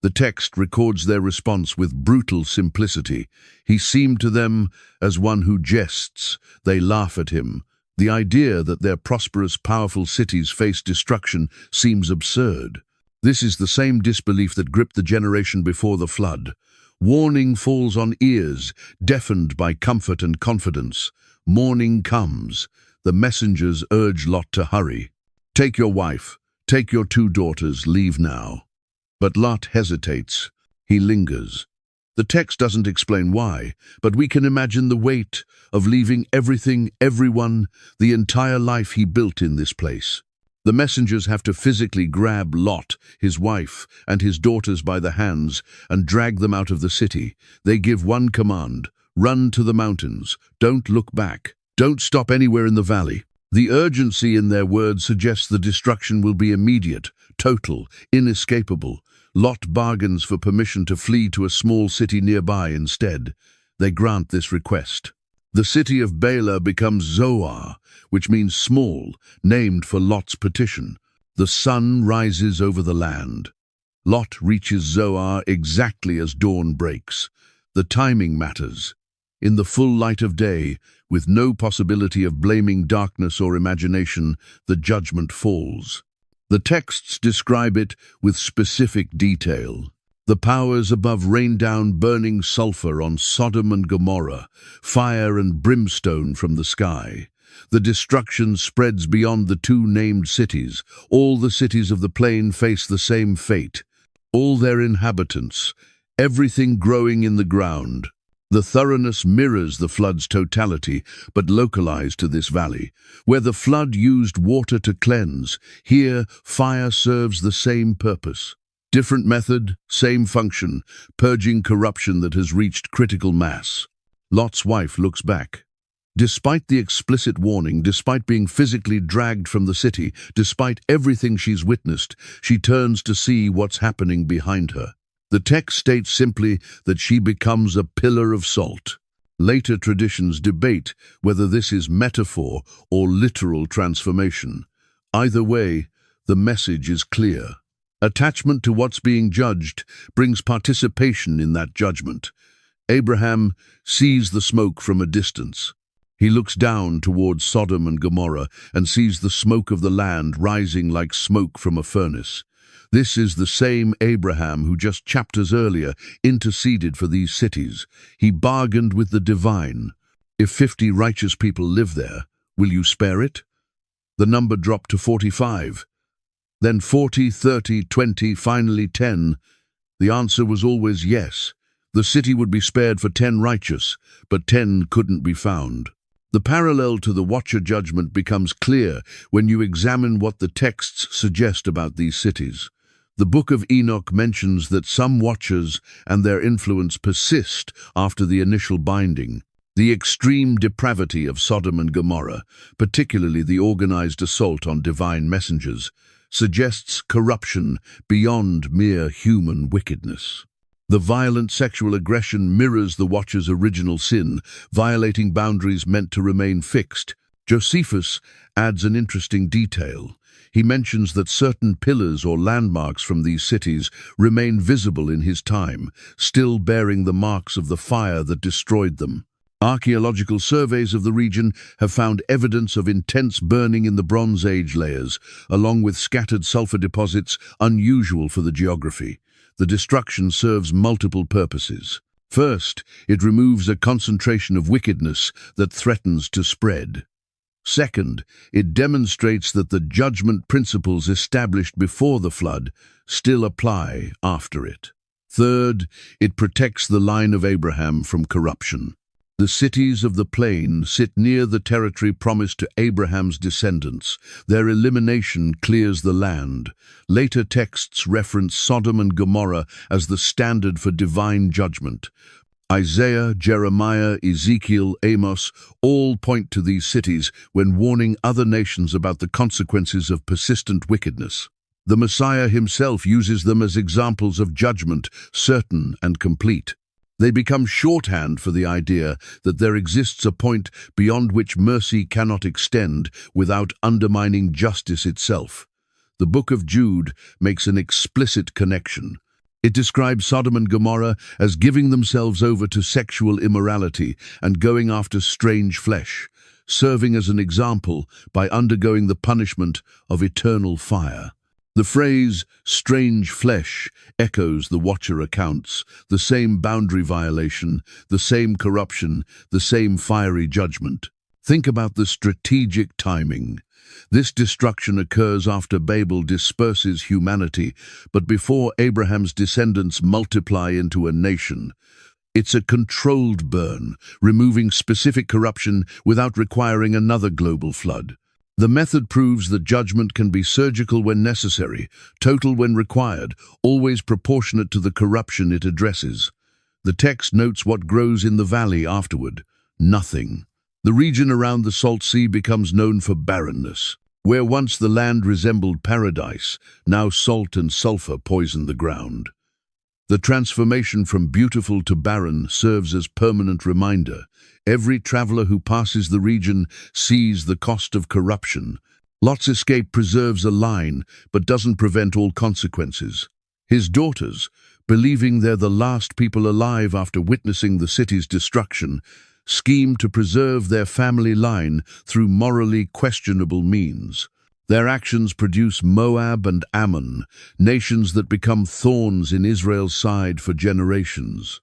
The text records their response with brutal simplicity. He seemed to them as one who jests. They laugh at him. The idea that their prosperous, powerful cities face destruction seems absurd. This is the same disbelief that gripped the generation before the flood. Warning falls on ears, deafened by comfort and confidence. Morning comes. The messengers urge Lot to hurry. Take your wife, take your 2 daughters, leave now. But Lot hesitates. He lingers. The text doesn't explain why, but we can imagine the weight of leaving everything, everyone, the entire life he built in this place. The messengers have to physically grab Lot, his wife, and his daughters by the hands and drag them out of the city. They give one command: run to the mountains. Don't look back. Don't stop anywhere in the valley. The urgency in their words suggests the destruction will be immediate, total, inescapable. Lot bargains for permission to flee to a small city nearby instead. They grant this request. The city of Bela becomes Zoar, which means small, named for Lot's petition. The sun rises over the land. Lot reaches Zoar exactly as dawn breaks. The timing matters. In the full light of day, with no possibility of blaming darkness or imagination, the judgment falls. The texts describe it with specific detail. The powers above rain down burning sulfur on Sodom and Gomorrah, fire and brimstone from the sky. The destruction spreads beyond the two named cities. All the cities of the plain face the same fate. All their inhabitants, everything growing in the ground. The thoroughness mirrors the flood's totality, but localized to this valley. Where the flood used water to cleanse, here fire serves the same purpose. Different method, same function, purging corruption that has reached critical mass. Lot's wife looks back. Despite the explicit warning, despite being physically dragged from the city, despite everything she's witnessed, she turns to see what's happening behind her. The text states simply that she becomes a pillar of salt. Later traditions debate whether this is metaphor or literal transformation. Either way, the message is clear. Attachment to what's being judged brings participation in that judgment. Abraham sees the smoke from a distance. He looks down towards Sodom and Gomorrah and sees the smoke of the land rising like smoke from a furnace. This is the same Abraham who just chapters earlier interceded for these cities. He bargained with the divine. If 50 righteous people live there, will you spare it? The number dropped to 45. Then 40, 30, 20, finally 10. The answer was always yes. The city would be spared for 10 righteous, but 10 couldn't be found. The parallel to the Watcher judgment becomes clear when you examine what the texts suggest about these cities. The Book of Enoch mentions that some Watchers and their influence persist after the initial binding. The extreme depravity of Sodom and Gomorrah, particularly the organized assault on divine messengers, suggests corruption beyond mere human wickedness. The violent sexual aggression mirrors the Watcher's original sin, violating boundaries meant to remain fixed. Josephus adds an interesting detail. He mentions that certain pillars or landmarks from these cities remain visible in his time, still bearing the marks of the fire that destroyed them. Archaeological surveys of the region have found evidence of intense burning in the Bronze Age layers, along with scattered sulfur deposits unusual for the geography. The destruction serves multiple purposes. First, it removes a concentration of wickedness that threatens to spread. Second, it demonstrates that the judgment principles established before the flood still apply after it. Third, it protects the line of Abraham from corruption. The cities of the plain sit near the territory promised to Abraham's descendants. Their elimination clears the land. Later texts reference Sodom and Gomorrah as the standard for divine judgment. Isaiah, Jeremiah, Ezekiel, Amos all point to these cities when warning other nations about the consequences of persistent wickedness. The Messiah himself uses them as examples of judgment, certain and complete. They become shorthand for the idea that there exists a point beyond which mercy cannot extend without undermining justice itself. The Book of Jude makes an explicit connection. It describes Sodom and Gomorrah as giving themselves over to sexual immorality and going after strange flesh, serving as an example by undergoing the punishment of eternal fire. The phrase, strange flesh, echoes the Watcher accounts, the same boundary violation, the same corruption, the same fiery judgment. Think about the strategic timing. This destruction occurs after Babel disperses humanity, but before Abraham's descendants multiply into a nation. It's a controlled burn, removing specific corruption without requiring another global flood. The method proves that judgment can be surgical when necessary, total when required, always proportionate to the corruption it addresses. The text notes what grows in the valley afterward: nothing. The region around the Salt Sea becomes known for barrenness. Where once the land resembled paradise, now salt and sulfur poison the ground. The transformation from beautiful to barren serves as permanent reminder. Every traveler who passes the region sees the cost of corruption. Lot's escape preserves a line, but doesn't prevent all consequences. His daughters, believing they're the last people alive after witnessing the city's destruction, scheme to preserve their family line through morally questionable means. Their actions produce Moab and Ammon, nations that become thorns in Israel's side for generations.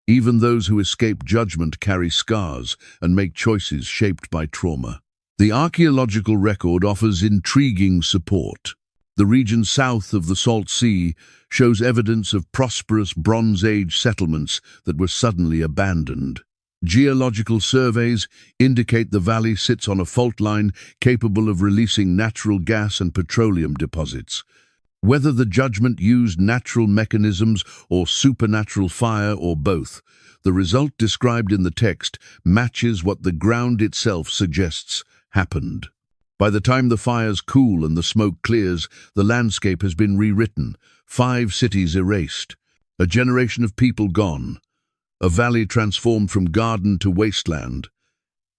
Even those who escape judgment carry scars and make choices shaped by trauma. The archaeological record offers intriguing support. The region south of the Salt Sea shows evidence of prosperous Bronze Age settlements that were suddenly abandoned. Geological surveys indicate the valley sits on a fault line capable of releasing natural gas and petroleum deposits. Whether the judgment used natural mechanisms or supernatural fire or both, the result described in the text matches what the ground itself suggests happened. By the time the fires cool and the smoke clears, the landscape has been rewritten, 5 cities erased, a generation of people gone. A valley transformed from garden to wasteland.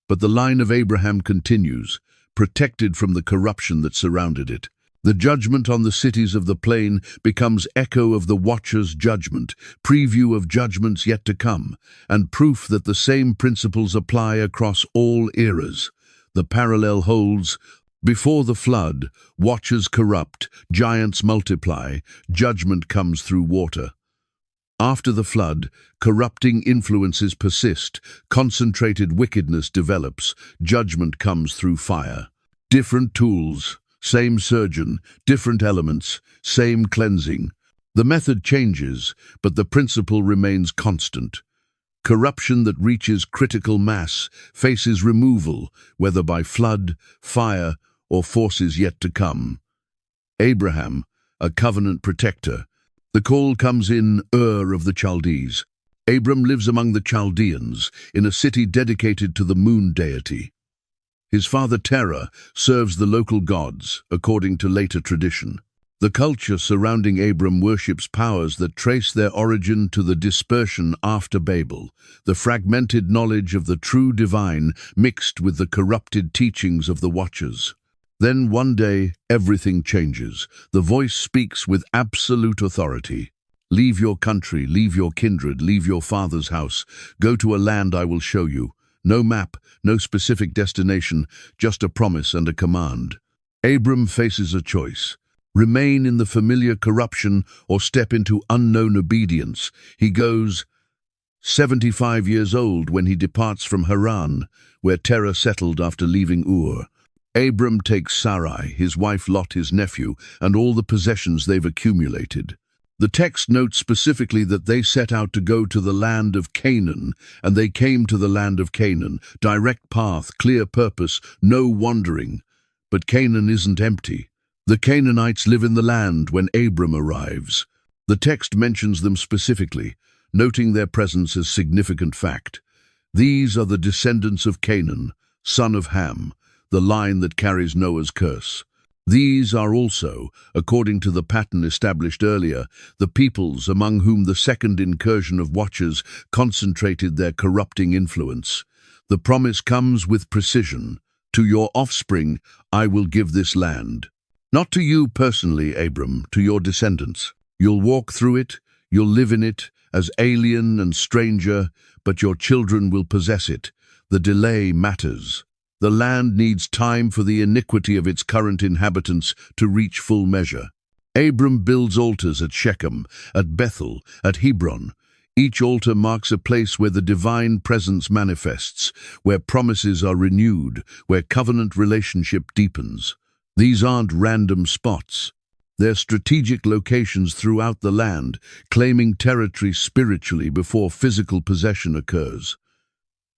But the line of Abraham continues, protected from the corruption that surrounded it. The judgment on the cities of the plain becomes echo of the Watcher's judgment, preview of judgments yet to come, and proof that the same principles apply across all eras. The parallel holds: before the flood, watchers corrupt, giants multiply, judgment comes through water. After the flood, corrupting influences persist, concentrated wickedness develops, judgment comes through fire. Different tools, same surgeon, different elements, same cleansing. The method changes, but the principle remains constant. Corruption that reaches critical mass faces removal, whether by flood, fire, or forces yet to come. Abraham, a covenant protector. The call comes in Ur of the Chaldees. Abram lives among the Chaldeans, in a city dedicated to the moon deity. His father Terah serves the local gods, according to later tradition. The culture surrounding Abram worships powers that trace their origin to the dispersion after Babel, the fragmented knowledge of the true divine mixed with the corrupted teachings of the Watchers. Then one day, everything changes. The voice speaks with absolute authority. Leave your country, leave your kindred, leave your father's house. Go to a land I will show you. No map, no specific destination, just a promise and a command. Abram faces a choice. Remain in the familiar corruption or step into unknown obedience. He goes 75 years old when he departs from Haran, where Terah settled after leaving Ur. Abram takes Sarai, his wife Lot, his nephew, and all the possessions they've accumulated. The text notes specifically that they set out to go to the land of Canaan, and they came to the land of Canaan. Direct path, clear purpose, no wandering. But Canaan isn't empty. The Canaanites live in the land when Abram arrives. The text mentions them specifically, noting their presence as significant fact. These are the descendants of Canaan, son of Ham, the line that carries Noah's curse. These are also, according to the pattern established earlier, the peoples among whom the second incursion of Watchers concentrated their corrupting influence. The promise comes with precision. To your offspring I will give this land. Not to you personally, Abram, to your descendants. You'll walk through it, you'll live in it, as alien and stranger, but your children will possess it. The delay matters. The land needs time for the iniquity of its current inhabitants to reach full measure. Abram builds altars at Shechem, at Bethel, at Hebron. Each altar marks a place where the divine presence manifests, where promises are renewed, where covenant relationship deepens. These aren't random spots. They're strategic locations throughout the land, claiming territory spiritually before physical possession occurs.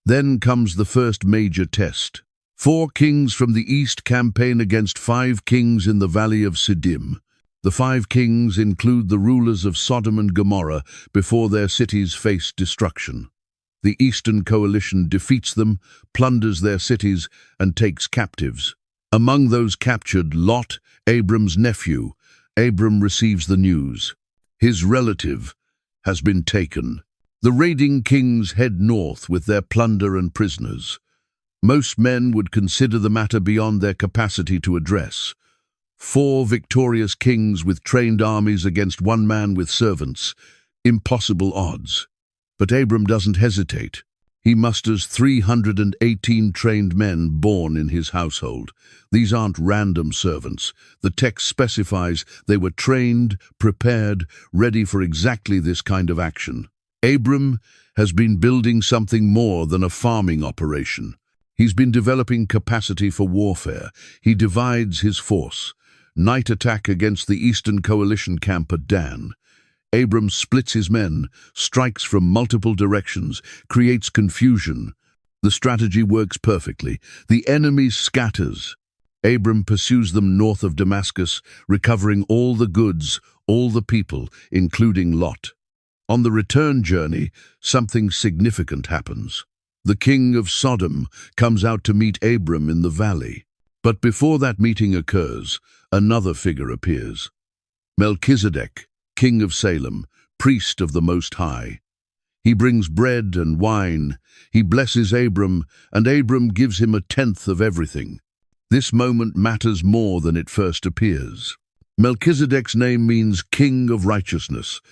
Then comes the first major test. 4 kings from the east campaign against 5 kings in the valley of Siddim. The 5 kings include the rulers of Sodom and Gomorrah before their cities faced destruction. The Eastern Coalition defeats them, plunders their cities, and takes captives. Among those captured, Lot, Abram's nephew. Abram receives the news. His relative has been taken. The raiding kings head north with their plunder and prisoners. Most men would consider the matter beyond their capacity to address. 4 victorious kings with trained armies against 1 man with servants. Impossible odds. But Abram doesn't hesitate. He musters 318 trained men born in his household. These aren't random servants. The text specifies they were trained, prepared, ready for exactly this kind of action. Abram has been building something more than a farming operation. He's been developing capacity for warfare. He divides his force. Night attack against the Eastern Coalition camp at Dan. Abram splits his men, strikes from multiple directions, creates confusion. The strategy works perfectly. The enemy scatters. Abram pursues them north of Damascus, recovering all the goods, all the people, including Lot. On the return journey, something significant happens. The king of Sodom comes out to meet Abram in the valley. But before that meeting occurs, another figure appears. Melchizedek, king of Salem, priest of the Most High. He brings bread and wine. He blesses Abram, and Abram gives him 1/10 of everything. This moment matters more than it first appears. Melchizedek's name means king of righteousness.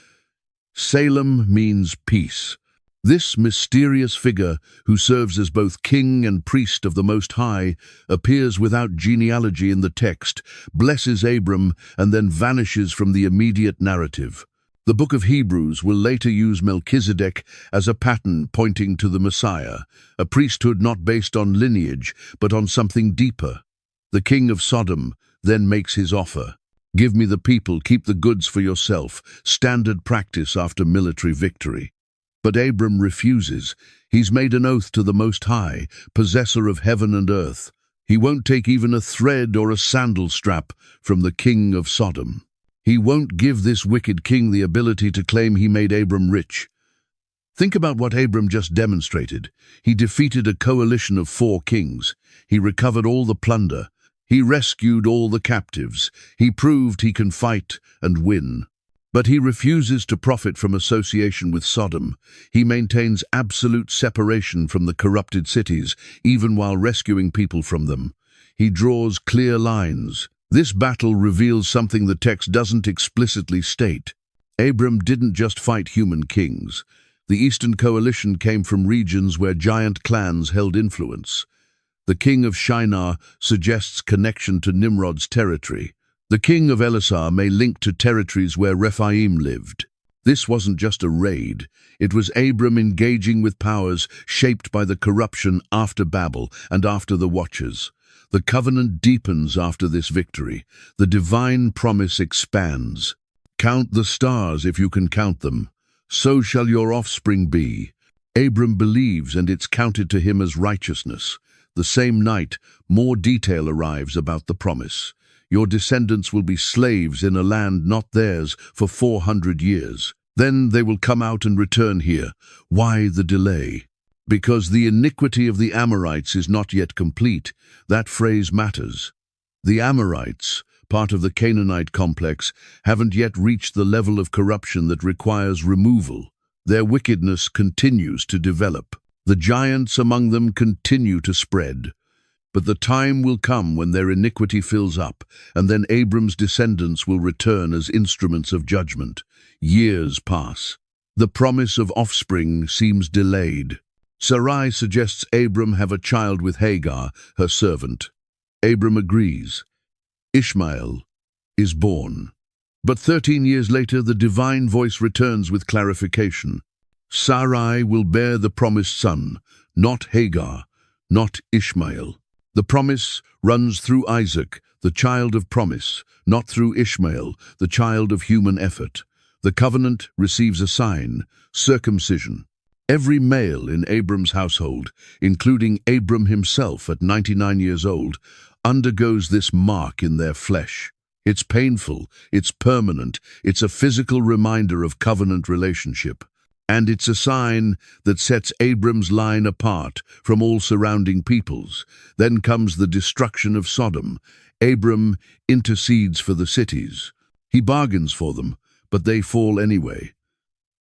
Salem means peace. This mysterious figure, who serves as both king and priest of the Most High, appears without genealogy in the text, blesses Abram, and then vanishes from the immediate narrative. The book of Hebrews will later use Melchizedek as a pattern pointing to the Messiah, a priesthood not based on lineage, but on something deeper. The king of Sodom then makes his offer. Give me the people, keep the goods for yourself, standard practice after military victory. But Abram refuses. He's made an oath to the Most High, possessor of heaven and earth. He won't take even a thread or a sandal strap from the king of Sodom. He won't give this wicked king the ability to claim he made Abram rich. Think about what Abram just demonstrated. He defeated a coalition of 4 kings. He recovered all the plunder. He rescued all the captives. He proved he can fight and win. But he refuses to profit from association with Sodom. He maintains absolute separation from the corrupted cities, even while rescuing people from them. He draws clear lines. This battle reveals something the text doesn't explicitly state. Abram didn't just fight human kings. The Eastern Coalition came from regions where giant clans held influence. The king of Shinar suggests connection to Nimrod's territory. The king of Elisar may link to territories where Rephaim lived. This wasn't just a raid. It was Abram engaging with powers shaped by the corruption after Babel and after the Watchers. The covenant deepens after this victory. The divine promise expands. Count the stars if you can count them. So shall your offspring be. Abram believes, and it's counted to him as righteousness. The same night, more detail arrives about the promise. Your descendants will be slaves in a land not theirs for 400 years. Then they will come out and return here. Why the delay? Because the iniquity of the Amorites is not yet complete. That phrase matters. The Amorites, part of the Canaanite complex, haven't yet reached the level of corruption that requires removal. Their wickedness continues to develop. The giants among them continue to spread. But the time will come when their iniquity fills up, and then Abram's descendants will return as instruments of judgment. Years pass. The promise of offspring seems delayed. Sarai suggests Abram have a child with Hagar, her servant. Abram agrees. Ishmael is born. But 13 years later, the divine voice returns with clarification. Sarai will bear the promised son, not Hagar, not Ishmael. The promise runs through Isaac, the child of promise, not through Ishmael, the child of human effort. The covenant receives a sign, circumcision. Every male in Abram's household, including Abram himself at 99 years old, undergoes this mark in their flesh. It's painful, it's permanent, it's a physical reminder of covenant relationship. And it's a sign that sets Abram's line apart from all surrounding peoples. Then comes the destruction of Sodom. Abram intercedes for the cities. He bargains for them, but they fall anyway.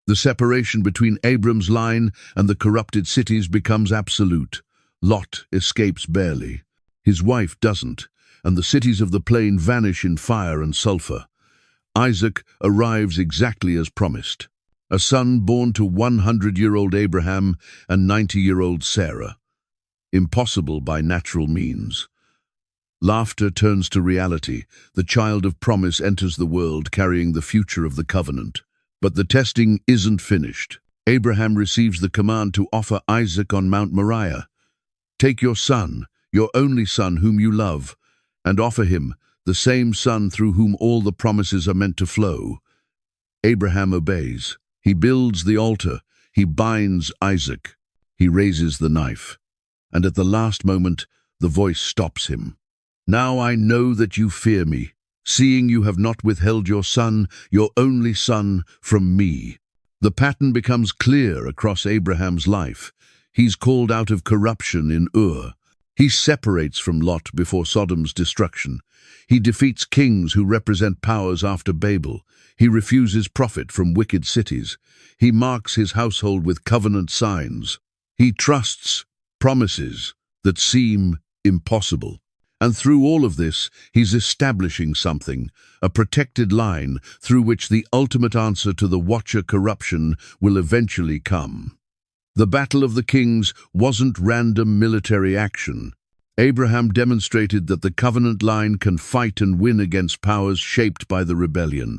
The separation between Abram's line and the corrupted cities becomes absolute. Lot escapes barely. His wife doesn't, and the cities of the plain vanish in fire and sulfur. Isaac arrives exactly as promised. A son born to 100-year-old Abraham and 90-year-old Sarah. Impossible by natural means. Laughter turns to reality. The child of promise enters the world carrying the future of the covenant. But the testing isn't finished. Abraham receives the command to offer Isaac on Mount Moriah. Take your son, your only son whom you love, and offer him, the same son through whom all the promises are meant to flow. Abraham obeys. He builds the altar. He binds Isaac. He raises the knife. And at the last moment, the voice stops him. Now I know that you fear me, seeing you have not withheld your son, your only son, from me. The pattern becomes clear across Abraham's life. He's called out of corruption in Ur. He separates from Lot before Sodom's destruction. He defeats kings who represent powers after Babel. He refuses profit from wicked cities. He marks his household with covenant signs. He trusts promises that seem impossible. And through all of this, he's establishing something, a protected line through which the ultimate answer to the Watcher corruption will eventually come. The Battle of the Kings wasn't random military action. Abraham demonstrated that the covenant line can fight and win against powers shaped by the rebellion.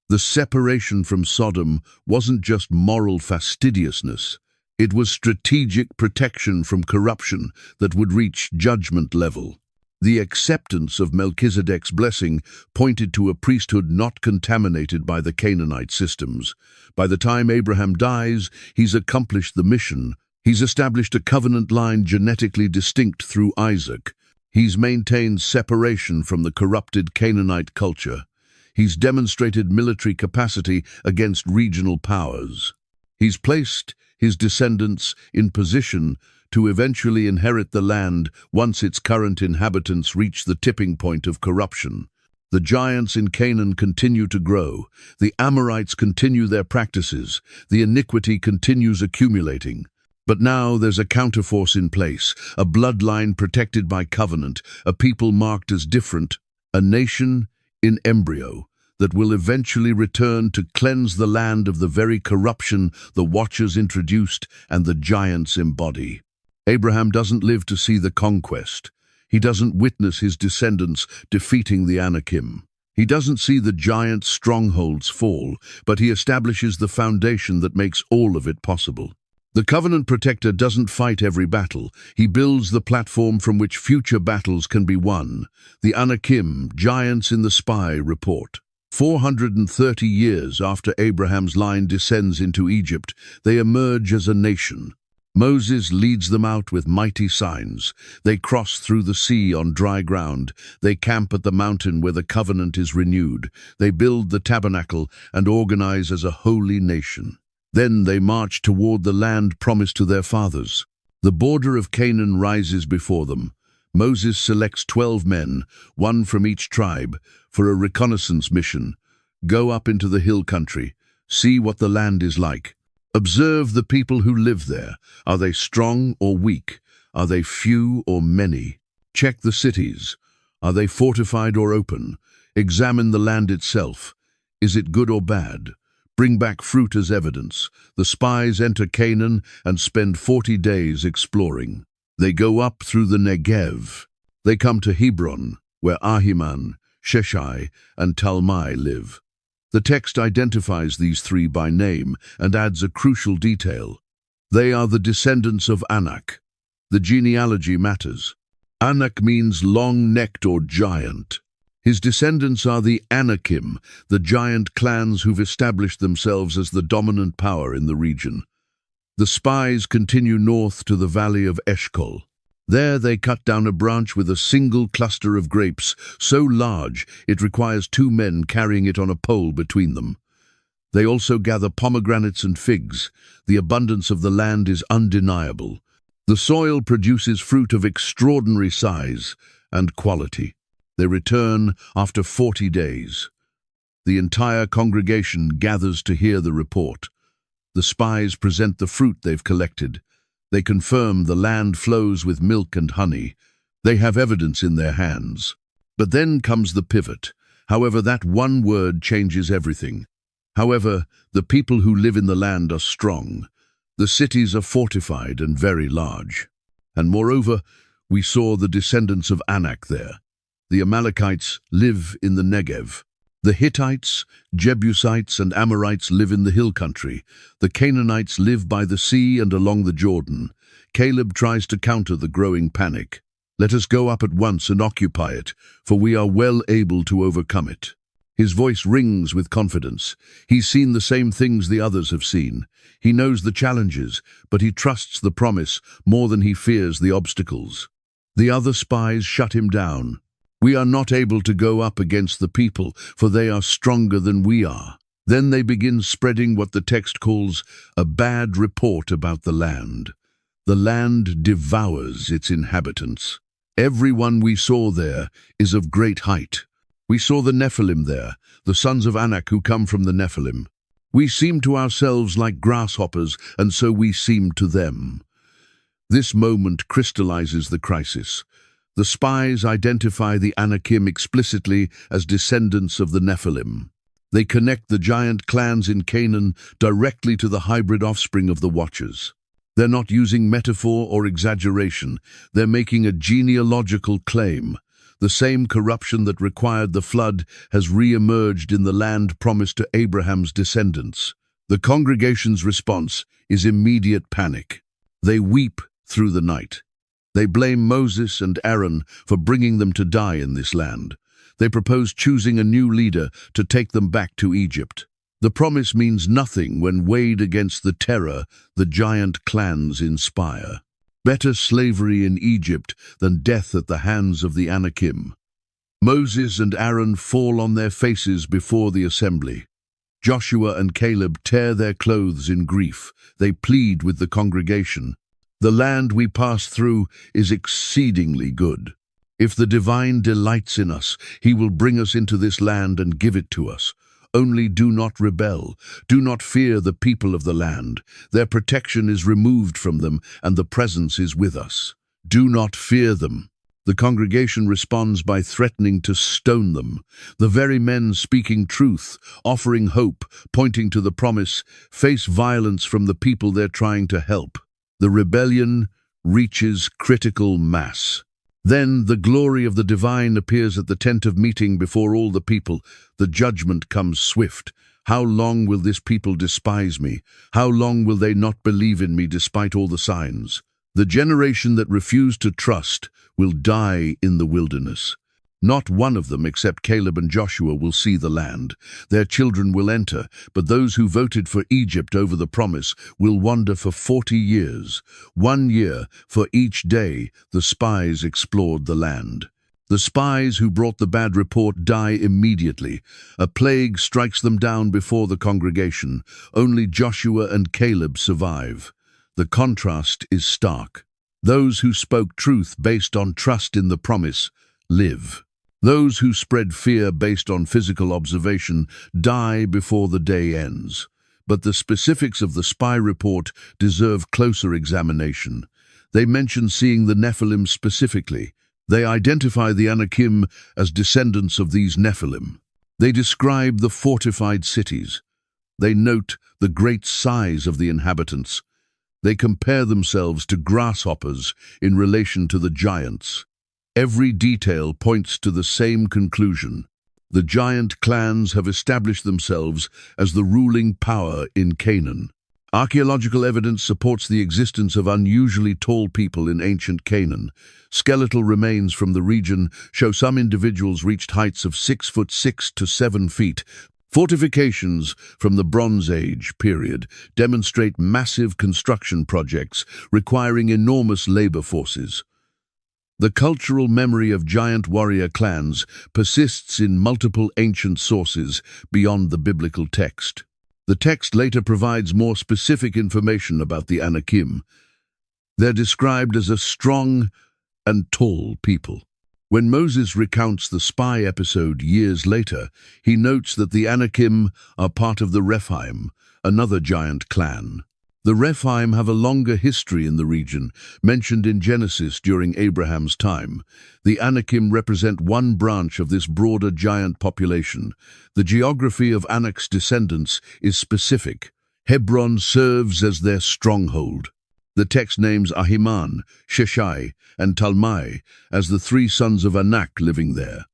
The separation from Sodom wasn't just moral fastidiousness. It was strategic protection from corruption that would reach judgment level. The acceptance of Melchizedek's blessing pointed to a priesthood not contaminated by the Canaanite systems. By the time Abraham dies, he's accomplished the mission. He's established a covenant line genetically distinct through Isaac. He's maintained separation from the corrupted Canaanite culture. He's demonstrated military capacity against regional powers. He's placed his descendants in position to eventually inherit the land once its current inhabitants reach the tipping point of corruption. The giants in Canaan continue to grow. The Amorites continue their practices. The iniquity continues accumulating. But now there's a counterforce in place, a bloodline protected by covenant, a people marked as different, a nation in embryo that will eventually return to cleanse the land of the very corruption the Watchers introduced and the giants embody. Abraham doesn't live to see the conquest. He doesn't witness his descendants defeating the Anakim. He doesn't see the giant strongholds fall, but he establishes the foundation that makes all of it possible. The covenant protector doesn't fight every battle. He builds the platform from which future battles can be won. The Anakim, giants in the spy, report. 430 years after Abraham's line descends into Egypt, they emerge as a nation. Moses leads them out with mighty signs. They cross through the sea on dry ground. They camp at the mountain where the covenant is renewed. They build the tabernacle and organize as a holy nation. Then they march toward the land promised to their fathers. The border of Canaan rises before them. Moses selects 12 men, one from each tribe, for a reconnaissance mission. Go up into the hill country. See what the land is like. Observe the people who live there. Are they strong or weak? Are they few or many? Check the cities. Are they fortified or open? Examine the land itself. Is it good or bad? Bring back fruit as evidence. The spies enter Canaan and spend 40 days exploring. They go up through the Negev. They come to Hebron, where Ahiman, Sheshai, and Talmai live. The text identifies these three by name and adds a crucial detail. They are the descendants of Anak. The genealogy matters. Anak means long-necked or giant. His descendants are the Anakim, the giant clans who've established themselves as the dominant power in the region. The spies continue north to the valley of Eshcol. There they cut down a branch with a single cluster of grapes, so large it requires 2 men carrying it on a pole between them. They also gather pomegranates and figs. The abundance of the land is undeniable. The soil produces fruit of extraordinary size and quality. They return after 40 days. The entire congregation gathers to hear the report. The spies present the fruit they've collected. They confirm the land flows with milk and honey. They have evidence in their hands. But then comes the pivot. However, that one word changes everything. However, the people who live in the land are strong. The cities are fortified and very large. And moreover, we saw the descendants of Anak there. The Amalekites live in the Negev. The Hittites, Jebusites, and Amorites live in the hill country. The Canaanites live by the sea and along the Jordan. Caleb tries to counter the growing panic. Let us go up at once and occupy it, for we are well able to overcome it. His voice rings with confidence. He's seen the same things the others have seen. He knows the challenges, but he trusts the promise more than he fears the obstacles. The other spies shut him down. We are not able to go up against the people, for they are stronger than we are. Then they begin spreading what the text calls a bad report about the land. The land devours its inhabitants. Everyone we saw there is of great height. We saw the Nephilim there, the sons of Anak who come from the Nephilim. We seem to ourselves like grasshoppers, and so we seem to them. This moment crystallizes the crisis. The spies identify the Anakim explicitly as descendants of the Nephilim. They connect the giant clans in Canaan directly to the hybrid offspring of the Watchers. They're not using metaphor or exaggeration. They're making a genealogical claim. The same corruption that required the flood has re-emerged in the land promised to Abraham's descendants. The congregation's response is immediate panic. They weep through the night. They blame Moses and Aaron for bringing them to die in this land. They propose choosing a new leader to take them back to Egypt. The promise means nothing when weighed against the terror the giant clans inspire. Better slavery in Egypt than death at the hands of the Anakim. Moses and Aaron fall on their faces before the assembly. Joshua and Caleb tear their clothes in grief. They plead with the congregation. The land we pass through is exceedingly good. If the divine delights in us, he will bring us into this land and give it to us. Only do not rebel. Do not fear the people of the land. Their protection is removed from them, and the presence is with us. Do not fear them. The congregation responds by threatening to stone them. The very men speaking truth, offering hope, pointing to the promise, face violence from the people they're trying to help. The rebellion reaches critical mass. Then the glory of the divine appears at the tent of meeting before all the people. The judgment comes swift. How long will this people despise me? How long will they not believe in me despite all the signs? The generation that refused to trust will die in the wilderness. Not one of them except Caleb and Joshua will see the land. Their children will enter, but those who voted for Egypt over the promise will wander for 40 years. 1 year for each day the spies explored the land. The spies who brought the bad report die immediately. A plague strikes them down before the congregation. Only Joshua and Caleb survive. The contrast is stark. Those who spoke truth based on trust in the promise live. Those who spread fear based on physical observation die before the day ends. But the specifics of the spy report deserve closer examination. They mention seeing the Nephilim specifically. They identify the Anakim as descendants of these Nephilim. They describe the fortified cities. They note the great size of the inhabitants. They compare themselves to grasshoppers in relation to the giants. Every detail points to the same conclusion. The giant clans have established themselves as the ruling power in Canaan. Archaeological evidence supports the existence of unusually tall people in ancient Canaan. Skeletal remains from the region show some individuals reached heights of 6'6" to 7 feet. Fortifications from the Bronze Age period demonstrate massive construction projects requiring enormous labor forces. The cultural memory of giant warrior clans persists in multiple ancient sources beyond the biblical text. The text later provides more specific information about the Anakim. They're described as a strong and tall people. When Moses recounts the spy episode years later, he notes that the Anakim are part of the Rephaim, another giant clan. The Rephaim have a longer history in the region, mentioned in Genesis during Abraham's time. The Anakim represent one branch of this broader giant population. The geography of Anak's descendants is specific. Hebron serves as their stronghold. The text names Ahiman, Sheshai, and Talmai as the three sons of Anak living there.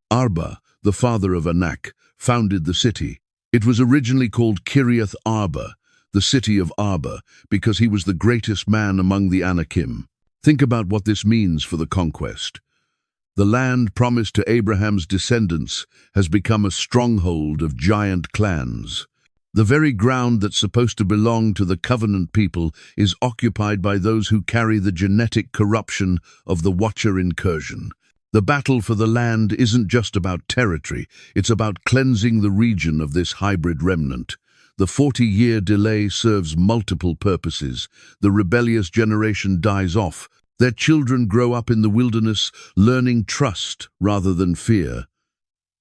Arba, the father of Anak, founded the city. It was originally called Kiriath Arba, the city of Arba, because he was the greatest man among the Anakim. Think about what this means for the conquest. The land promised to Abraham's descendants has become a stronghold of giant clans. The very ground that's supposed to belong to the covenant people is occupied by those who carry the genetic corruption of the Watcher incursion. The battle for the land isn't just about territory, it's about cleansing the region of this hybrid remnant. The 40-year delay serves multiple purposes. The rebellious generation dies off. Their children grow up in the wilderness, learning trust rather than fear.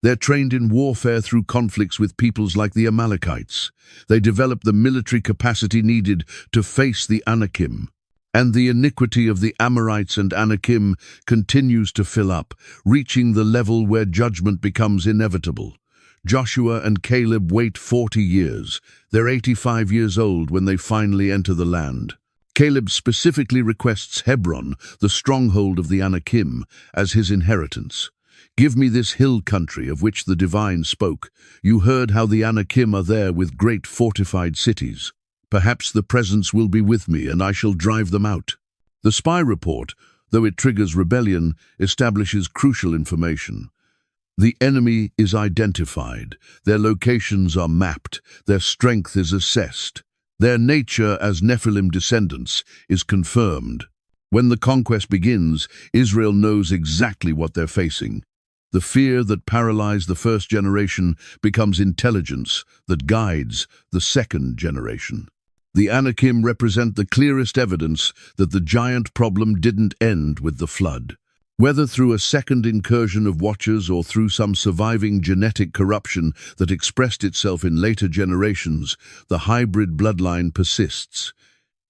They're trained in warfare through conflicts with peoples like the Amalekites. They develop the military capacity needed to face the Anakim. And the iniquity of the Amorites and Anakim continues to fill up, reaching the level where judgment becomes inevitable. Joshua and Caleb wait 40 years. They're 85 years old when they finally enter the land. Caleb specifically requests Hebron, the stronghold of the Anakim, as his inheritance. Give me this hill country of which the divine spoke. You heard how the Anakim are there with great fortified cities. Perhaps the presence will be with me and I shall drive them out. The spy report, though it triggers rebellion, establishes crucial information. The enemy is identified, their locations are mapped, their strength is assessed. Their nature as Nephilim descendants is confirmed. When the conquest begins, Israel knows exactly what they're facing. The fear that paralyzed the first generation becomes intelligence that guides the second generation. The Anakim represent the clearest evidence that the giant problem didn't end with the flood. Whether through a second incursion of Watchers or through some surviving genetic corruption that expressed itself in later generations, the hybrid bloodline persists.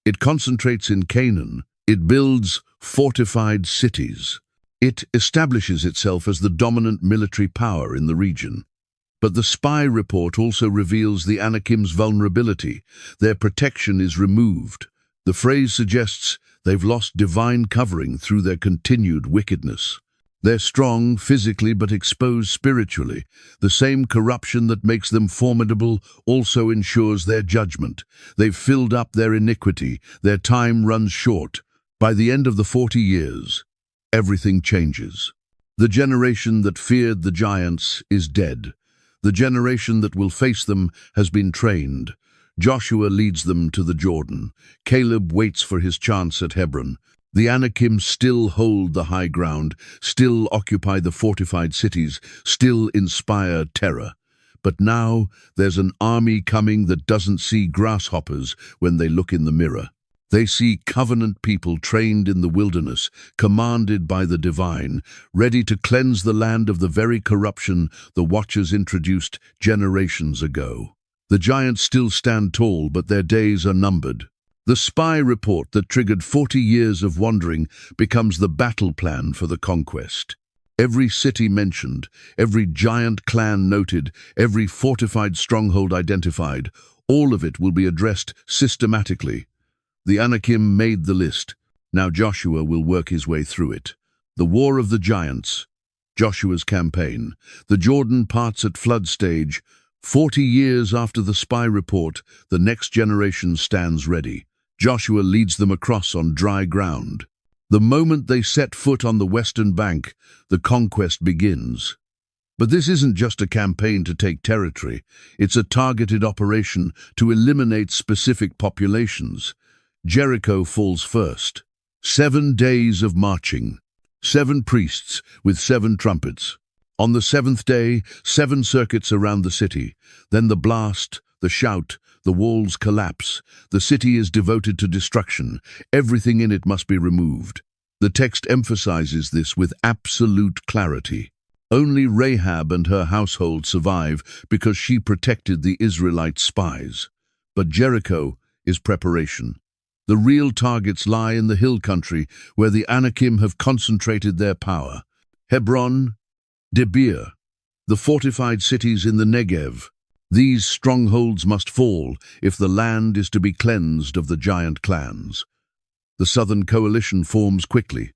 It concentrates in Canaan. It builds fortified cities. It establishes itself as the dominant military power in the region. But the spy report also reveals the Anakim's vulnerability. Their protection is removed. The phrase suggests they've lost divine covering through their continued wickedness. They're strong physically but exposed spiritually. The same corruption that makes them formidable also ensures their judgment. They've filled up their iniquity. Their time runs short. By the end of the 40 years, everything changes. The generation that feared the giants is dead. The generation that will face them has been trained. Joshua leads them to the Jordan. Caleb waits for his chance at Hebron. The Anakim still hold the high ground, still occupy the fortified cities, still inspire terror. But now there's an army coming that doesn't see grasshoppers when they look in the mirror. They see covenant people trained in the wilderness, commanded by the divine, ready to cleanse the land of the very corruption the Watchers introduced generations ago. The giants still stand tall, but their days are numbered. The spy report that triggered 40 years of wandering becomes the battle plan for the conquest. Every city mentioned, every giant clan noted, every fortified stronghold identified, all of it will be addressed systematically. The Anakim made the list. Now Joshua will work his way through it. The War of the Giants. Joshua's campaign. The Jordan parts at flood stage. 40 years after the spy report, the next generation stands ready. Joshua leads them across on dry ground. The moment they set foot on the western bank, the conquest begins. But this isn't just a campaign to take territory. It's a targeted operation to eliminate specific populations. Jericho falls first. 7 days of marching. 7 priests with 7 trumpets. On the 7th day, 7 circuits around the city. Then the blast, the shout, the walls collapse. The city is devoted to destruction. Everything in it must be removed. The text emphasizes this with absolute clarity. Only Rahab and her household survive because she protected the Israelite spies. But Jericho is preparation. The real targets lie in the hill country where the Anakim have concentrated their power. Hebron, Debir, the fortified cities in the Negev. These strongholds must fall if the land is to be cleansed of the giant clans. The southern coalition forms quickly.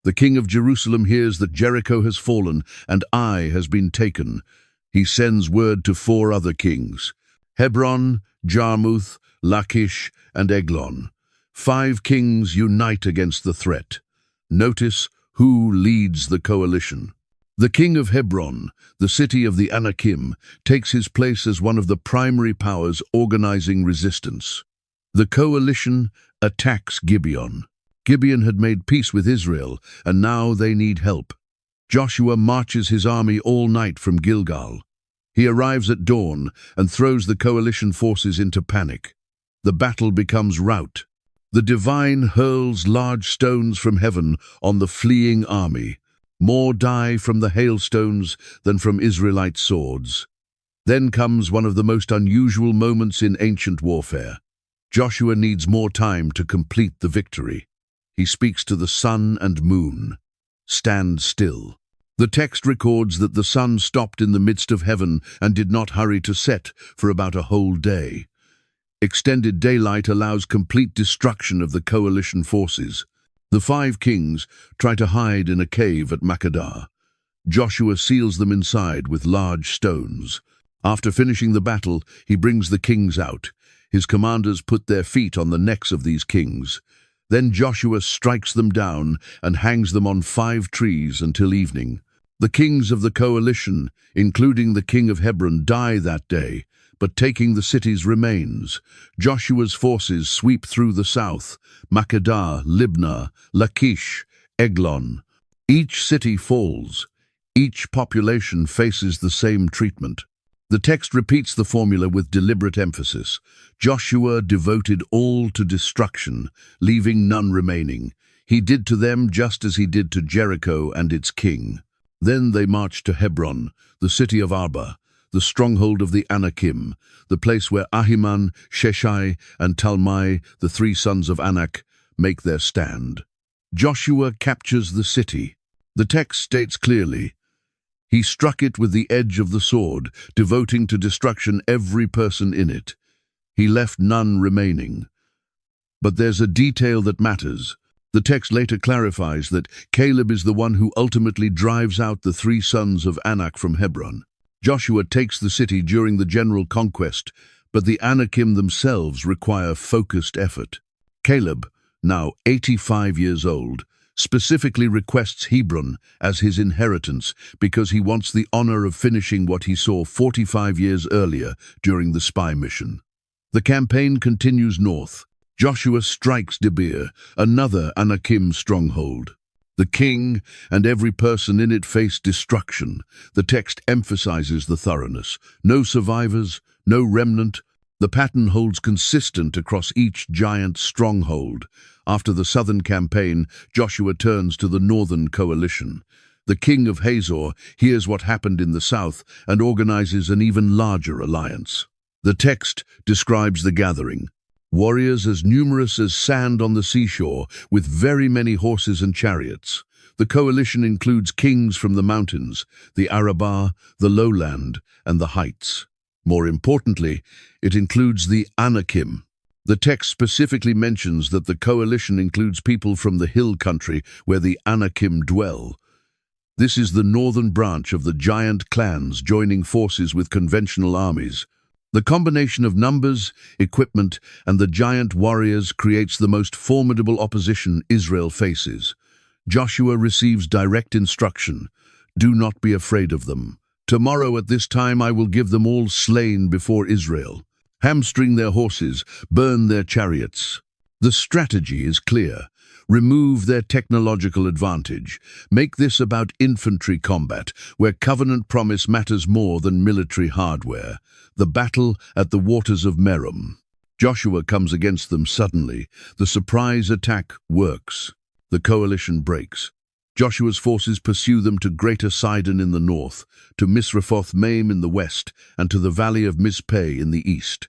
The king of Jerusalem hears that Jericho has fallen and Ai has been taken. He sends word to 4 other kings: Hebron, Jarmuth, Lachish, and Eglon. 5 kings unite against the threat. Notice who leads the coalition. The king of Hebron, the city of the Anakim, takes his place as one of the primary powers organizing resistance. The coalition attacks Gibeon. Gibeon had made peace with Israel, and now they need help. Joshua marches his army all night from Gilgal. He arrives at dawn and throws the coalition forces into panic. The battle becomes rout. The divine hurls large stones from heaven on the fleeing army. More die from the hailstones than from Israelite swords. Then comes one of the most unusual moments in ancient warfare. Joshua needs more time to complete the victory. He speaks to the sun and moon. Stand still. The text records that the sun stopped in the midst of heaven and did not hurry to set for about a whole day. Extended daylight allows complete destruction of the coalition forces. The 5 kings try to hide in a cave at Makkedah. Joshua seals them inside with large stones. After finishing the battle, he brings the kings out. His commanders put their feet on the necks of these kings. Then Joshua strikes them down and hangs them on 5 trees until evening. The kings of the coalition, including the king of Hebron, die that day, but taking the city's remains. Joshua's forces sweep through the south: Makkedah, Libnah, Lachish, Eglon. Each city falls. Each population faces the same treatment. The text repeats the formula with deliberate emphasis. Joshua devoted all to destruction, leaving none remaining. He did to them just as he did to Jericho and its king. Then they marched to Hebron, the city of Arba, the stronghold of the Anakim, the place where Ahiman, Sheshai, and Talmai, the 3 sons of Anak, make their stand. Joshua captures the city. The text states clearly, he struck it with the edge of the sword, devoting to destruction every person in it. He left none remaining. But there's a detail that matters. The text later clarifies that Caleb is the one who ultimately drives out the 3 sons of Anak from Hebron. Joshua takes the city during the general conquest, but the Anakim themselves require focused effort. Caleb, now 85 years old, specifically requests Hebron as his inheritance because he wants the honor of finishing what he saw 45 years earlier during the spy mission. The campaign continues north. Joshua strikes Debir, another Anakim stronghold. The king and every person in it face destruction. The text emphasizes the thoroughness. No survivors, no remnant. The pattern holds consistent across each giant stronghold. After the southern campaign, Joshua turns to the northern coalition. The king of Hazor hears what happened in the south and organizes an even larger alliance. The text describes the gathering. Warriors as numerous as sand on the seashore, with very many horses and chariots. The coalition includes kings from the mountains, the Arabah, the lowland, and the heights. More importantly, it includes the Anakim. The text specifically mentions that the coalition includes people from the hill country where the Anakim dwell. This is the northern branch of the giant clans joining forces with conventional armies. The combination of numbers, equipment, and the giant warriors creates the most formidable opposition Israel faces. Joshua receives direct instruction: do not be afraid of them. Tomorrow at this time I will give them all slain before Israel. Hamstring their horses, burn their chariots. The strategy is clear. Remove their technological advantage. Make this about infantry combat, where covenant promise matters more than military hardware. The battle at the waters of Merom. Joshua comes against them suddenly. The surprise attack works. The coalition breaks. Joshua's forces pursue them to Greater Sidon in the north, to Misrephoth-Maim in the west, and to the valley of Mizpeh in the east.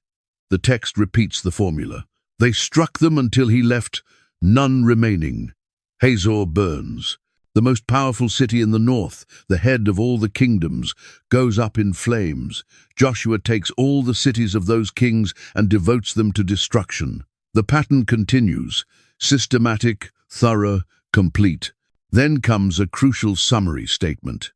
The text repeats the formula. They struck them until he left none remaining. Hazor burns. The most powerful city in the north, the head of all the kingdoms, goes up in flames. Joshua takes all the cities of those kings and devotes them to destruction. The pattern continues, systematic, thorough, complete. Then comes a crucial summary statement.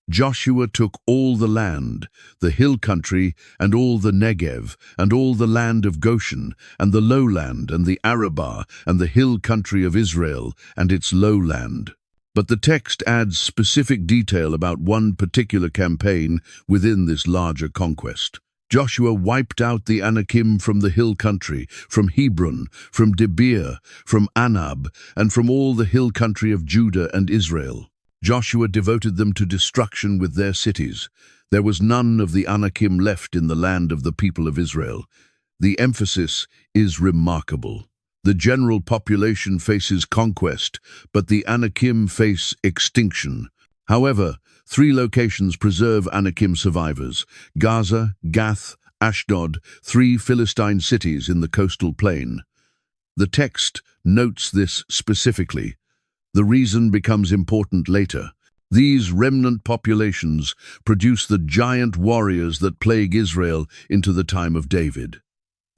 Joshua took all the land, the hill country, and all the Negev, and all the land of Goshen, and the lowland, and the Arabah, and the hill country of Israel, and its lowland. But the text adds specific detail about one particular campaign within this larger conquest. Joshua wiped out the Anakim from the hill country, from Hebron, from Debir, from Anab, and from all the hill country of Judah and Israel. Joshua devoted them to destruction with their cities. There was none of the Anakim left in the land of the people of Israel. The emphasis is remarkable. The general population faces conquest, but the Anakim face extinction. However, 3 locations preserve Anakim survivors: Gaza, Gath, Ashdod, 3 Philistine cities in the coastal plain. The text notes this specifically. The reason becomes important later. These remnant populations produce the giant warriors that plague Israel into the time of David.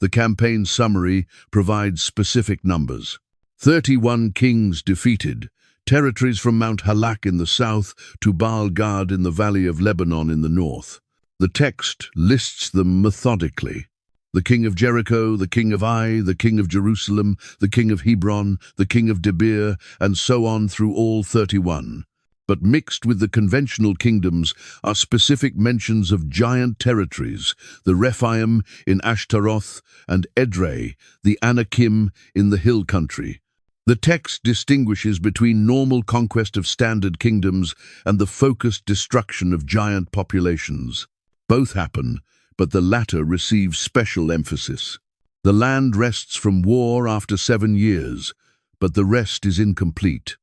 The campaign summary provides specific numbers. 31 kings defeated, territories from Mount Halak in the south to Baal Gad in the valley of Lebanon in the north. The text lists them methodically. The king of Jericho, the king of Ai, the king of Jerusalem, the king of Hebron, the king of Debir, and so on through all 31. But mixed with the conventional kingdoms are specific mentions of giant territories, the Rephaim in Ashtaroth and Edrei, the Anakim in the hill country. The text distinguishes between normal conquest of standard kingdoms and the focused destruction of giant populations. Both happen, but the latter receives special emphasis. The land rests from war after 7 years, but the rest is incomplete.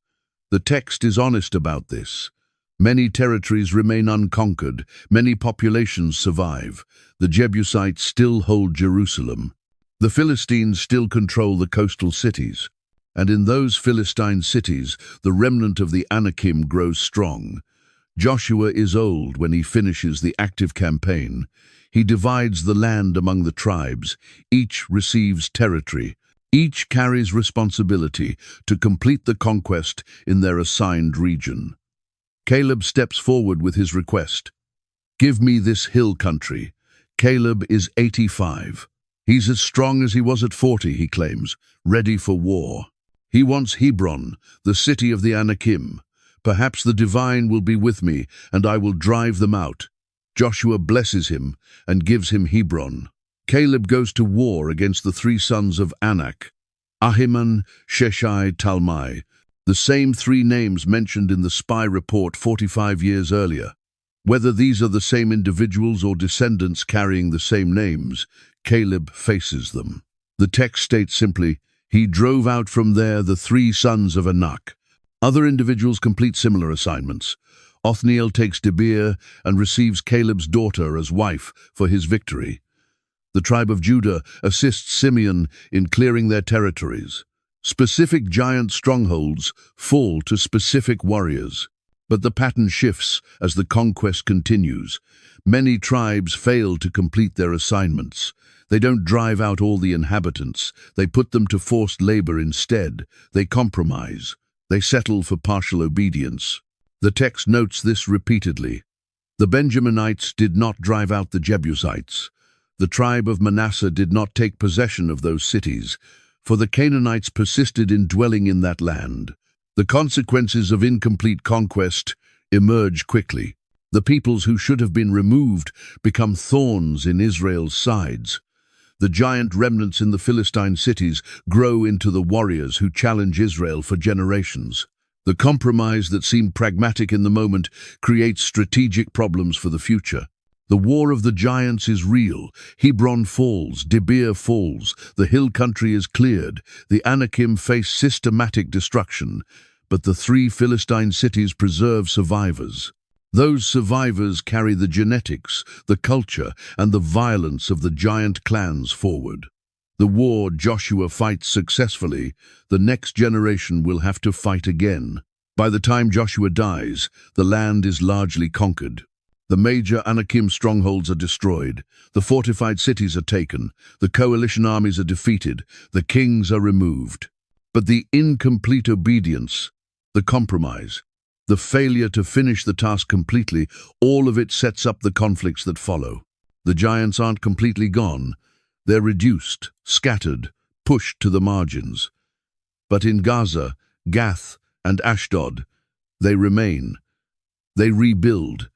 The text is honest about this. Many territories remain unconquered, many populations survive. The Jebusites still hold Jerusalem. The Philistines still control the coastal cities. And in those Philistine cities, the remnant of the Anakim grows strong. Joshua is old when he finishes the active campaign. He divides the land among the tribes. Each receives territory. Each carries responsibility to complete the conquest in their assigned region. Caleb steps forward with his request. Give me this hill country. Caleb is 85. He's as strong as he was at 40, he claims, ready for war. He wants Hebron, the city of the Anakim. Perhaps the divine will be with me, and I will drive them out. Joshua blesses him and gives him Hebron. Caleb goes to war against the 3 sons of Anak, Ahiman, Sheshai, Talmai, the same 3 names mentioned in the spy report 45 years earlier. Whether these are the same individuals or descendants carrying the same names, Caleb faces them. The text states simply, he drove out from there the 3 sons of Anak. Other individuals complete similar assignments. Othniel takes Debir and receives Caleb's daughter as wife for his victory. The tribe of Judah assists Simeon in clearing their territories. Specific giant strongholds fall to specific warriors. But the pattern shifts as the conquest continues. Many tribes fail to complete their assignments. They don't drive out all the inhabitants. They put them to forced labor instead. They compromise. They settle for partial obedience. The text notes this repeatedly. The Benjaminites did not drive out the Jebusites. The tribe of Manasseh did not take possession of those cities, for the Canaanites persisted in dwelling in that land. The consequences of incomplete conquest emerge quickly. The peoples who should have been removed become thorns in Israel's sides. The giant remnants in the Philistine cities grow into the warriors who challenge Israel for generations. The compromise that seemed pragmatic in the moment creates strategic problems for the future. The war of the giants is real. Hebron falls, Debir falls, the hill country is cleared, the Anakim face systematic destruction, but the three Philistine cities preserve survivors. Those survivors carry the genetics, the culture, and the violence of the giant clans forward. The war Joshua fights successfully, the next generation will have to fight again. By the time Joshua dies, the land is largely conquered. The major Anakim strongholds are destroyed, the fortified cities are taken, the coalition armies are defeated, the kings are removed. But the incomplete obedience, the compromise, the failure to finish the task completely, all of it sets up the conflicts that follow. The giants aren't completely gone. They're reduced, scattered, pushed to the margins. But in Gaza, Gath, and Ashdod, they remain. They rebuild.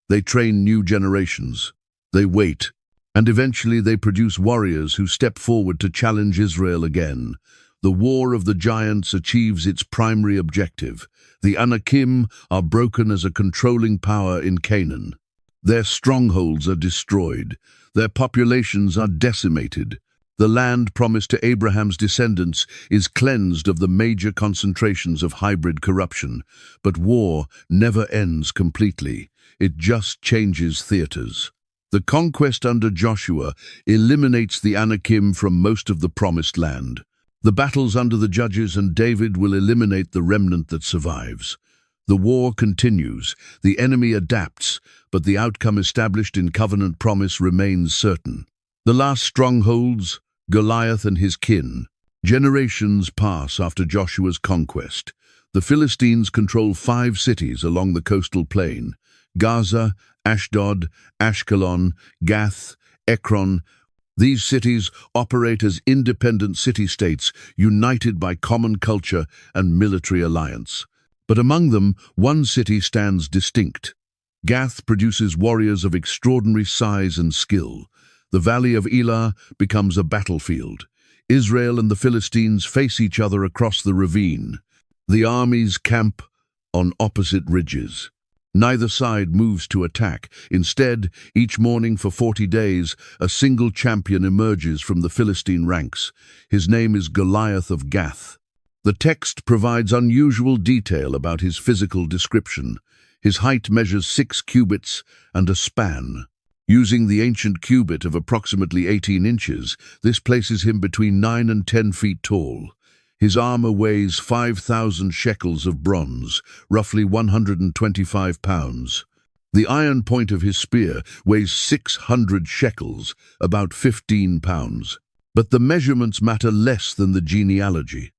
They train new generations. They wait. And eventually they produce warriors who step forward to challenge Israel again. The war of the giants achieves its primary objective. The Anakim are broken as a controlling power in Canaan. Their strongholds are destroyed. Their populations are decimated. The land promised to Abraham's descendants is cleansed of the major concentrations of hybrid corruption. But war never ends completely. It just changes theaters. The conquest under Joshua eliminates the Anakim from most of the promised land. The battles under the judges and David will eliminate the remnant that survives. The war continues, the enemy adapts, but the outcome established in covenant promise remains certain. The last strongholds, Goliath and his kin. Generations pass after Joshua's conquest. The Philistines control 5 cities along the coastal plain: Gaza, Ashdod, Ashkelon, Gath, Ekron. These cities operate as independent city-states united by common culture and military alliance. But among them, one city stands distinct. Gath produces warriors of extraordinary size and skill. The valley of Elah becomes a battlefield. Israel and the Philistines face each other across the ravine. The armies camp on opposite ridges. Neither side moves to attack. Instead, each morning for 40 days, a single champion emerges from the Philistine ranks. His name is Goliath of Gath. The text provides unusual detail about his physical description. His height measures 6 cubits and a span. Using the ancient cubit of approximately 18 inches, this places him between 9 and 10 feet tall. His armor weighs 5,000 shekels of bronze, roughly 125 pounds. The iron point of his spear weighs 600 shekels, about 15 pounds. But the measurements matter less than the genealogy.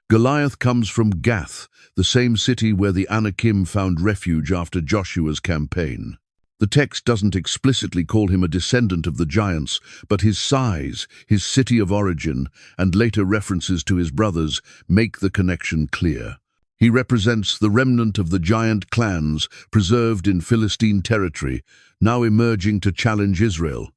Goliath comes from Gath, the same city where the Anakim found refuge after Joshua's campaign. The text doesn't explicitly call him a descendant of the giants, but his size, his city of origin, and later references to his brothers make the connection clear. He represents the remnant of the giant clans preserved in Philistine territory, now emerging to challenge Israel.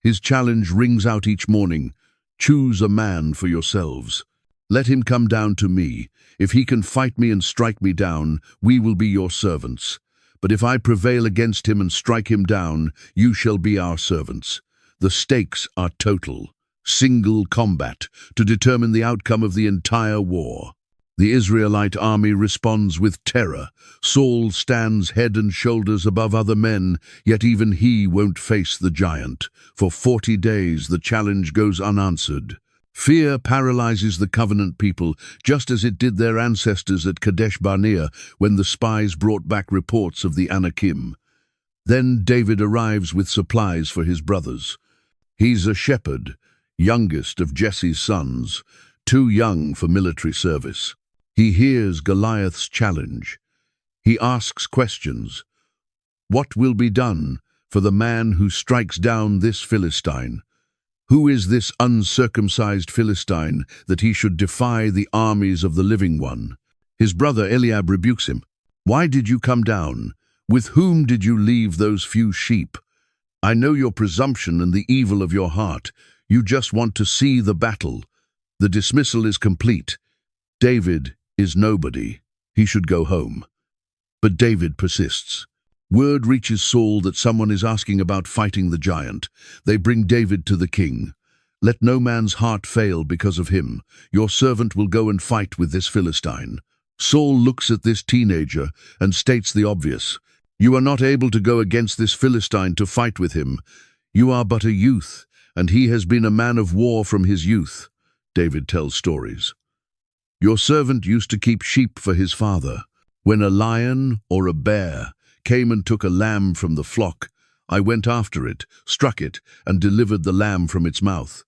His challenge rings out each morning: "Choose a man for yourselves. Let him come down to me. If he can fight me and strike me down, we will be your servants. But if I prevail against him and strike him down, you shall be our servants." The stakes are total, single combat, to determine the outcome of the entire war. The Israelite army responds with terror. Saul stands head and shoulders above other men, yet even he won't face the giant. For 40 days the challenge goes unanswered. Fear paralyzes the covenant people, just as it did their ancestors at Kadesh Barnea when the spies brought back reports of the Anakim. Then David arrives with supplies for his brothers. He's a shepherd, youngest of Jesse's sons, too young for military service. He hears Goliath's challenge. He asks questions. What will be done for the man who strikes down this Philistine? Who is this uncircumcised Philistine that he should defy the armies of the living one? His brother Eliab rebukes him. "Why did you come down? With whom did you leave those few sheep? I know your presumption and the evil of your heart. You just want to see the battle. The dismissal is complete. David is nobody. He should go home. But David persists. Word reaches Saul that someone is asking about fighting the giant. They bring David to the king. Let no man's heart fail because of him. Your servant will go and fight with this Philistine. Saul looks at this teenager and states the obvious. You are not able to go against this Philistine to fight with him. You are but a youth, and he has been a man of war from his youth. David tells stories. Your servant used to keep sheep for his father. When a lion or a bear came and took a lamb from the flock, I went after it, struck it, and delivered the lamb from its mouth.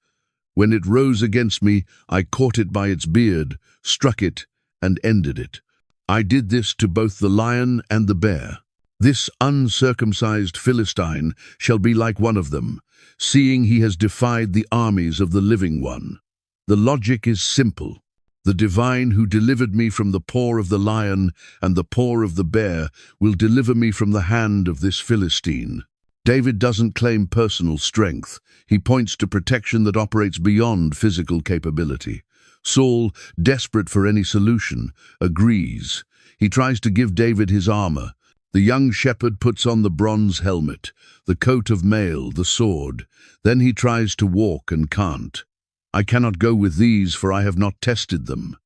When it rose against me, I caught it by its beard, struck it, and ended it. I did this to both the lion and the bear. This uncircumcised Philistine shall be like one of them, seeing he has defied the armies of the living one. The logic is simple. The divine who delivered me from the paw of the lion and the paw of the bear will deliver me from the hand of this Philistine. David doesn't claim personal strength. He points to protection that operates beyond physical capability. Saul, desperate for any solution, agrees. He tries to give David his armor. The young shepherd puts on the bronze helmet, the coat of mail, the sword. Then he tries to walk and can't. I cannot go with these, for I have not tested them.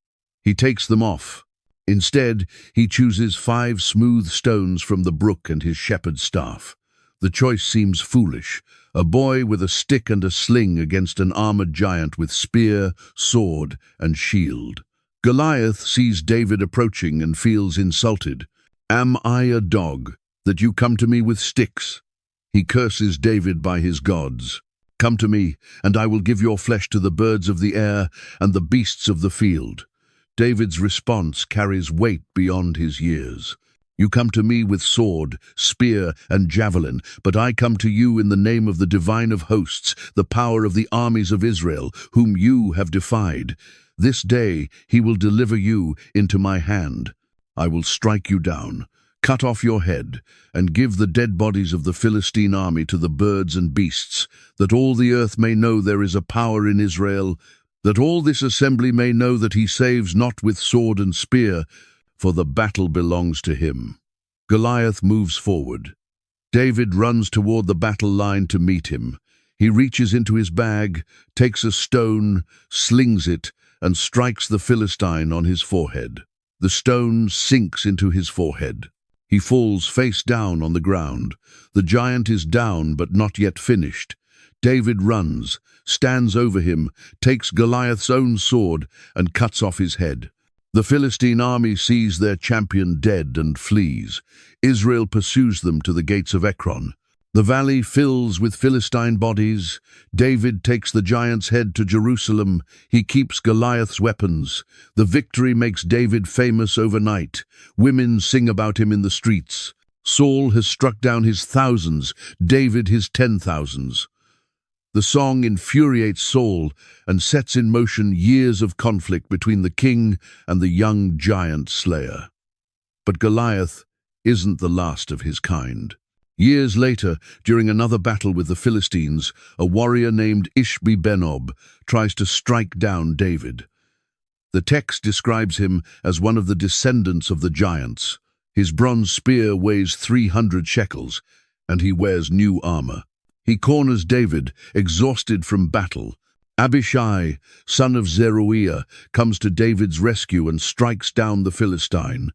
He takes them off. Instead, he chooses 5 smooth stones from the brook and his shepherd's staff. The choice seems foolish. A boy with a stick and a sling against an armored giant with spear, sword, and shield. Goliath sees David approaching and feels insulted. Am I a dog, that you come to me with sticks? He curses David by his gods. Come to me, and I will give your flesh to the birds of the air and the beasts of the field. David's response carries weight beyond his years. You come to me with sword, spear, and javelin, but I come to you in the name of the divine of hosts, the power of the armies of Israel, whom you have defied. This day he will deliver you into my hand. I will strike you down, cut off your head, and give the dead bodies of the Philistine army to the birds and beasts, that all the earth may know there is a power in Israel, that all this assembly may know that he saves not with sword and spear, for the battle belongs to him. Goliath moves forward. David runs toward the battle line to meet him. He reaches into his bag, takes a stone, slings it, and strikes the Philistine on his forehead. The stone sinks into his forehead. He falls face down on the ground. The giant is down but not yet finished. David runs, stands over him, takes Goliath's own sword, and cuts off his head. The Philistine army sees their champion dead and flees. Israel pursues them to the gates of Ekron. The valley fills with Philistine bodies. David takes the giant's head to Jerusalem. He keeps Goliath's weapons. The victory makes David famous overnight. Women sing about him in the streets. Saul has struck down his thousands, David his 10,000s. The song infuriates Saul and sets in motion years of conflict between the king and the young giant slayer. But Goliath isn't the last of his kind. Years later, during another battle with the Philistines, a warrior named Ishbi-Benob tries to strike down David. The text describes him as one of the descendants of the giants. His bronze spear weighs 300 shekels, and he wears new armor. He corners David, exhausted from battle. Abishai, son of Zeruiah, comes to David's rescue and strikes down the Philistine.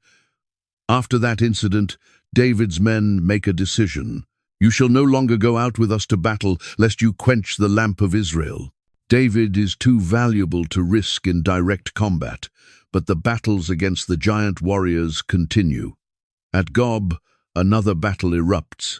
After that incident, David's men make a decision. You shall no longer go out with us to battle, lest you quench the lamp of Israel. David is too valuable to risk in direct combat, but the battles against the giant warriors continue. At Gob, another battle erupts.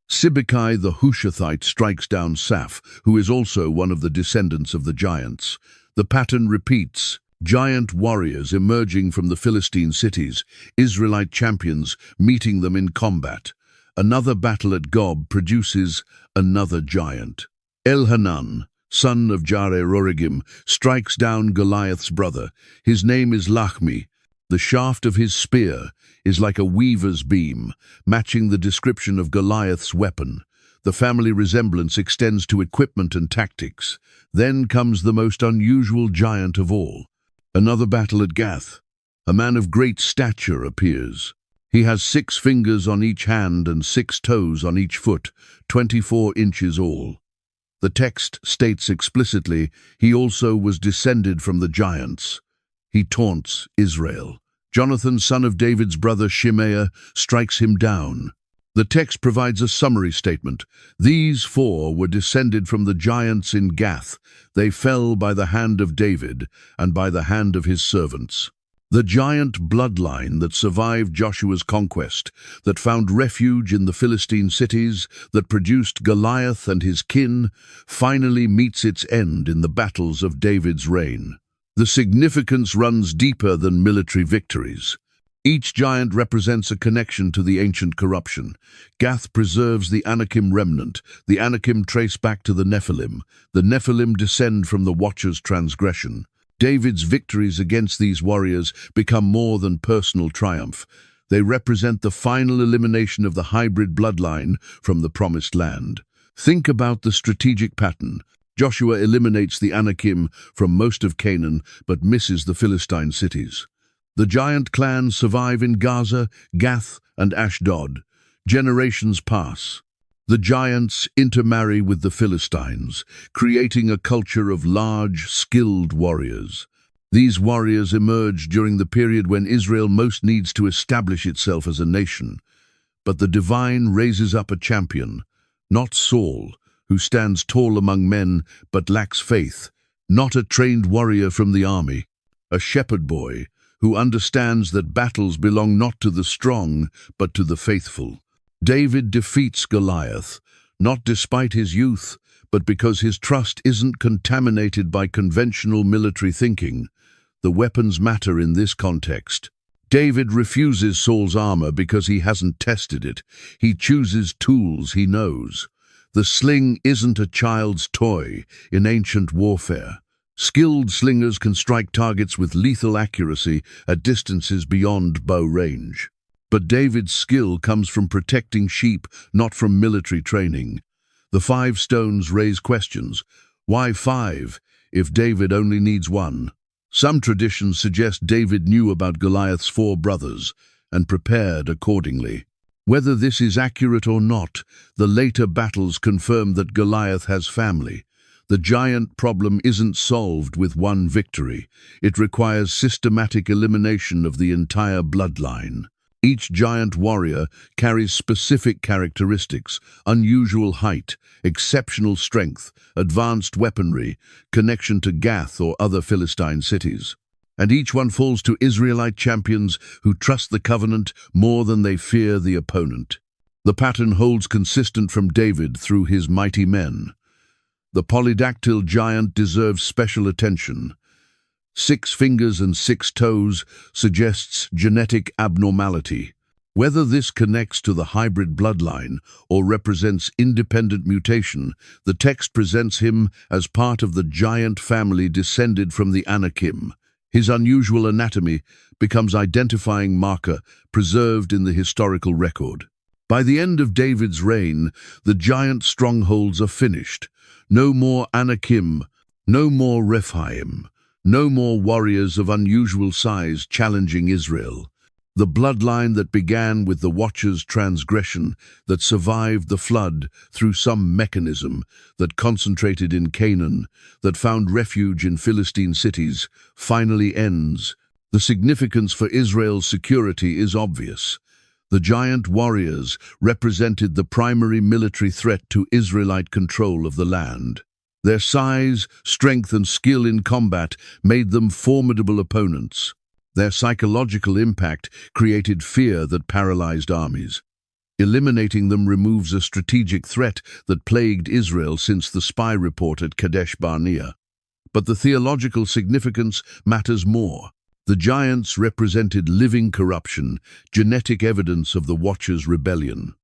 Sibbecai the Hushathite strikes down Saph, who is also one of the descendants of the giants. The pattern repeats. Giant warriors emerging from the Philistine cities, Israelite champions meeting them in combat. Another battle at Gob produces another giant. Elhanan, son of Jare-Rorigim, strikes down Goliath's brother. His name is Lachmi. The shaft of his spear is like a weaver's beam, matching the description of Goliath's weapon. The family resemblance extends to equipment and tactics. Then comes the most unusual giant of all. Another battle at Gath. A man of great stature appears. He has 6 fingers on each hand and 6 toes on each foot, 24 inches all. The text states explicitly, he also was descended from the giants. He taunts Israel. Jonathan, son of David's brother Shimei, strikes him down. The text provides a summary statement. These 4 were descended from the giants in Gath. They fell by the hand of David and by the hand of his servants. The giant bloodline that survived Joshua's conquest, that found refuge in the Philistine cities, that produced Goliath and his kin, finally meets its end in the battles of David's reign. The significance runs deeper than military victories. Each giant represents a connection to the ancient corruption. Gath preserves the Anakim remnant. The Anakim trace back to the Nephilim. The Nephilim descend from the Watcher's transgression. David's victories against these warriors become more than personal triumph. They represent the final elimination of the hybrid bloodline from the Promised Land. Think about the strategic pattern. Joshua eliminates the Anakim from most of Canaan, but misses the Philistine cities. The giant clans survive in Gaza, Gath, and Ashdod. Generations pass. The giants intermarry with the Philistines, creating a culture of large, skilled warriors. These warriors emerge during the period when Israel most needs to establish itself as a nation. But the divine raises up a champion, not Saul, who stands tall among men but lacks faith, not a trained warrior from the army, a shepherd boy who understands that battles belong not to the strong but to the faithful. David defeats Goliath, not despite his youth, but because his trust isn't contaminated by conventional military thinking. The weapons matter in this context. David refuses Saul's armor because he hasn't tested it. He chooses tools he knows. The sling isn't a child's toy in ancient warfare. Skilled slingers can strike targets with lethal accuracy at distances beyond bow range. But David's skill comes from protecting sheep, not from military training. The 5 stones raise questions. Why 5, if David only needs 1? Some traditions suggest David knew about Goliath's 4 brothers and prepared accordingly. Whether this is accurate or not, the later battles confirm that Goliath has family. The giant problem isn't solved with one victory. It requires systematic elimination of the entire bloodline. Each giant warrior carries specific characteristics: unusual height, exceptional strength, advanced weaponry, connection to Gath or other Philistine cities. And each one falls to Israelite champions who trust the covenant more than they fear the opponent. The pattern holds consistent from David through his mighty men. The polydactyl giant deserves special attention. 6 fingers and 6 toes suggests genetic abnormality. Whether this connects to the hybrid bloodline or represents independent mutation, the text presents him as part of the giant family descended from the Anakim. His unusual anatomy becomes identifying marker preserved in the historical record. By the end of David's reign, the giant strongholds are finished. No more Anakim, no more Rephaim. No more warriors of unusual size challenging Israel. The bloodline that began with the Watcher's transgression, that survived the flood through some mechanism, that concentrated in Canaan, that found refuge in Philistine cities, finally ends. The significance for Israel's security is obvious. The giant warriors represented the primary military threat to Israelite control of the land. Their size, strength, and skill in combat made them formidable opponents. Their psychological impact created fear that paralyzed armies. Eliminating them removes a strategic threat that plagued Israel since the spy report at Kadesh Barnea. But the theological significance matters more. The giants represented living corruption, genetic evidence of the Watcher's rebellion.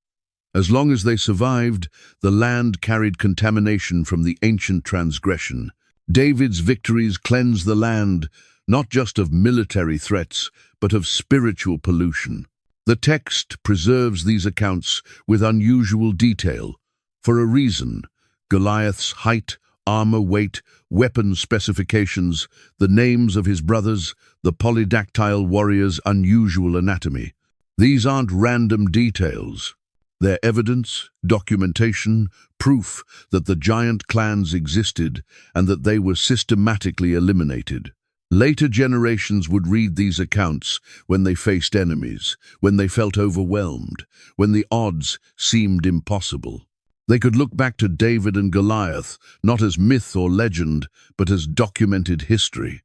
As long as they survived, the land carried contamination from the ancient transgression. David's victories cleansed the land, not just of military threats, but of spiritual pollution. The text preserves these accounts with unusual detail. For a reason: Goliath's height, armor weight, weapon specifications, the names of his brothers, the polydactyl warrior's unusual anatomy. These aren't random details. They're evidence, documentation, proof that the giant clans existed and that they were systematically eliminated. Later generations would read these accounts when they faced enemies, when they felt overwhelmed, when the odds seemed impossible. They could look back to David and Goliath, not as myth or legend, but as documented history.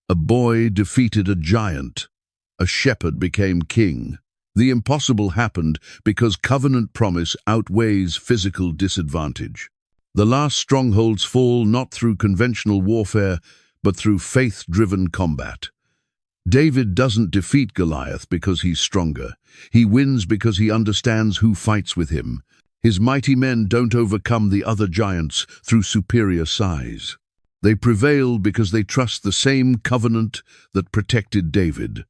A boy defeated a giant. A shepherd became king. The impossible happened because covenant promise outweighs physical disadvantage. The last strongholds fall not through conventional warfare, but through faith-driven combat. David doesn't defeat Goliath because he's stronger. He wins because he understands who fights with him. His mighty men don't overcome the other giants through superior size. They prevail because they trust the same covenant that protected David.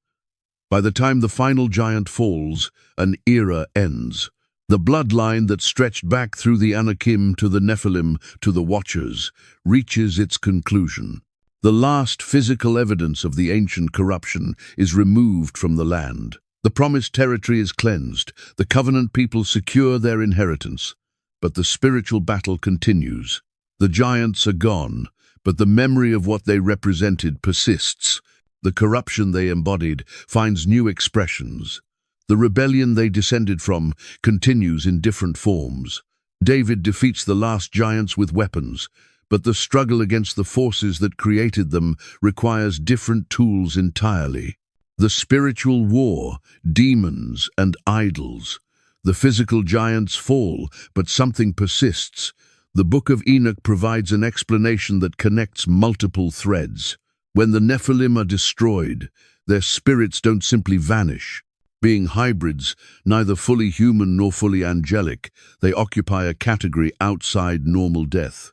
By the time the final giant falls, an era ends. The bloodline that stretched back through the Anakim to the Nephilim to the Watchers reaches its conclusion. The last physical evidence of the ancient corruption is removed from the land. The promised territory is cleansed. The covenant people secure their inheritance. But the spiritual battle continues. The giants are gone, but the memory of what they represented persists. The corruption they embodied finds new expressions. The rebellion they descended from continues in different forms. David defeats the last giants with weapons, but the struggle against the forces that created them requires different tools entirely. The spiritual war, demons and idols. The physical giants fall, but something persists. The Book of Enoch provides an explanation that connects multiple threads. When the Nephilim are destroyed, their spirits don't simply vanish. Being hybrids, neither fully human nor fully angelic, they occupy a category outside normal death.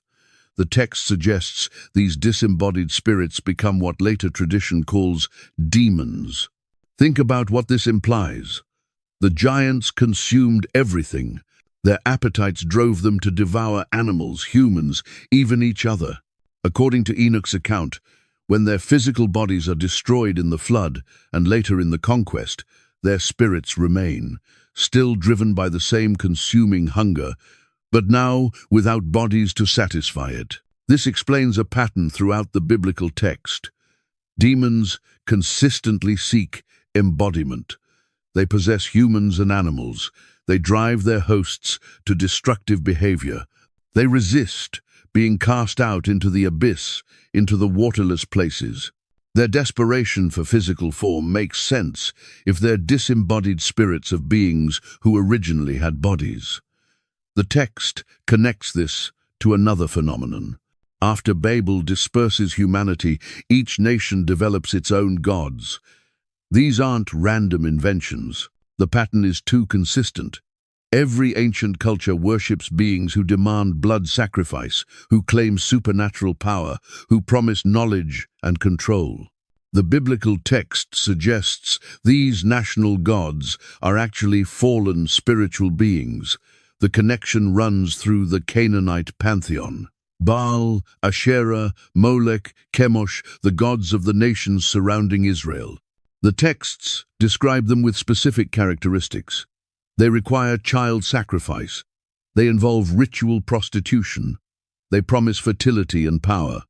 The text suggests these disembodied spirits become what later tradition calls demons. Think about what this implies. The giants consumed everything. Their appetites drove them to devour animals, humans, even each other. According to Enoch's account, when their physical bodies are destroyed in the flood and later in the conquest, their spirits remain, still driven by the same consuming hunger, but now without bodies to satisfy it. This explains a pattern throughout the biblical text. Demons consistently seek embodiment. They possess humans and animals. They drive their hosts to destructive behavior. They resist, being cast out into the abyss, into the waterless places. Their desperation for physical form makes sense if they're disembodied spirits of beings who originally had bodies. The text connects this to another phenomenon. After Babel disperses humanity, each nation develops its own gods. These aren't random inventions. The pattern is too consistent. Every ancient culture worships beings who demand blood sacrifice, who claim supernatural power, who promise knowledge and control. The biblical text suggests these national gods are actually fallen spiritual beings. The connection runs through the Canaanite pantheon. Baal, Asherah, Molech, Chemosh, the gods of the nations surrounding Israel. The texts describe them with specific characteristics. They require child sacrifice. They involve ritual prostitution. They promise fertility and power.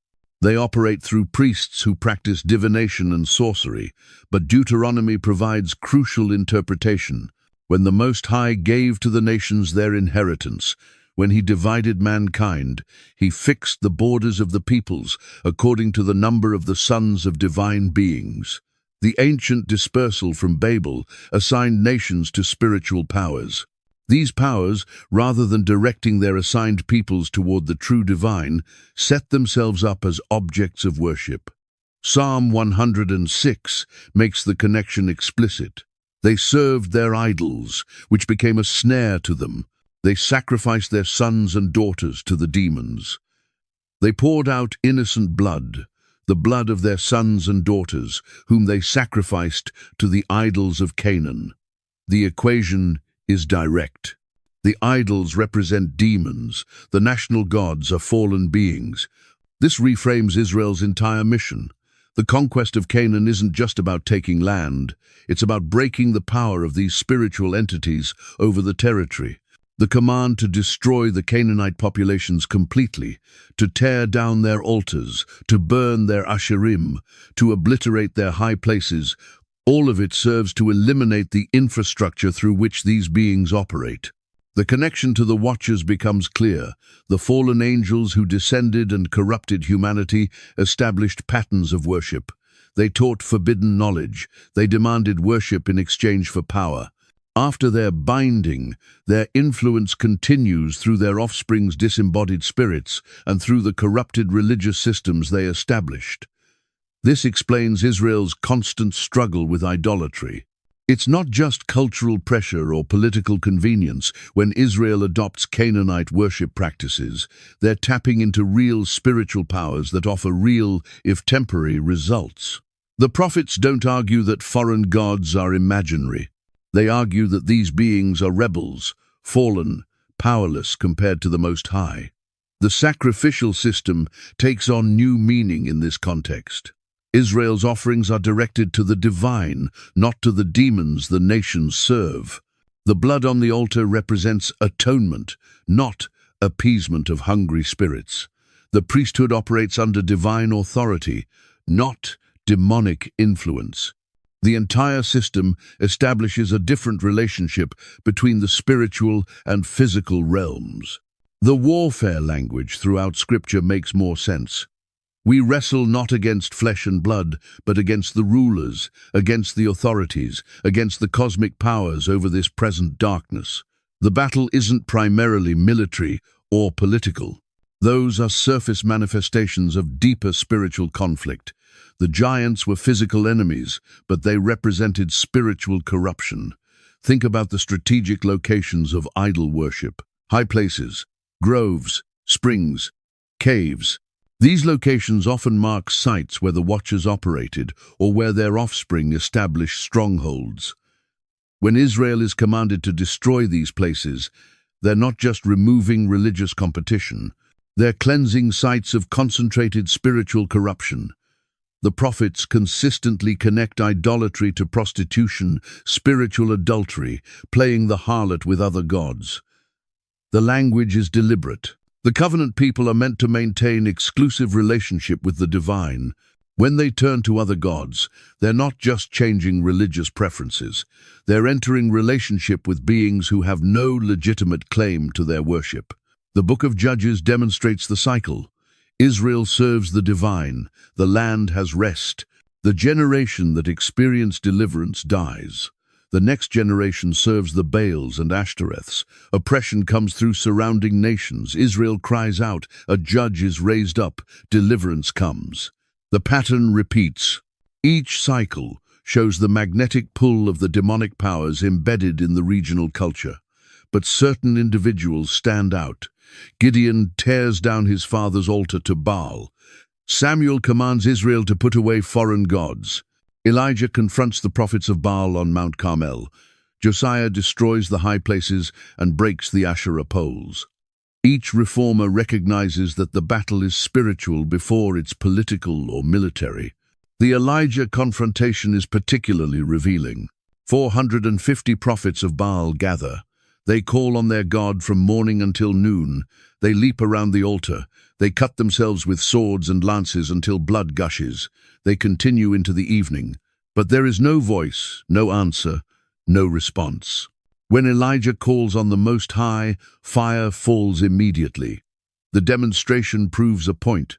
They operate through priests who practice divination and sorcery, but Deuteronomy provides crucial interpretation. When the Most High gave to the nations their inheritance, when he divided mankind, he fixed the borders of the peoples according to the number of the sons of divine beings. The ancient dispersal from Babel assigned nations to spiritual powers. These powers, rather than directing their assigned peoples toward the true divine, set themselves up as objects of worship. Psalm 106 makes the connection explicit. They served their idols, which became a snare to them. They sacrificed their sons and daughters to the demons. They poured out innocent blood, the blood of their sons and daughters, whom they sacrificed to the idols of Canaan. The equation is direct. The idols represent demons, the national gods are fallen beings. This reframes Israel's entire mission. The conquest of Canaan isn't just about taking land, it's about breaking the power of these spiritual entities over the territory. The command to destroy the Canaanite populations completely, to tear down their altars, to burn their asherim, to obliterate their high places, all of it serves to eliminate the infrastructure through which these beings operate. The connection to the Watchers becomes clear. The fallen angels who descended and corrupted humanity established patterns of worship. They taught forbidden knowledge. They demanded worship in exchange for power. After their binding, their influence continues through their offspring's disembodied spirits and through the corrupted religious systems they established. This explains Israel's constant struggle with idolatry. It's not just cultural pressure or political convenience. When Israel adopts Canaanite worship practices, they're tapping into real spiritual powers that offer real, if temporary, results. The prophets don't argue that foreign gods are imaginary. They argue that these beings are rebels, fallen, powerless compared to the Most High. The sacrificial system takes on new meaning in this context. Israel's offerings are directed to the divine, not to the demons the nations serve. The blood on the altar represents atonement, not appeasement of hungry spirits. The priesthood operates under divine authority, not demonic influence. The entire system establishes a different relationship between the spiritual and physical realms. The warfare language throughout Scripture makes more sense. We wrestle not against flesh and blood, but against the rulers, against the authorities, against the cosmic powers over this present darkness. The battle isn't primarily military or political. Those are surface manifestations of deeper spiritual conflict. The giants were physical enemies, but they represented spiritual corruption. Think about the strategic locations of idol worship: high places, groves, springs, caves. These locations often mark sites where the Watchers operated or where their offspring established strongholds. When Israel is commanded to destroy these places, they're not just removing religious competition, they're cleansing sites of concentrated spiritual corruption. The prophets consistently connect idolatry to prostitution, spiritual adultery, playing the harlot with other gods. The language is deliberate. The covenant people are meant to maintain exclusive relationship with the divine. When they turn to other gods, they're not just changing religious preferences. They're entering relationship with beings who have no legitimate claim to their worship. The Book of Judges demonstrates the cycle. Israel serves the divine. The land has rest. The generation that experienced deliverance dies. The next generation serves the Baals and Ashtoreths. Oppression comes through surrounding nations. Israel cries out. A judge is raised up. Deliverance comes. The pattern repeats. Each cycle shows the magnetic pull of the demonic powers embedded in the regional culture. But certain individuals stand out. Gideon tears down his father's altar to Baal. Samuel commands Israel to put away foreign gods. Elijah confronts the prophets of Baal on Mount Carmel. Josiah destroys the high places and breaks the Asherah poles. Each reformer recognizes that the battle is spiritual before it's political or military. The Elijah confrontation is particularly revealing. 450 prophets of Baal gather. They call on their God from morning until noon. They leap around the altar. They cut themselves with swords and lances until blood gushes. They continue into the evening. But there is no voice, no answer, no response. When Elijah calls on the Most High, fire falls immediately. The demonstration proves a point.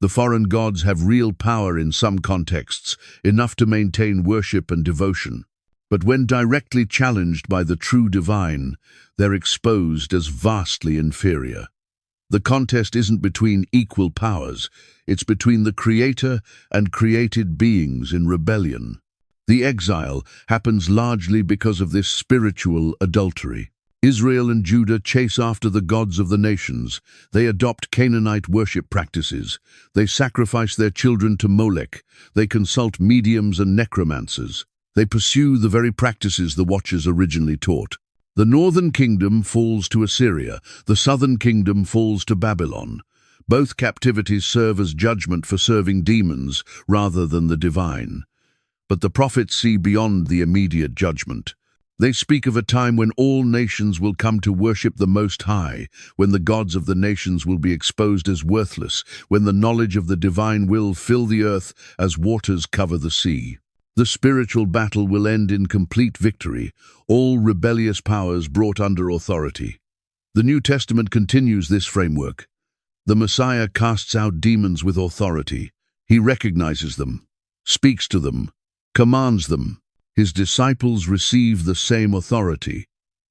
The foreign gods have real power in some contexts, enough to maintain worship and devotion. But when directly challenged by the true divine, they're exposed as vastly inferior. The contest isn't between equal powers, it's between the Creator and created beings in rebellion. The exile happens largely because of this spiritual adultery. Israel and Judah chase after the gods of the nations. They adopt Canaanite worship practices. They sacrifice their children to Molech. They consult mediums and necromancers. They pursue the very practices the Watchers originally taught. The northern kingdom falls to Assyria. The southern kingdom falls to Babylon. Both captivities serve as judgment for serving demons rather than the divine. But the prophets see beyond the immediate judgment. They speak of a time when all nations will come to worship the Most High, when the gods of the nations will be exposed as worthless, when the knowledge of the divine will fill the earth as waters cover the sea. The spiritual battle will end in complete victory, all rebellious powers brought under authority. The New Testament continues this framework. The Messiah casts out demons with authority. He recognizes them, speaks to them, commands them. His disciples receive the same authority.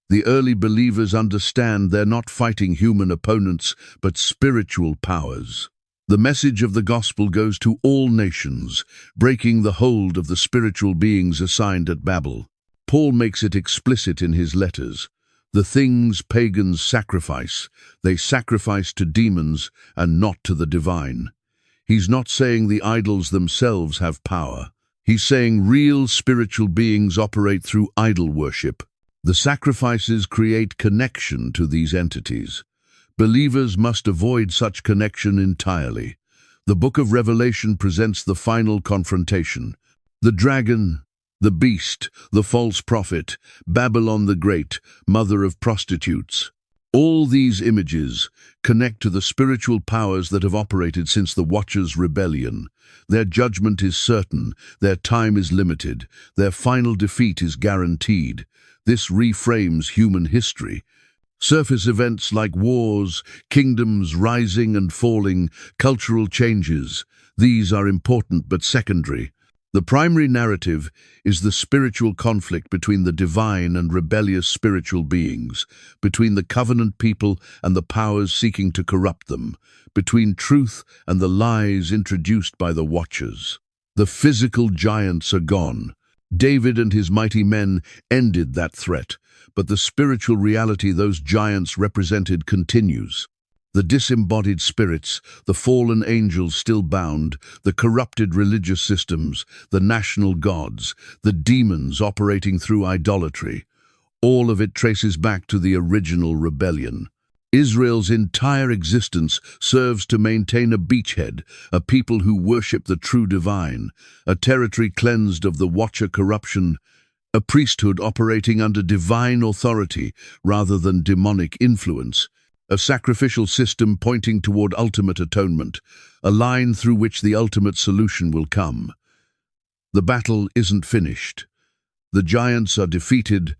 The early believers understand they're not fighting human opponents, but spiritual powers. The message of the gospel goes to all nations, breaking the hold of the spiritual beings assigned at Babel. Paul makes it explicit in his letters. The things pagans sacrifice, they sacrifice to demons and not to the divine. He's not saying the idols themselves have power. He's saying real spiritual beings operate through idol worship. The sacrifices create connection to these entities. Believers must avoid such connection entirely. The book of Revelation presents the final confrontation. The dragon, the beast, the false prophet, Babylon the Great, mother of prostitutes. All these images connect to the spiritual powers that have operated since the Watchers' rebellion. Their judgment is certain, their time is limited, their final defeat is guaranteed. This reframes human history. Surface events like wars, kingdoms rising and falling, cultural changes, these are important but secondary. The primary narrative is the spiritual conflict between the divine and rebellious spiritual beings, between the covenant people and the powers seeking to corrupt them, between truth and the lies introduced by the Watchers. The physical giants are gone. David and his mighty men ended that threat, but the spiritual reality those giants represented continues. The disembodied spirits, the fallen angels still bound, the corrupted religious systems, the national gods, the demons operating through idolatry. All of it traces back to the original rebellion. Israel's entire existence serves to maintain a beachhead, a people who worship the true divine, a territory cleansed of the Watcher corruption, a priesthood operating under divine authority rather than demonic influence. A sacrificial system pointing toward ultimate atonement, a line through which the ultimate solution will come. The battle isn't finished. The giants are defeated,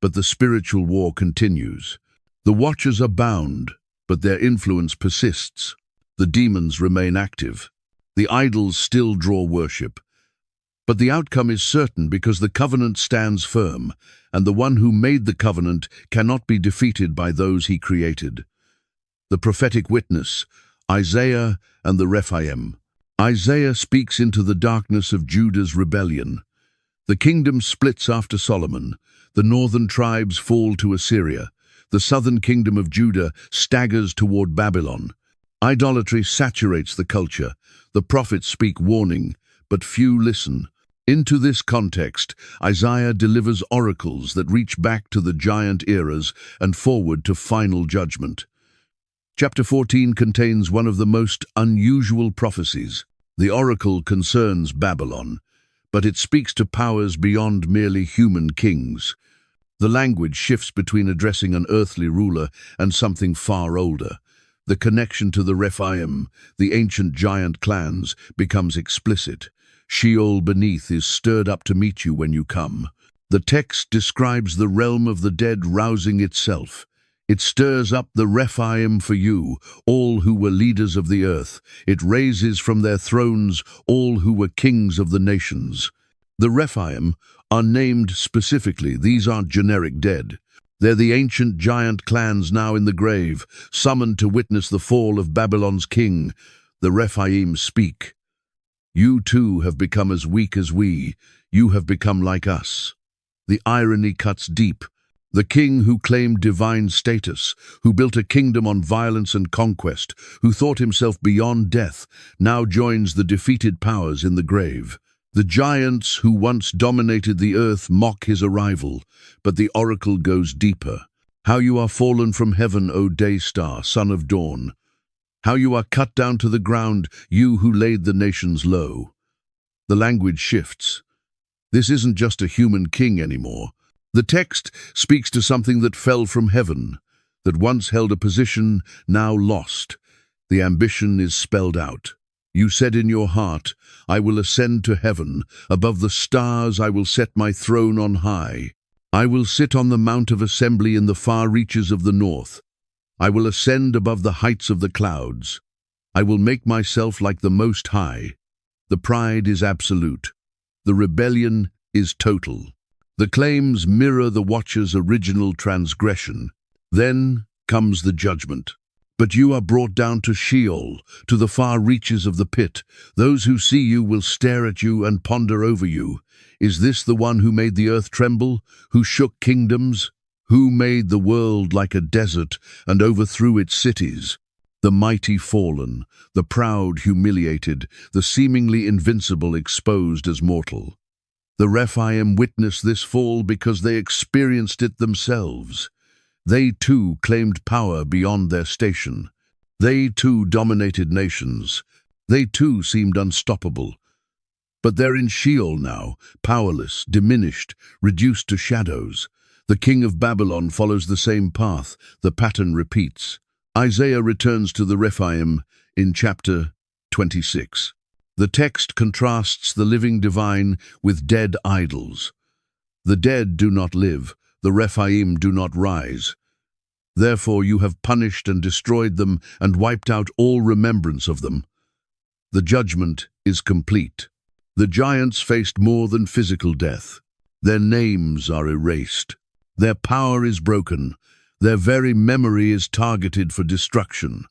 but the spiritual war continues. The Watchers are bound, but their influence persists. The demons remain active. The idols still draw worship. But the outcome is certain because the covenant stands firm, and the one who made the covenant cannot be defeated by those he created. The prophetic witness, Isaiah and the Rephaim. Isaiah speaks into the darkness of Judah's rebellion. The kingdom splits after Solomon. The northern tribes fall to Assyria. The southern kingdom of Judah staggers toward Babylon. Idolatry saturates the culture. The prophets speak warning, but few listen. Into this context, Isaiah delivers oracles that reach back to the giant eras and forward to final judgment. Chapter 14 contains one of the most unusual prophecies. The oracle concerns Babylon, but it speaks to powers beyond merely human kings. The language shifts between addressing an earthly ruler and something far older. The connection to the Rephaim, the ancient giant clans, becomes explicit. Sheol beneath is stirred up to meet you when you come. The text describes the realm of the dead rousing itself. It stirs up the Rephaim for you, all who were leaders of the earth. It raises from their thrones all who were kings of the nations. The Rephaim are named specifically. These aren't generic dead. They're the ancient giant clans now in the grave, summoned to witness the fall of Babylon's king. The Rephaim speak. You too have become as weak as we. You have become like us. The irony cuts deep. The king who claimed divine status, who built a kingdom on violence and conquest, who thought himself beyond death, now joins the defeated powers in the grave. The giants who once dominated the earth mock his arrival, but the oracle goes deeper. How you are fallen from heaven, O day star, son of dawn! How you are cut down to the ground, you who laid the nations low! The language shifts. This isn't just a human king anymore. The text speaks to something that fell from heaven, that once held a position, now lost. The ambition is spelled out. You said in your heart, I will ascend to heaven. Above the stars I will set my throne on high. I will sit on the mount of assembly in the far reaches of the north. I will ascend above the heights of the clouds. I will make myself like the Most High. The pride is absolute. The rebellion is total. The claims mirror the Watcher's original transgression. Then comes the judgment. But you are brought down to Sheol, to the far reaches of the pit. Those who see you will stare at you and ponder over you. Is this the one who made the earth tremble, who shook kingdoms, who made the world like a desert and overthrew its cities? The mighty fallen, the proud humiliated, the seemingly invincible exposed as mortal. The Rephaim witnessed this fall because they experienced it themselves. They too claimed power beyond their station. They too dominated nations. They too seemed unstoppable. But they're in Sheol now, powerless, diminished, reduced to shadows. The king of Babylon follows the same path. The pattern repeats. Isaiah returns to the Rephaim in chapter 26. The text contrasts the living divine with dead idols. The dead do not live, the Rephaim do not rise. Therefore you have punished and destroyed them and wiped out all remembrance of them. The judgment is complete. The giants faced more than physical death. Their names are erased. Their power is broken. Their very memory is targeted for destruction.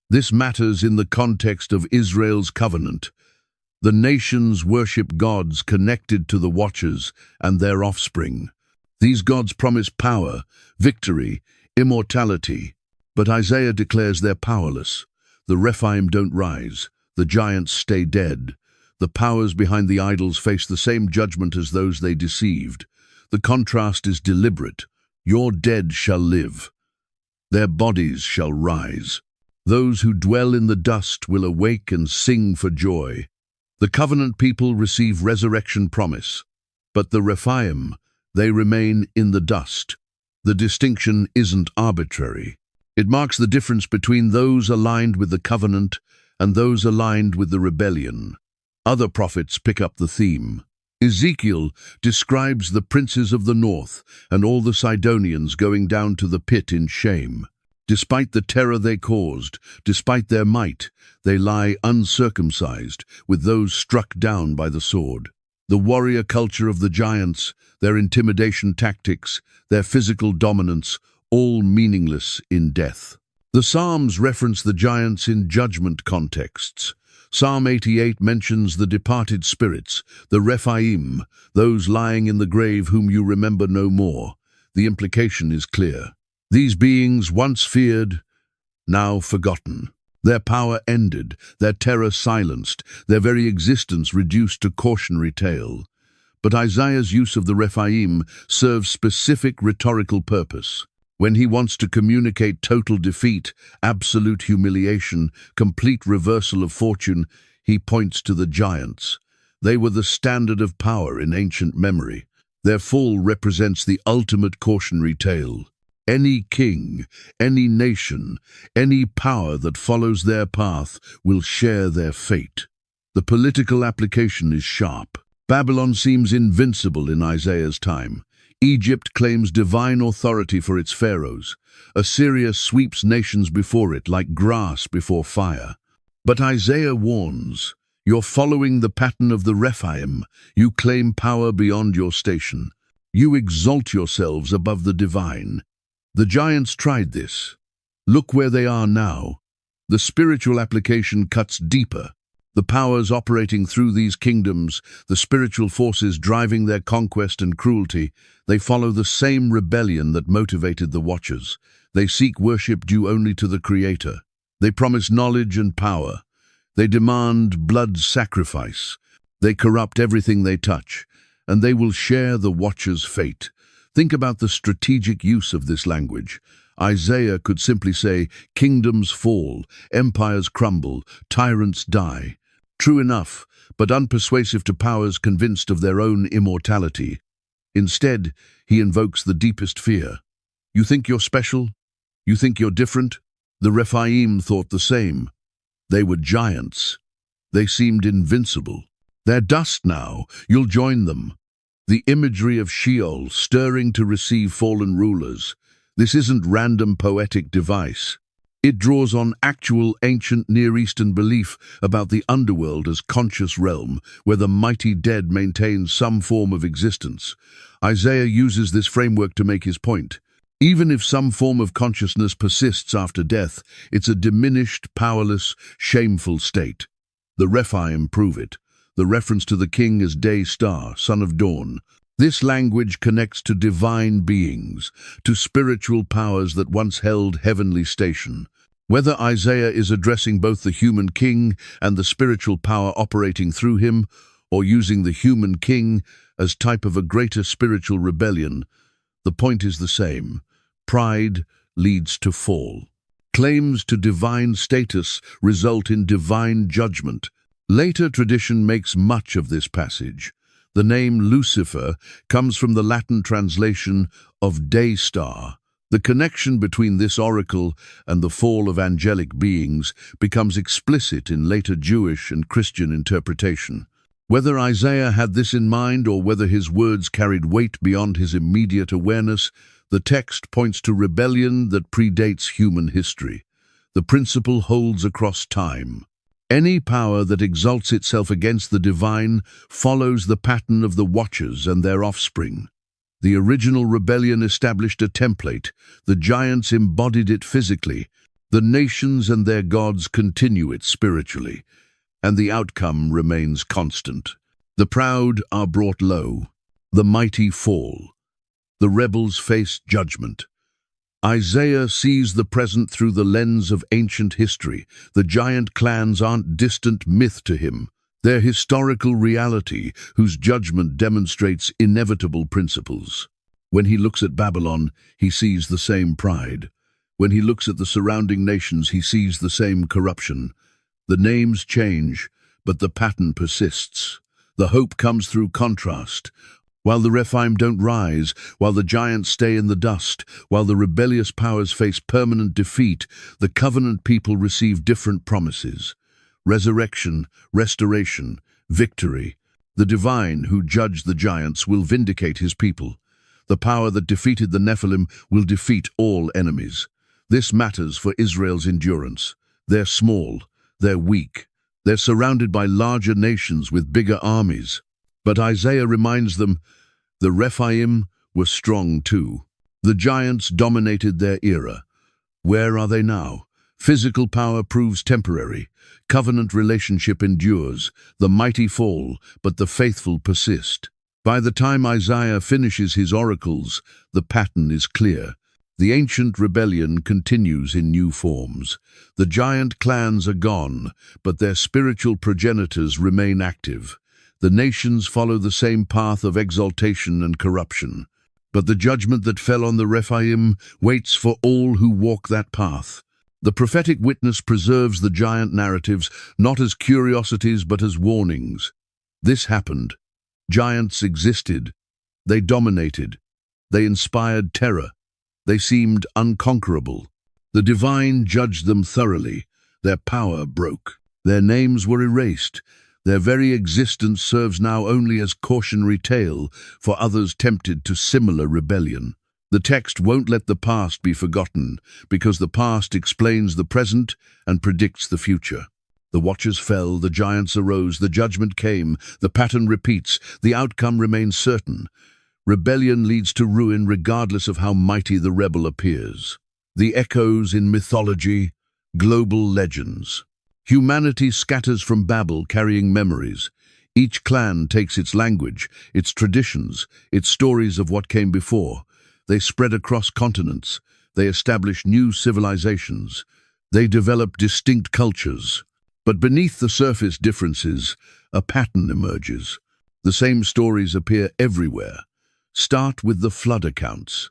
This matters in the context of Israel's covenant. The nations worship gods connected to the Watchers and their offspring. These gods promise power, victory, immortality, but Isaiah declares they're powerless. The Rephaim don't rise. The giants stay dead. The powers behind the idols face the same judgment as those they deceived. The contrast is deliberate. Your dead shall live. Their bodies shall rise. Those who dwell in the dust will awake and sing for joy. The covenant people receive resurrection promise, but the Rephaim, they remain in the dust. The distinction isn't arbitrary. It marks the difference between those aligned with the covenant and those aligned with the rebellion. Other prophets pick up the theme. Ezekiel describes the princes of the north and all the Sidonians going down to the pit in shame. Despite the terror they caused, despite their might, they lie uncircumcised with those struck down by the sword. The warrior culture of the giants, their intimidation tactics, their physical dominance, all meaningless in death. The Psalms reference the giants in judgment contexts. Psalm 88 mentions the departed spirits, the Rephaim, those lying in the grave whom you remember no more. The implication is clear. These beings, once feared, now forgotten. Their power ended, their terror silenced, their very existence reduced to cautionary tale. But Isaiah's use of the Rephaim serves specific rhetorical purpose. When he wants to communicate total defeat, absolute humiliation, complete reversal of fortune, he points to the giants. They were the standard of power in ancient memory. Their fall represents the ultimate cautionary tale. Any king, any nation, any power that follows their path will share their fate. The political application is sharp. Babylon seems invincible in Isaiah's time. Egypt claims divine authority for its pharaohs. Assyria sweeps nations before it like grass before fire. But Isaiah warns, you're following the pattern of the Rephaim. You claim power beyond your station. You exalt yourselves above the divine. The giants tried this. Look where they are now. The spiritual application cuts deeper. The powers operating through these kingdoms, the spiritual forces driving their conquest and cruelty, they follow the same rebellion that motivated the Watchers. They seek worship due only to the Creator. They promise knowledge and power. They demand blood sacrifice. They corrupt everything they touch, and they will share the Watchers' fate. Think about the strategic use of this language. Isaiah could simply say, "Kingdoms fall, empires crumble, tyrants die." True enough, but unpersuasive to powers convinced of their own immortality. Instead, he invokes the deepest fear. You think you're special? You think you're different? The Rephaim thought the same. They were giants. They seemed invincible. They're dust now. You'll join them. The imagery of Sheol stirring to receive fallen rulers. This isn't random poetic device. It draws on actual ancient Near Eastern belief about the underworld as conscious realm, where the mighty dead maintain some form of existence. Isaiah uses this framework to make his point. Even if some form of consciousness persists after death, it's a diminished, powerless, shameful state. The Rephaim prove it. The reference to the king as day star, son of dawn. This language connects to divine beings, to spiritual powers that once held heavenly station. Whether Isaiah is addressing both the human king and the spiritual power operating through him, or using the human king as type of a greater spiritual rebellion, the point is the same. Pride leads to fall. Claims to divine status result in divine judgment. Later tradition makes much of this passage. The name Lucifer comes from the Latin translation of day star. The connection between this oracle and the fall of angelic beings becomes explicit in later Jewish and Christian interpretation. Whether Isaiah had this in mind or whether his words carried weight beyond his immediate awareness, the text points to rebellion that predates human history. The principle holds across time. Any power that exalts itself against the divine follows the pattern of the Watchers and their offspring. The original rebellion established a template. The giants embodied it physically. The nations and their gods continue it spiritually. And the outcome remains constant. The proud are brought low. The mighty fall. The rebels face judgment. Isaiah sees the present through the lens of ancient history. The giant clans aren't distant myth to him. They're historical reality whose judgment demonstrates inevitable principles. When he looks at Babylon, he sees the same pride. When he looks at the surrounding nations, he sees the same corruption. The names change, but the pattern persists. The hope comes through contrast. While the Rephaim don't rise, while the giants stay in the dust, while the rebellious powers face permanent defeat, the covenant people receive different promises. Resurrection, restoration, victory. The divine who judged the giants will vindicate his people. The power that defeated the Nephilim will defeat all enemies. This matters for Israel's endurance. They're small, they're weak, they're surrounded by larger nations with bigger armies. But Isaiah reminds them, the Rephaim were strong too. The giants dominated their era. Where are they now? Physical power proves temporary. Covenant relationship endures. The mighty fall, but the faithful persist. By the time Isaiah finishes his oracles, the pattern is clear. The ancient rebellion continues in new forms. The giant clans are gone, but their spiritual progenitors remain active. The nations follow the same path of exaltation and corruption. But the judgment that fell on the Rephaim waits for all who walk that path. The prophetic witness preserves the giant narratives not as curiosities but as warnings. This happened. Giants existed. They dominated. They inspired terror. They seemed unconquerable. The divine judged them thoroughly. Their power broke. Their names were erased. Their very existence serves now only as cautionary tale for others tempted to similar rebellion. The text won't let the past be forgotten, because the past explains the present and predicts the future. The Watchers fell, the giants arose, the judgment came, the pattern repeats, the outcome remains certain. Rebellion leads to ruin regardless of how mighty the rebel appears. The echoes in mythology, global legends. Humanity scatters from Babel carrying memories. Each clan takes its language, its traditions, its stories of what came before. They spread across continents. They establish new civilizations. They develop distinct cultures. But beneath the surface differences, a pattern emerges. The same stories appear everywhere. Start with the flood accounts.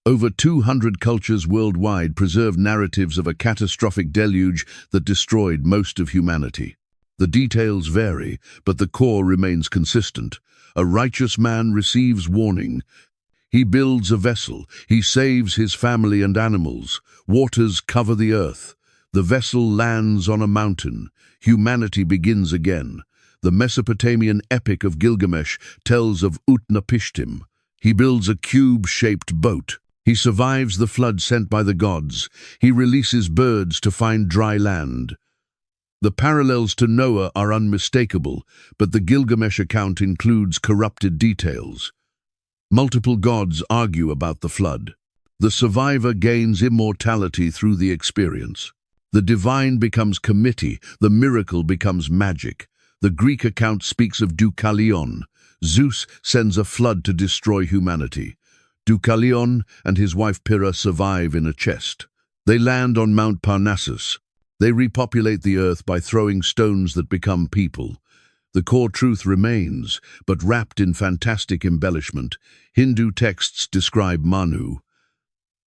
Over 200 cultures worldwide preserve narratives of a catastrophic deluge that destroyed most of humanity. The details vary, but the core remains consistent. A righteous man receives warning. He builds a vessel. He saves his family and animals. Waters cover the earth. The vessel lands on a mountain. Humanity begins again. The Mesopotamian epic of Gilgamesh tells of Utnapishtim. He builds a cube-shaped boat. He survives the flood sent by the gods. He releases birds to find dry land. The parallels to Noah are unmistakable, but the Gilgamesh account includes corrupted details. Multiple gods argue about the flood. The survivor gains immortality through the experience. The divine becomes committee, the miracle becomes magic. The Greek account speaks of Deucalion. Zeus sends a flood to destroy humanity. Deucalion and his wife Pyrrha survive in a chest. They land on Mount Parnassus. They repopulate the earth by throwing stones that become people. The core truth remains, but wrapped in fantastic embellishment. Hindu texts describe Manu.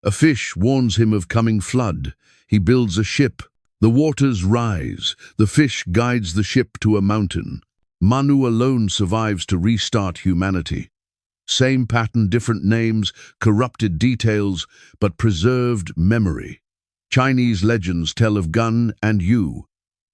A fish warns him of coming flood. He builds a ship. The waters rise. The fish guides the ship to a mountain. Manu alone survives to restart humanity. Same pattern, different names, corrupted details, but preserved memory. Chinese legends tell of Gun and Yu.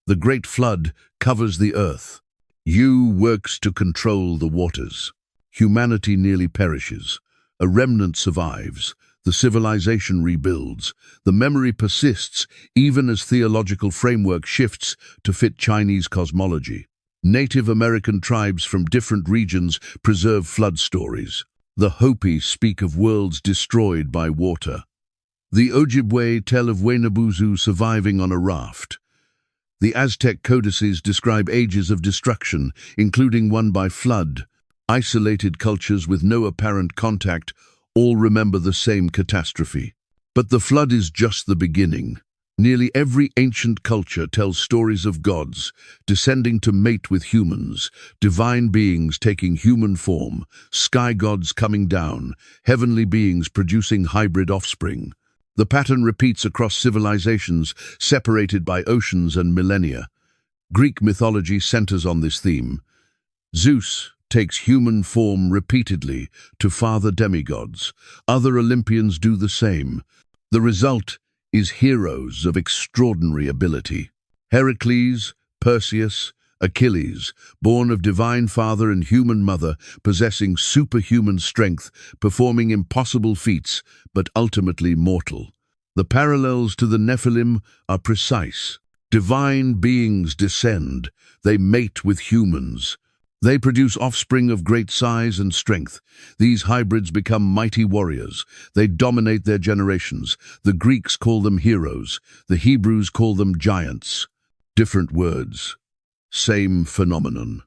The Great Flood covers the earth. Yu works to control the waters. Humanity nearly perishes. A remnant survives. The civilization rebuilds. The memory persists, even as theological framework shifts to fit Chinese cosmology. Native American tribes from different regions preserve flood stories. The Hopi speak of worlds destroyed by water. The Ojibwe tell of Wenabuzu surviving on a raft. The Aztec codices describe ages of destruction, including one by flood. Isolated cultures with no apparent contact all remember the same catastrophe. But the flood is just the beginning. Nearly every ancient culture tells stories of gods descending to mate with humans, divine beings taking human form, sky gods coming down, heavenly beings producing hybrid offspring. The pattern repeats across civilizations separated by oceans and millennia. Greek mythology centers on this theme. Zeus takes human form repeatedly to father demigods. Other Olympians do the same. The result is heroes of extraordinary ability. Heracles, Perseus, Achilles, born of divine father and human mother, possessing superhuman strength, performing impossible feats, but ultimately mortal. The parallels to the Nephilim are precise. Divine beings descend. They mate with humans. They produce offspring of great size and strength. These hybrids become mighty warriors. They dominate their generations. The Greeks call them heroes. The Hebrews call them giants. Different words. Same phenomenon.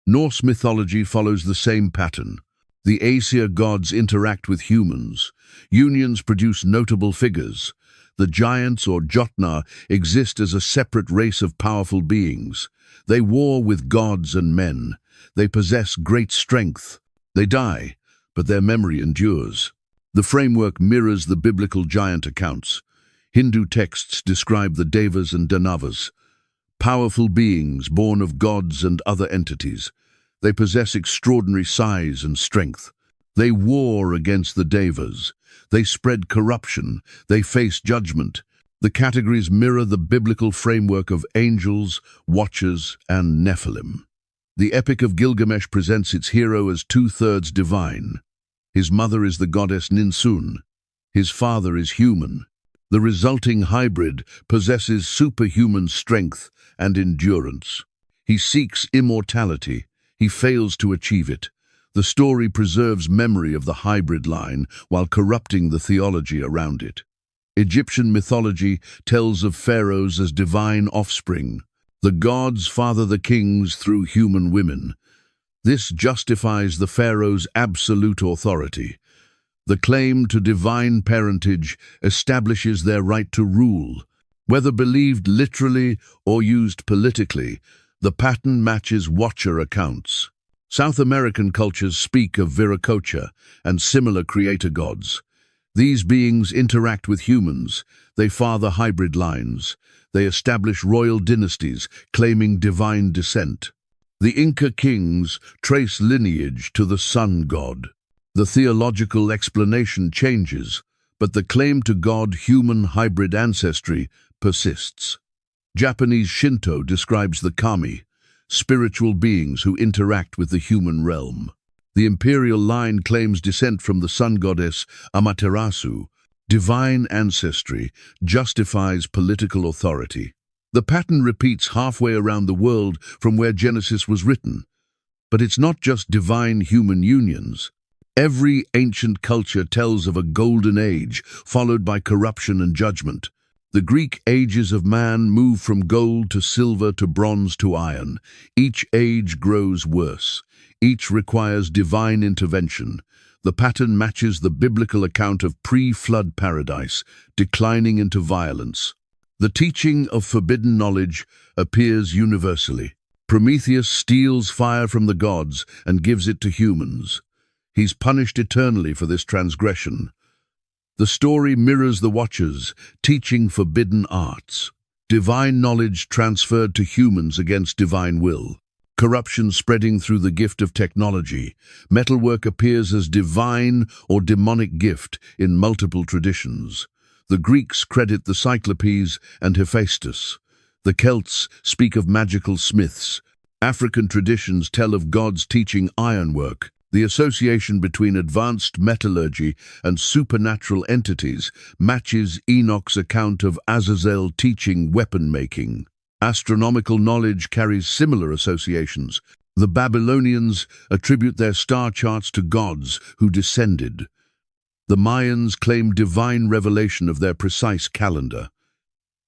Norse mythology follows the same pattern. The Aesir gods interact with humans. Unions produce notable figures. The giants or Jotnar exist as a separate race of powerful beings. They war with gods and men. They possess great strength. They die, but their memory endures. The framework mirrors the biblical giant accounts. Hindu texts describe the Devas and Danavas, powerful beings born of gods and other entities. They possess extraordinary size and strength. They war against the Devas. They spread corruption. They face judgment. The categories mirror the biblical framework of angels, watchers, and Nephilim. The Epic of Gilgamesh presents its hero as two-thirds divine. His mother is the goddess Ninsun. His father is human. The resulting hybrid possesses superhuman strength and endurance. He seeks immortality. He fails to achieve it. The story preserves memory of the hybrid line while corrupting the theology around it. Egyptian mythology tells of pharaohs as divine offspring. The gods father the kings through human women. This justifies the pharaoh's absolute authority. The claim to divine parentage establishes their right to rule. Whether believed literally or used politically, the pattern matches Watcher accounts. South American cultures speak of Viracocha and similar creator gods. These beings interact with humans, they father hybrid lines, they establish royal dynasties claiming divine descent. The Inca kings trace lineage to the sun god. The theological explanation changes, but the claim to God-human hybrid ancestry persists. Japanese Shinto describes the kami, spiritual beings who interact with the human realm. The imperial line claims descent from the sun goddess Amaterasu. Divine ancestry justifies political authority. The pattern repeats halfway around the world from where Genesis was written. But it's not just divine human unions. Every ancient culture tells of a golden age, followed by corruption and judgment. The Greek ages of man move from gold to silver to bronze to iron. Each age grows worse. Each requires divine intervention. The pattern matches the biblical account of pre-flood paradise, declining into violence. The teaching of forbidden knowledge appears universally. Prometheus steals fire from the gods and gives it to humans. He's punished eternally for this transgression. The story mirrors the Watchers, teaching forbidden arts. Divine knowledge transferred to humans against divine will. Corruption spreading through the gift of technology. Metalwork appears as divine or demonic gift in multiple traditions. The Greeks credit the Cyclopes and Hephaestus. The Celts speak of magical smiths. African traditions tell of gods teaching ironwork. The association between advanced metallurgy and supernatural entities matches Enoch's account of Azazel teaching weapon-making. Astronomical knowledge carries similar associations. The Babylonians attribute their star charts to gods who descended. The Mayans claim divine revelation of their precise calendar.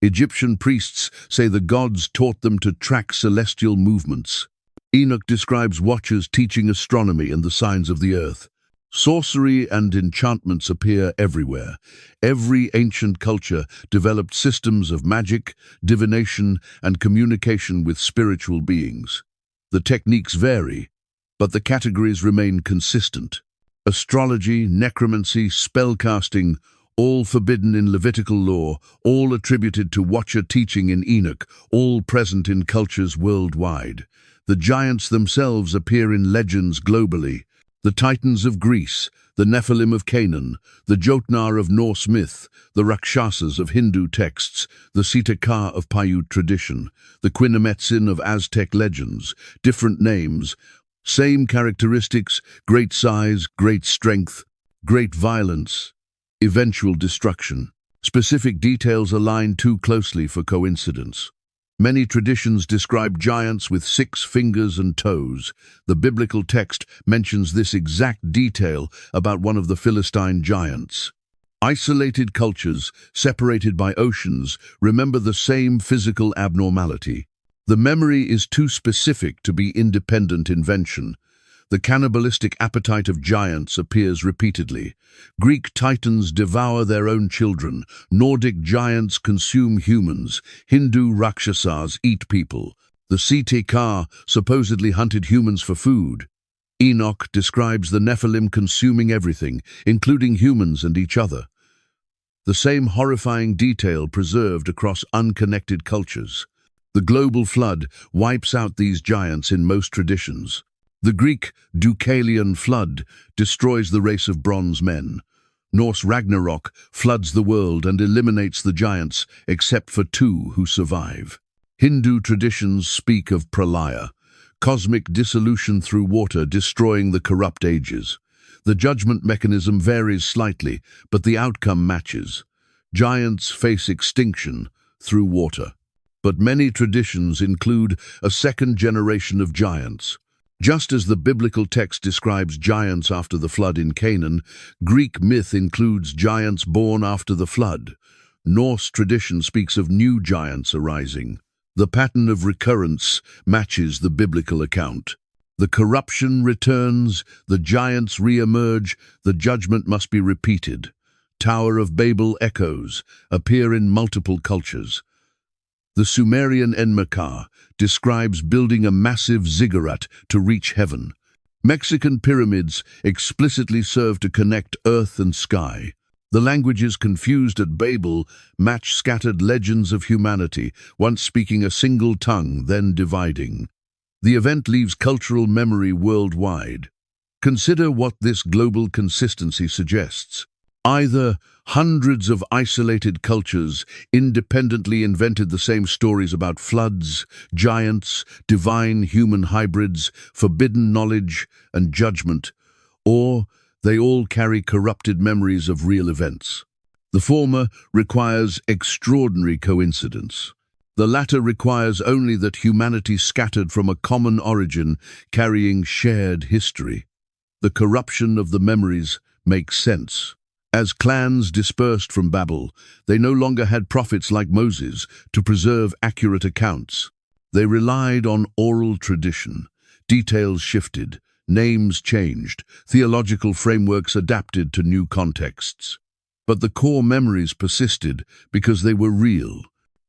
Egyptian priests say the gods taught them to track celestial movements. Enoch describes Watchers teaching astronomy and the signs of the earth. Sorcery and enchantments appear everywhere. Every ancient culture developed systems of magic, divination, and communication with spiritual beings. The techniques vary, but the categories remain consistent. Astrology, necromancy, spellcasting, all forbidden in Levitical law, all attributed to Watcher teaching in Enoch, all present in cultures worldwide. The giants themselves appear in legends globally. The Titans of Greece, the Nephilim of Canaan, the Jotnar of Norse myth, the Rakshasas of Hindu texts, the Sita-Ka of Paiute tradition, the Quinametsin of Aztec legends, different names, same characteristics, great size, great strength, great violence, eventual destruction. Specific details align too closely for coincidence. Many traditions describe giants with 6 fingers and toes. The biblical text mentions this exact detail about one of the Philistine giants. Isolated cultures, separated by oceans, remember the same physical abnormality. The memory is too specific to be independent invention. The cannibalistic appetite of giants appears repeatedly. Greek titans devour their own children. Nordic giants consume humans. Hindu Rakshasas eat people. The Sita-Ka supposedly hunted humans for food. Enoch describes the Nephilim consuming everything, including humans and each other. The same horrifying detail preserved across unconnected cultures. The global flood wipes out these giants in most traditions. The Greek Deucalion flood destroys the race of bronze men. Norse Ragnarok floods the world and eliminates the giants, except for 2 who survive. Hindu traditions speak of pralaya, cosmic dissolution through water destroying the corrupt ages. The judgment mechanism varies slightly, but the outcome matches. Giants face extinction through water. But many traditions include a second generation of giants. Just as the biblical text describes giants after the flood in Canaan, Greek myth includes giants born after the flood. Norse tradition speaks of new giants arising. The pattern of recurrence matches the biblical account. The corruption returns, the giants re-emerge, the judgment must be repeated. Tower of Babel echoes appear in multiple cultures. The Sumerian Enmerkar describes building a massive ziggurat to reach heaven. Mexican pyramids explicitly serve to connect earth and sky. The languages confused at Babel match scattered legends of humanity, once speaking a single tongue, then dividing. The event leaves cultural memory worldwide. Consider what this global consistency suggests. Either hundreds of isolated cultures independently invented the same stories about floods, giants, divine human hybrids, forbidden knowledge, and judgment, or they all carry corrupted memories of real events. The former requires extraordinary coincidence. The latter requires only that humanity scattered from a common origin, carrying shared history. The corruption of the memories makes sense. As clans dispersed from Babel, they no longer had prophets like Moses to preserve accurate accounts. They relied on oral tradition. Details shifted, names changed, theological frameworks adapted to new contexts. But the core memories persisted because they were real.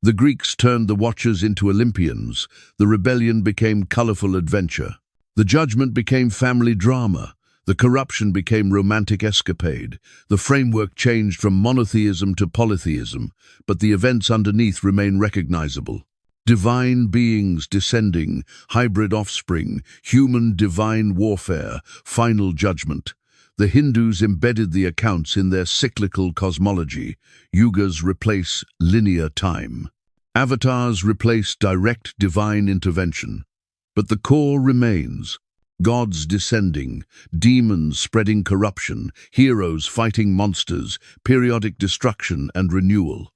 The Greeks turned the Watchers into Olympians. The rebellion became colorful adventure. The judgment became family drama. The corruption became romantic escapade. The framework changed from monotheism to polytheism, but the events underneath remain recognizable. Divine beings descending, hybrid offspring, human-divine warfare, final judgment. The Hindus embedded the accounts in their cyclical cosmology. Yugas replace linear time. Avatars replace direct divine intervention. But the core remains. Gods descending, demons spreading corruption, heroes fighting monsters, periodic destruction and renewal.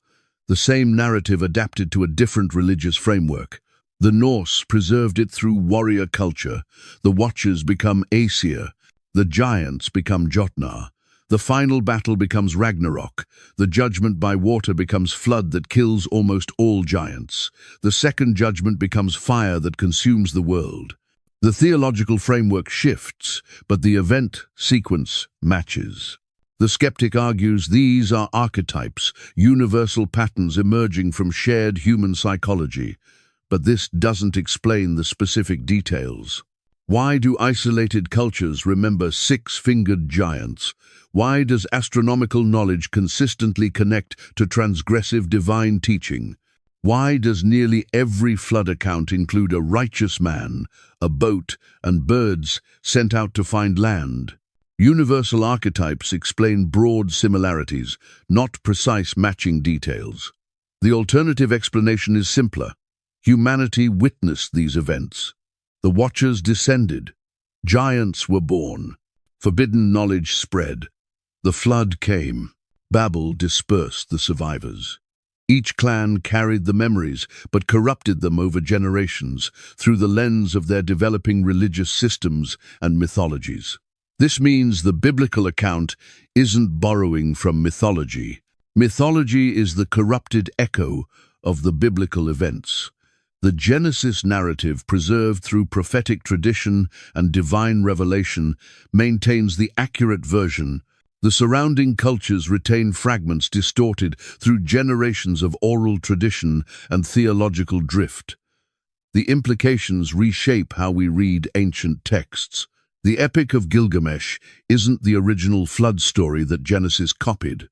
The same narrative adapted to a different religious framework. The Norse preserved it through warrior culture. The Watchers become Aesir. The giants become Jotnar. The final battle becomes Ragnarok. The judgment by water becomes flood that kills almost all giants. The second judgment becomes fire that consumes the world. The theological framework shifts, but the event sequence matches. The skeptic argues these are archetypes, universal patterns emerging from shared human psychology. But this doesn't explain the specific details. Why do isolated cultures remember six-fingered giants? Why does astronomical knowledge consistently connect to transgressive divine teaching? Why does nearly every flood account include a righteous man, a boat, and birds sent out to find land? Universal archetypes explain broad similarities, not precise matching details. The alternative explanation is simpler. Humanity witnessed these events. The Watchers descended. Giants were born. Forbidden knowledge spread. The flood came. Babel dispersed the survivors. Each clan carried the memories, but corrupted them over generations through the lens of their developing religious systems and mythologies. This means the biblical account isn't borrowing from mythology. Mythology is the corrupted echo of the biblical events. The Genesis narrative, preserved through prophetic tradition and divine revelation, maintains the accurate version. The surrounding cultures retain fragments distorted through generations of oral tradition and theological drift. The implications reshape how we read ancient texts. The Epic of Gilgamesh isn't the original flood story that Genesis copied.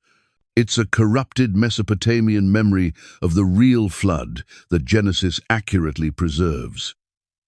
It's a corrupted Mesopotamian memory of the real flood that Genesis accurately preserves.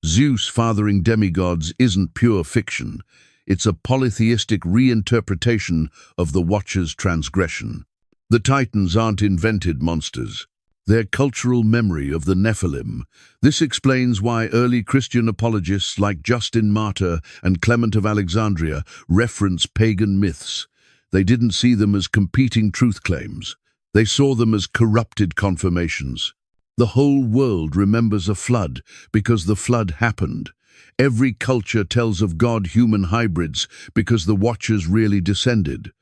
Zeus fathering demigods isn't pure fiction. It's a polytheistic reinterpretation of the Watchers' transgression. The Titans aren't invented monsters. They're cultural memory of the Nephilim. This explains why early Christian apologists like Justin Martyr and Clement of Alexandria reference pagan myths. They didn't see them as competing truth claims. They saw them as corrupted confirmations. The whole world remembers a flood because the flood happened. Every culture tells of God-human hybrids because the Watchers really descended.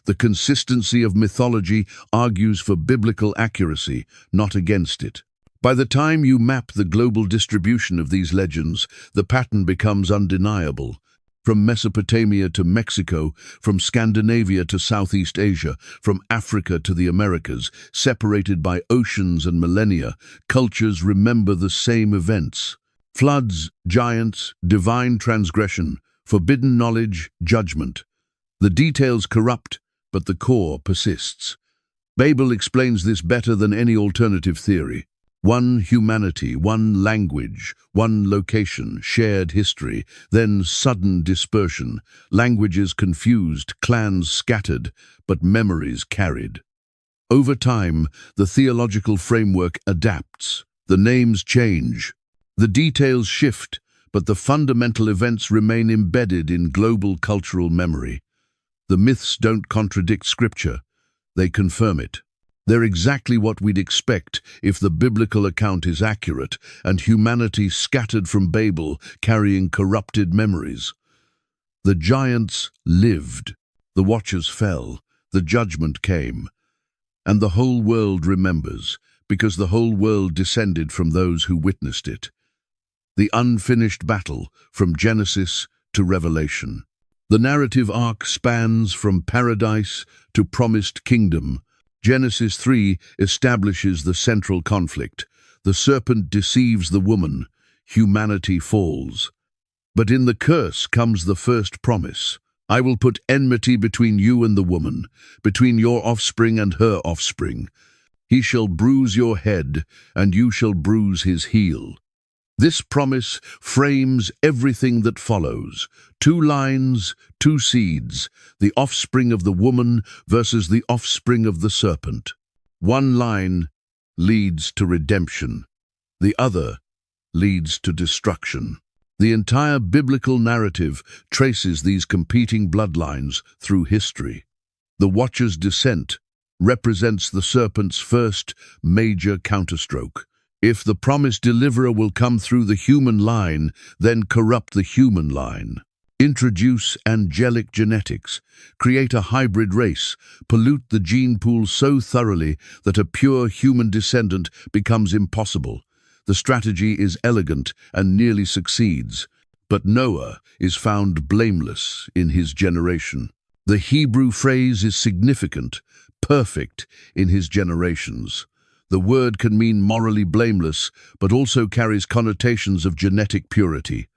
The consistency of mythology argues for biblical accuracy, not against it. By the time you map the global distribution of these legends, the pattern becomes undeniable. From Mesopotamia to Mexico, from Scandinavia to Southeast Asia, from Africa to the Americas, separated by oceans and millennia, cultures remember the same events. Floods, giants, divine transgression, forbidden knowledge, judgment. The details corrupt, but the core persists. Babel explains this better than any alternative theory. One humanity, one language, one location, shared history, then sudden dispersion, languages confused, clans scattered, but memories carried. Over time, the theological framework adapts. The names change. The details shift, but the fundamental events remain embedded in global cultural memory. The myths don't contradict scripture, they confirm it. They're exactly what we'd expect if the biblical account is accurate and humanity scattered from Babel carrying corrupted memories. The giants lived, the watchers fell, the judgment came, and the whole world remembers, because the whole world descended from those who witnessed it. The unfinished battle from Genesis to Revelation. The narrative arc spans from paradise to promised kingdom. Genesis 3 establishes the central conflict. The serpent deceives the woman. Humanity falls. But in the curse comes the first promise. I will put enmity between you and the woman, between your offspring and her offspring. He shall bruise your head, and you shall bruise his heel. This promise frames everything that follows. 2 lines, 2 seeds, the offspring of the woman versus the offspring of the serpent. 1 line leads to redemption. The other leads to destruction. The entire biblical narrative traces these competing bloodlines through history. The Watcher's descent represents the serpent's first major counterstroke. If the promised deliverer will come through the human line, then corrupt the human line. Introduce angelic genetics, create a hybrid race, pollute the gene pool so thoroughly that a pure human descendant becomes impossible. The strategy is elegant and nearly succeeds, but Noah is found blameless in his generation. The Hebrew phrase is significant, perfect in his generations. The word can mean morally blameless, but also carries connotations of genetic purity.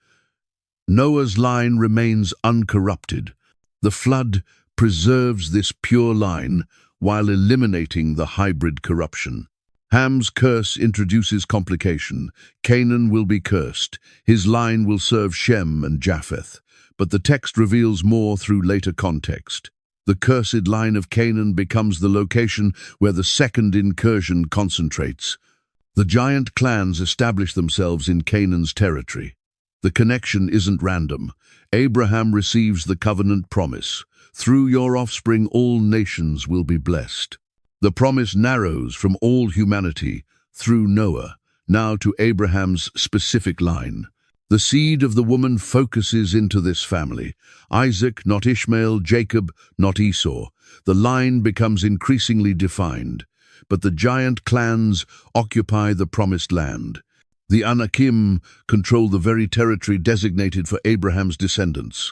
Noah's line remains uncorrupted. The flood preserves this pure line while eliminating the hybrid corruption. Ham's curse introduces complication. Canaan will be cursed. His line will serve Shem and Japheth. But the text reveals more through later context. The cursed line of Canaan becomes the location where the second incursion concentrates. The giant clans establish themselves in Canaan's territory. The connection isn't random. Abraham receives the covenant promise. Through your offspring all nations will be blessed. The promise narrows from all humanity through Noah, now to Abraham's specific line. The seed of the woman focuses into this family. Isaac, not Ishmael, Jacob, not Esau. The line becomes increasingly defined. But the giant clans occupy the promised land. The Anakim control the very territory designated for Abraham's descendants.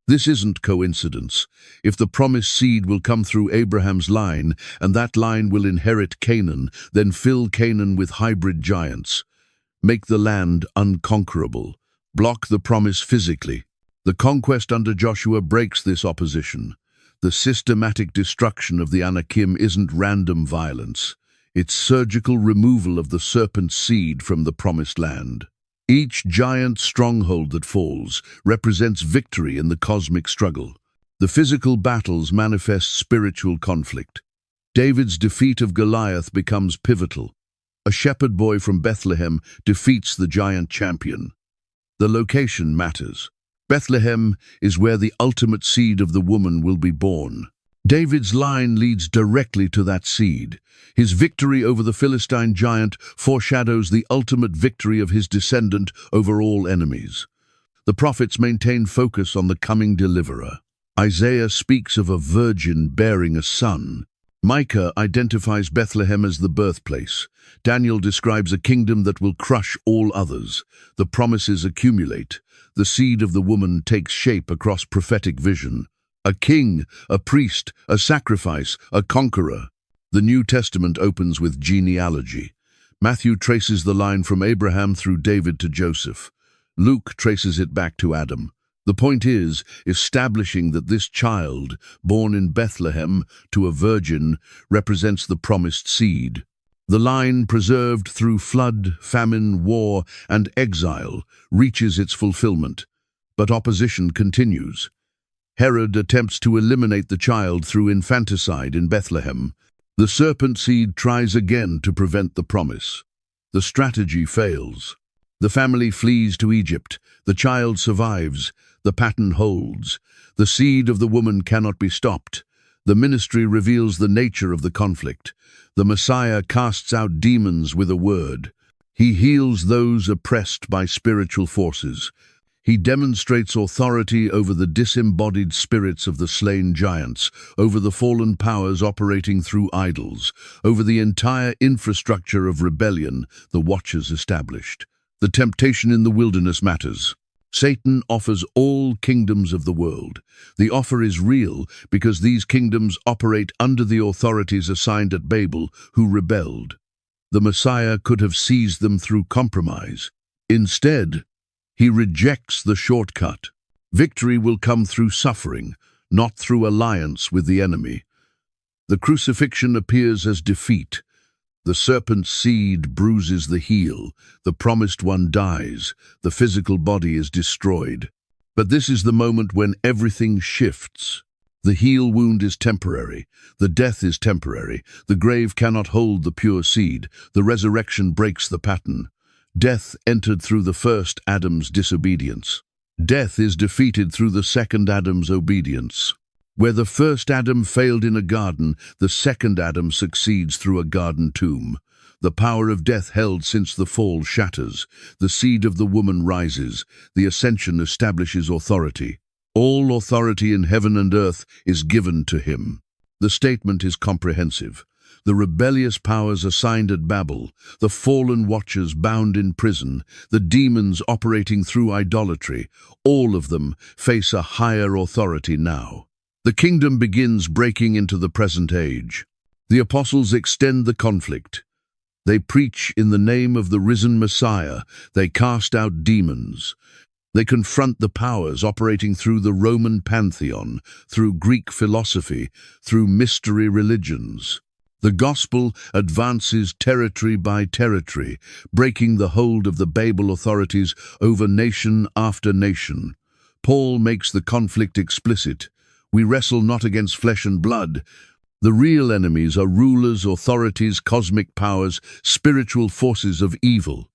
This isn't coincidence. If the promised seed will come through Abraham's line, and that line will inherit Canaan, then fill Canaan with hybrid giants. Make the land unconquerable. Block the promise physically. The conquest under Joshua breaks this opposition. The systematic destruction of the Anakim isn't random violence. It's surgical removal of the serpent's seed from the promised land. Each giant stronghold that falls represents victory in the cosmic struggle. The physical battles manifest spiritual conflict. David's defeat of Goliath becomes pivotal. A shepherd boy from Bethlehem defeats the giant champion. The location matters. Bethlehem is where the ultimate seed of the woman will be born. David's line leads directly to that seed. His victory over the Philistine giant foreshadows the ultimate victory of his descendant over all enemies. The prophets maintain focus on the coming deliverer. Isaiah speaks of a virgin bearing a son. Micah identifies Bethlehem as the birthplace. Daniel describes a kingdom that will crush all others. The promises accumulate. The seed of the woman takes shape across prophetic vision. A king, a priest, a sacrifice, a conqueror. The New Testament opens with genealogy. Matthew traces the line from Abraham through David to Joseph. Luke traces it back to Adam. The point is establishing that this child, born in Bethlehem to a virgin, represents the promised seed. The line, preserved through flood, famine, war, and exile, reaches its fulfillment. But opposition continues. Herod attempts to eliminate the child through infanticide in Bethlehem. The serpent seed tries again to prevent the promise. The strategy fails. The family flees to Egypt. The child survives. The pattern holds. The seed of the woman cannot be stopped. The ministry reveals the nature of the conflict. The Messiah casts out demons with a word. He heals those oppressed by spiritual forces. He demonstrates authority over the disembodied spirits of the slain giants, over the fallen powers operating through idols, over the entire infrastructure of rebellion the Watchers established. The temptation in the wilderness matters. Satan offers all kingdoms of the world. The offer is real because these kingdoms operate under the authorities assigned at Babel, who rebelled. The Messiah could have seized them through compromise. Instead, he rejects the shortcut. Victory will come through suffering, not through alliance with the enemy. The crucifixion appears as defeat. The serpent's seed bruises the heel, the promised one dies, the physical body is destroyed. But this is the moment when everything shifts. The heel wound is temporary, the death is temporary, the grave cannot hold the pure seed, the resurrection breaks the pattern. Death entered through the first Adam's disobedience. Death is defeated through the second Adam's obedience. Where the first Adam failed in a garden, the second Adam succeeds through a garden tomb. The power of death held since the fall shatters. The seed of the woman rises. The ascension establishes authority. All authority in heaven and earth is given to him. The statement is comprehensive. The rebellious powers assigned at Babel, the fallen watchers bound in prison, the demons operating through idolatry, all of them face a higher authority now. The kingdom begins breaking into the present age. The apostles extend the conflict. They preach in the name of the risen Messiah. They cast out demons. They confront the powers operating through the Roman pantheon, through Greek philosophy, through mystery religions. The gospel advances territory by territory, breaking the hold of the Babel authorities over nation after nation. Paul makes the conflict explicit. We wrestle not against flesh and blood. The real enemies are rulers, authorities, cosmic powers, spiritual forces of evil.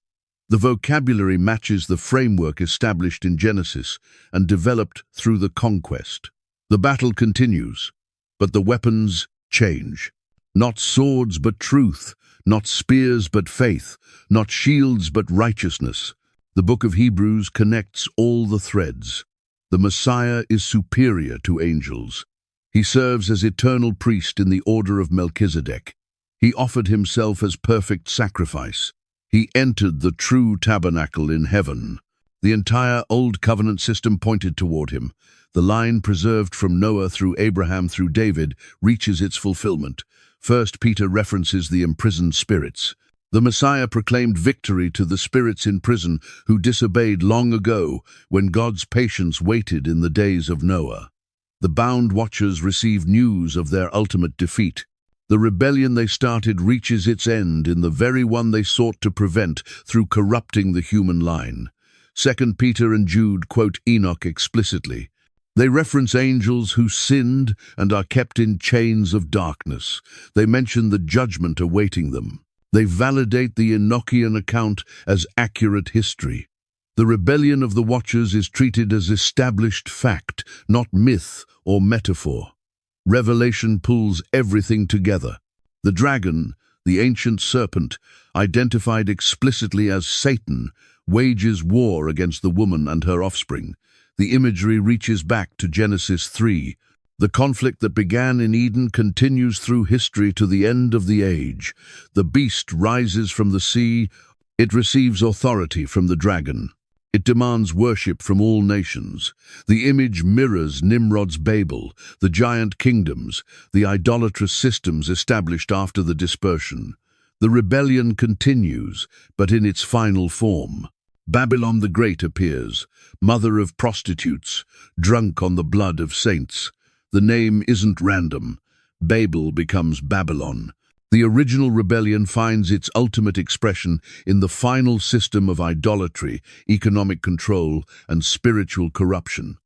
The vocabulary matches the framework established in Genesis and developed through the conquest. The battle continues, but the weapons change. Not swords but truth, not spears but faith, not shields but righteousness. The book of Hebrews connects all the threads. The Messiah is superior to angels. He serves as eternal priest in the order of Melchizedek. He offered himself as perfect sacrifice. He entered the true tabernacle in heaven. The entire Old Covenant system pointed toward him. The line preserved from Noah through Abraham through David reaches its fulfillment. 1 Peter references the imprisoned spirits. The Messiah proclaimed victory to the spirits in prison who disobeyed long ago when God's patience waited in the days of Noah. The bound watchers receive news of their ultimate defeat. The rebellion they started reaches its end in the very one they sought to prevent through corrupting the human line. 2 Peter and Jude quote Enoch explicitly. They reference angels who sinned and are kept in chains of darkness. They mention the judgment awaiting them. They validate the Enochian account as accurate history. The rebellion of the Watchers is treated as established fact, not myth or metaphor. Revelation pulls everything together. The dragon, the ancient serpent, identified explicitly as Satan, wages war against the woman and her offspring. The imagery reaches back to Genesis 3. The conflict that began in Eden continues through history to the end of the age. The beast rises from the sea. It receives authority from the dragon. It demands worship from all nations. The image mirrors Nimrod's Babel, the giant kingdoms, the idolatrous systems established after the dispersion. The rebellion continues, but in its final form. Babylon the Great appears, mother of prostitutes, drunk on the blood of saints. The name isn't random. Babel becomes Babylon. The original rebellion finds its ultimate expression in the final system of idolatry, economic control, and spiritual corruption.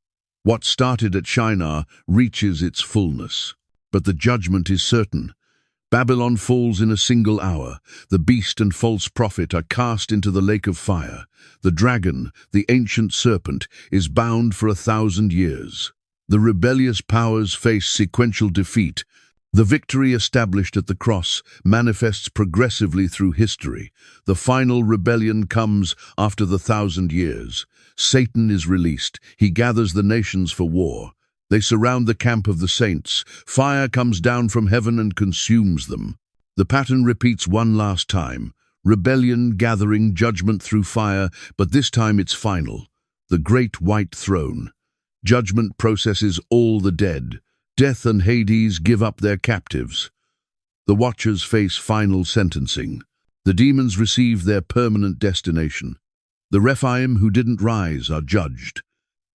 What started at Shinar reaches its fullness. But the judgment is certain. Babylon falls in a single hour. The beast and false prophet are cast into the lake of fire. The dragon, the ancient serpent, is bound for 1,000 years. The rebellious powers face sequential defeat. The victory established at the cross manifests progressively through history. The final rebellion comes after the 1,000 years. Satan is released. He gathers the nations for war. They surround the camp of the saints. Fire comes down from heaven and consumes them. The pattern repeats one last time. Rebellion gathering judgment through fire, but this time it's final. The great white throne. Judgment processes all the dead. Death and Hades give up their captives. The Watchers face final sentencing. The demons receive their permanent destination. The Rephaim who didn't rise are judged.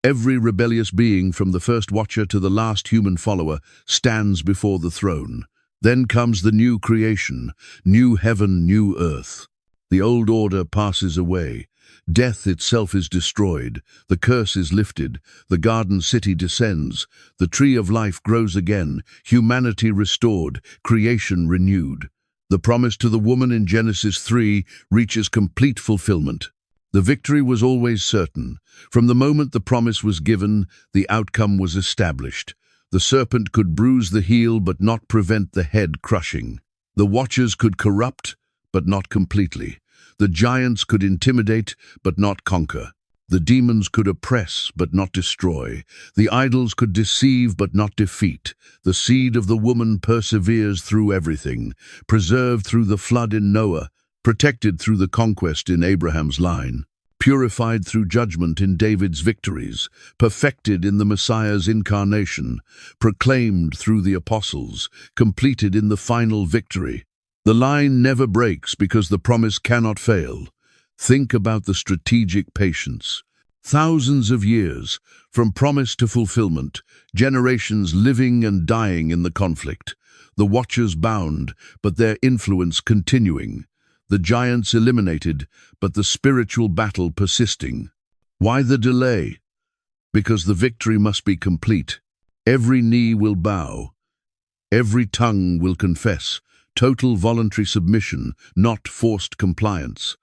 Every rebellious being, from the first Watcher to the last human follower, stands before the throne. Then comes the new creation, new heaven, new earth. The old order passes away. Death itself is destroyed, the curse is lifted, the garden city descends, the tree of life grows again, humanity restored, creation renewed. The promise to the woman in Genesis 3 reaches complete fulfillment. The victory was always certain. From the moment the promise was given, the outcome was established. The serpent could bruise the heel but not prevent the head crushing. The Watchers could corrupt, but not completely. The giants could intimidate, but not conquer. The demons could oppress, but not destroy. The idols could deceive, but not defeat. The seed of the woman perseveres through everything, preserved through the flood in Noah, protected through the conquest in Abraham's line, purified through judgment in David's victories, perfected in the Messiah's incarnation, proclaimed through the apostles, completed in the final victory. The line never breaks because the promise cannot fail. Think about the strategic patience. Thousands of years, from promise to fulfillment, generations living and dying in the conflict. The Watchers bound, but their influence continuing. The giants eliminated, but the spiritual battle persisting. Why the delay? Because the victory must be complete. Every knee will bow. Every tongue will confess. Total voluntary submission, not forced compliance.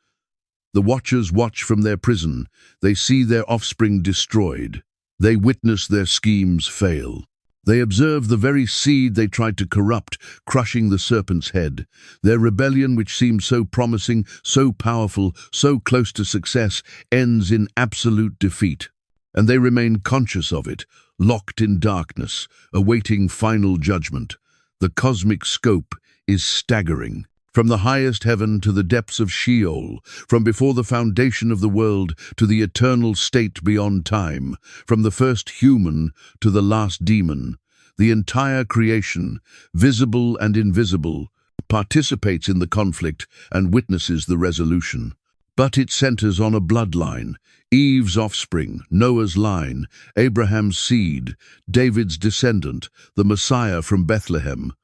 The Watchers watch from their prison. They see their offspring destroyed. They witness their schemes fail. They observe the very seed they tried to corrupt, crushing the serpent's head. Their rebellion, which seemed so promising, so powerful, so close to success, ends in absolute defeat. And they remain conscious of it, locked in darkness, awaiting final judgment. The cosmic scope is staggering. From the highest heaven to the depths of Sheol, from before the foundation of the world to the eternal state beyond time, from the first human to the last demon, the entire creation, visible and invisible, participates in the conflict and witnesses the resolution. But it centers on a bloodline, Eve's offspring, Noah's line, Abraham's seed, David's descendant, the Messiah from Bethlehem.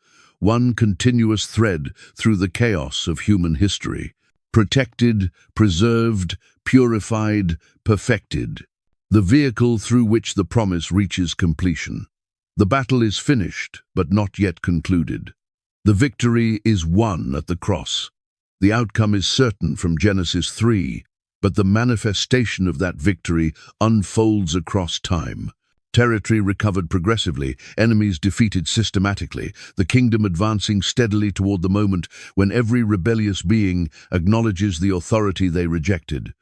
One continuous thread through the chaos of human history. Protected, preserved, purified, perfected. The vehicle through which the promise reaches completion. The battle is finished, but not yet concluded. The victory is won at the cross. The outcome is certain from Genesis 3, but the manifestation of that victory unfolds across time. Territory recovered progressively, enemies defeated systematically, the kingdom advancing steadily toward the moment when every rebellious being acknowledges the authority they rejected.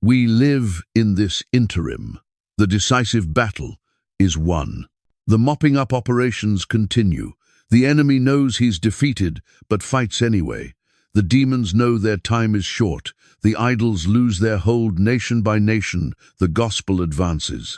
We live in this interim. The decisive battle is won. The mopping up operations continue. The enemy knows he's defeated, but fights anyway. The demons know their time is short. The idols lose their hold nation by nation. The gospel advances.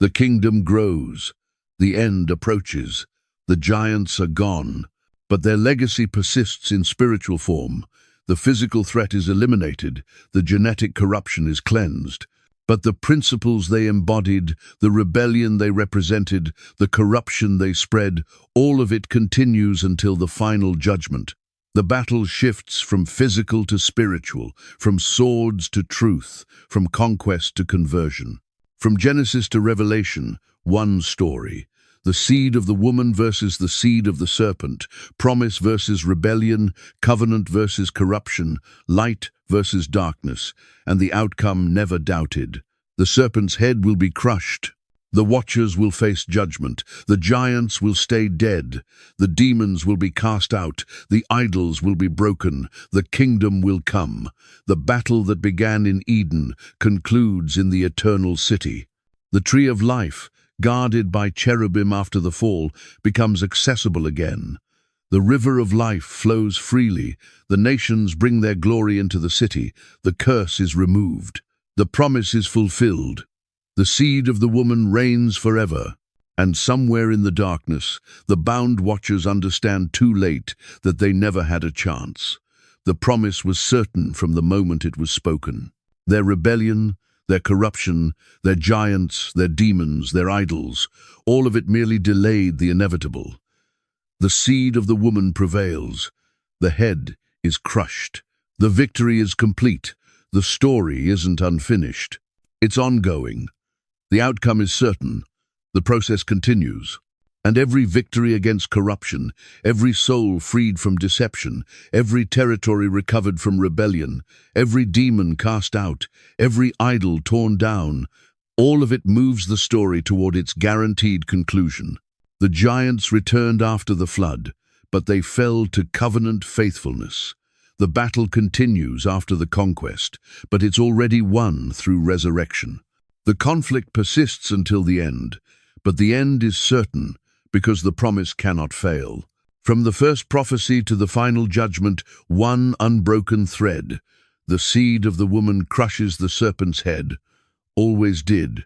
The kingdom grows. The end approaches. The giants are gone, but their legacy persists in spiritual form. The physical threat is eliminated. The genetic corruption is cleansed. But the principles they embodied, the rebellion they represented, the corruption they spread, all of it continues until the final judgment. The battle shifts from physical to spiritual, from swords to truth, from conquest to conversion. From Genesis to Revelation, one story. The seed of the woman versus the seed of the serpent, promise versus rebellion, covenant versus corruption, light versus darkness, and the outcome never doubted. The serpent's head will be crushed. The watchers will face judgment. The giants will stay dead. The demons will be cast out. The idols will be broken. The kingdom will come. The battle that began in Eden concludes in the eternal city. The tree of life, guarded by cherubim after the fall, becomes accessible again. The river of life flows freely. The nations bring their glory into the city. The curse is removed. The promise is fulfilled. The seed of the woman reigns forever. And somewhere in the darkness, the bound watchers understand too late that they never had a chance. The promise was certain from the moment it was spoken. Their rebellion, their corruption, their giants, their demons, their idols, all of it merely delayed the inevitable. The seed of the woman prevails. The head is crushed. The victory is complete. The story isn't unfinished. It's ongoing. The outcome is certain. The process continues. And every victory against corruption, every soul freed from deception, every territory recovered from rebellion, every demon cast out, every idol torn down, all of it moves the story toward its guaranteed conclusion. The giants returned after the flood, but they fell to covenant faithfulness. The battle continues after the conquest, but it's already won through resurrection. The conflict persists until the end, but the end is certain because the promise cannot fail. From the first prophecy to the final judgment, one unbroken thread. The seed of the woman crushes the serpent's head. Always did,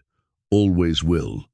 always will.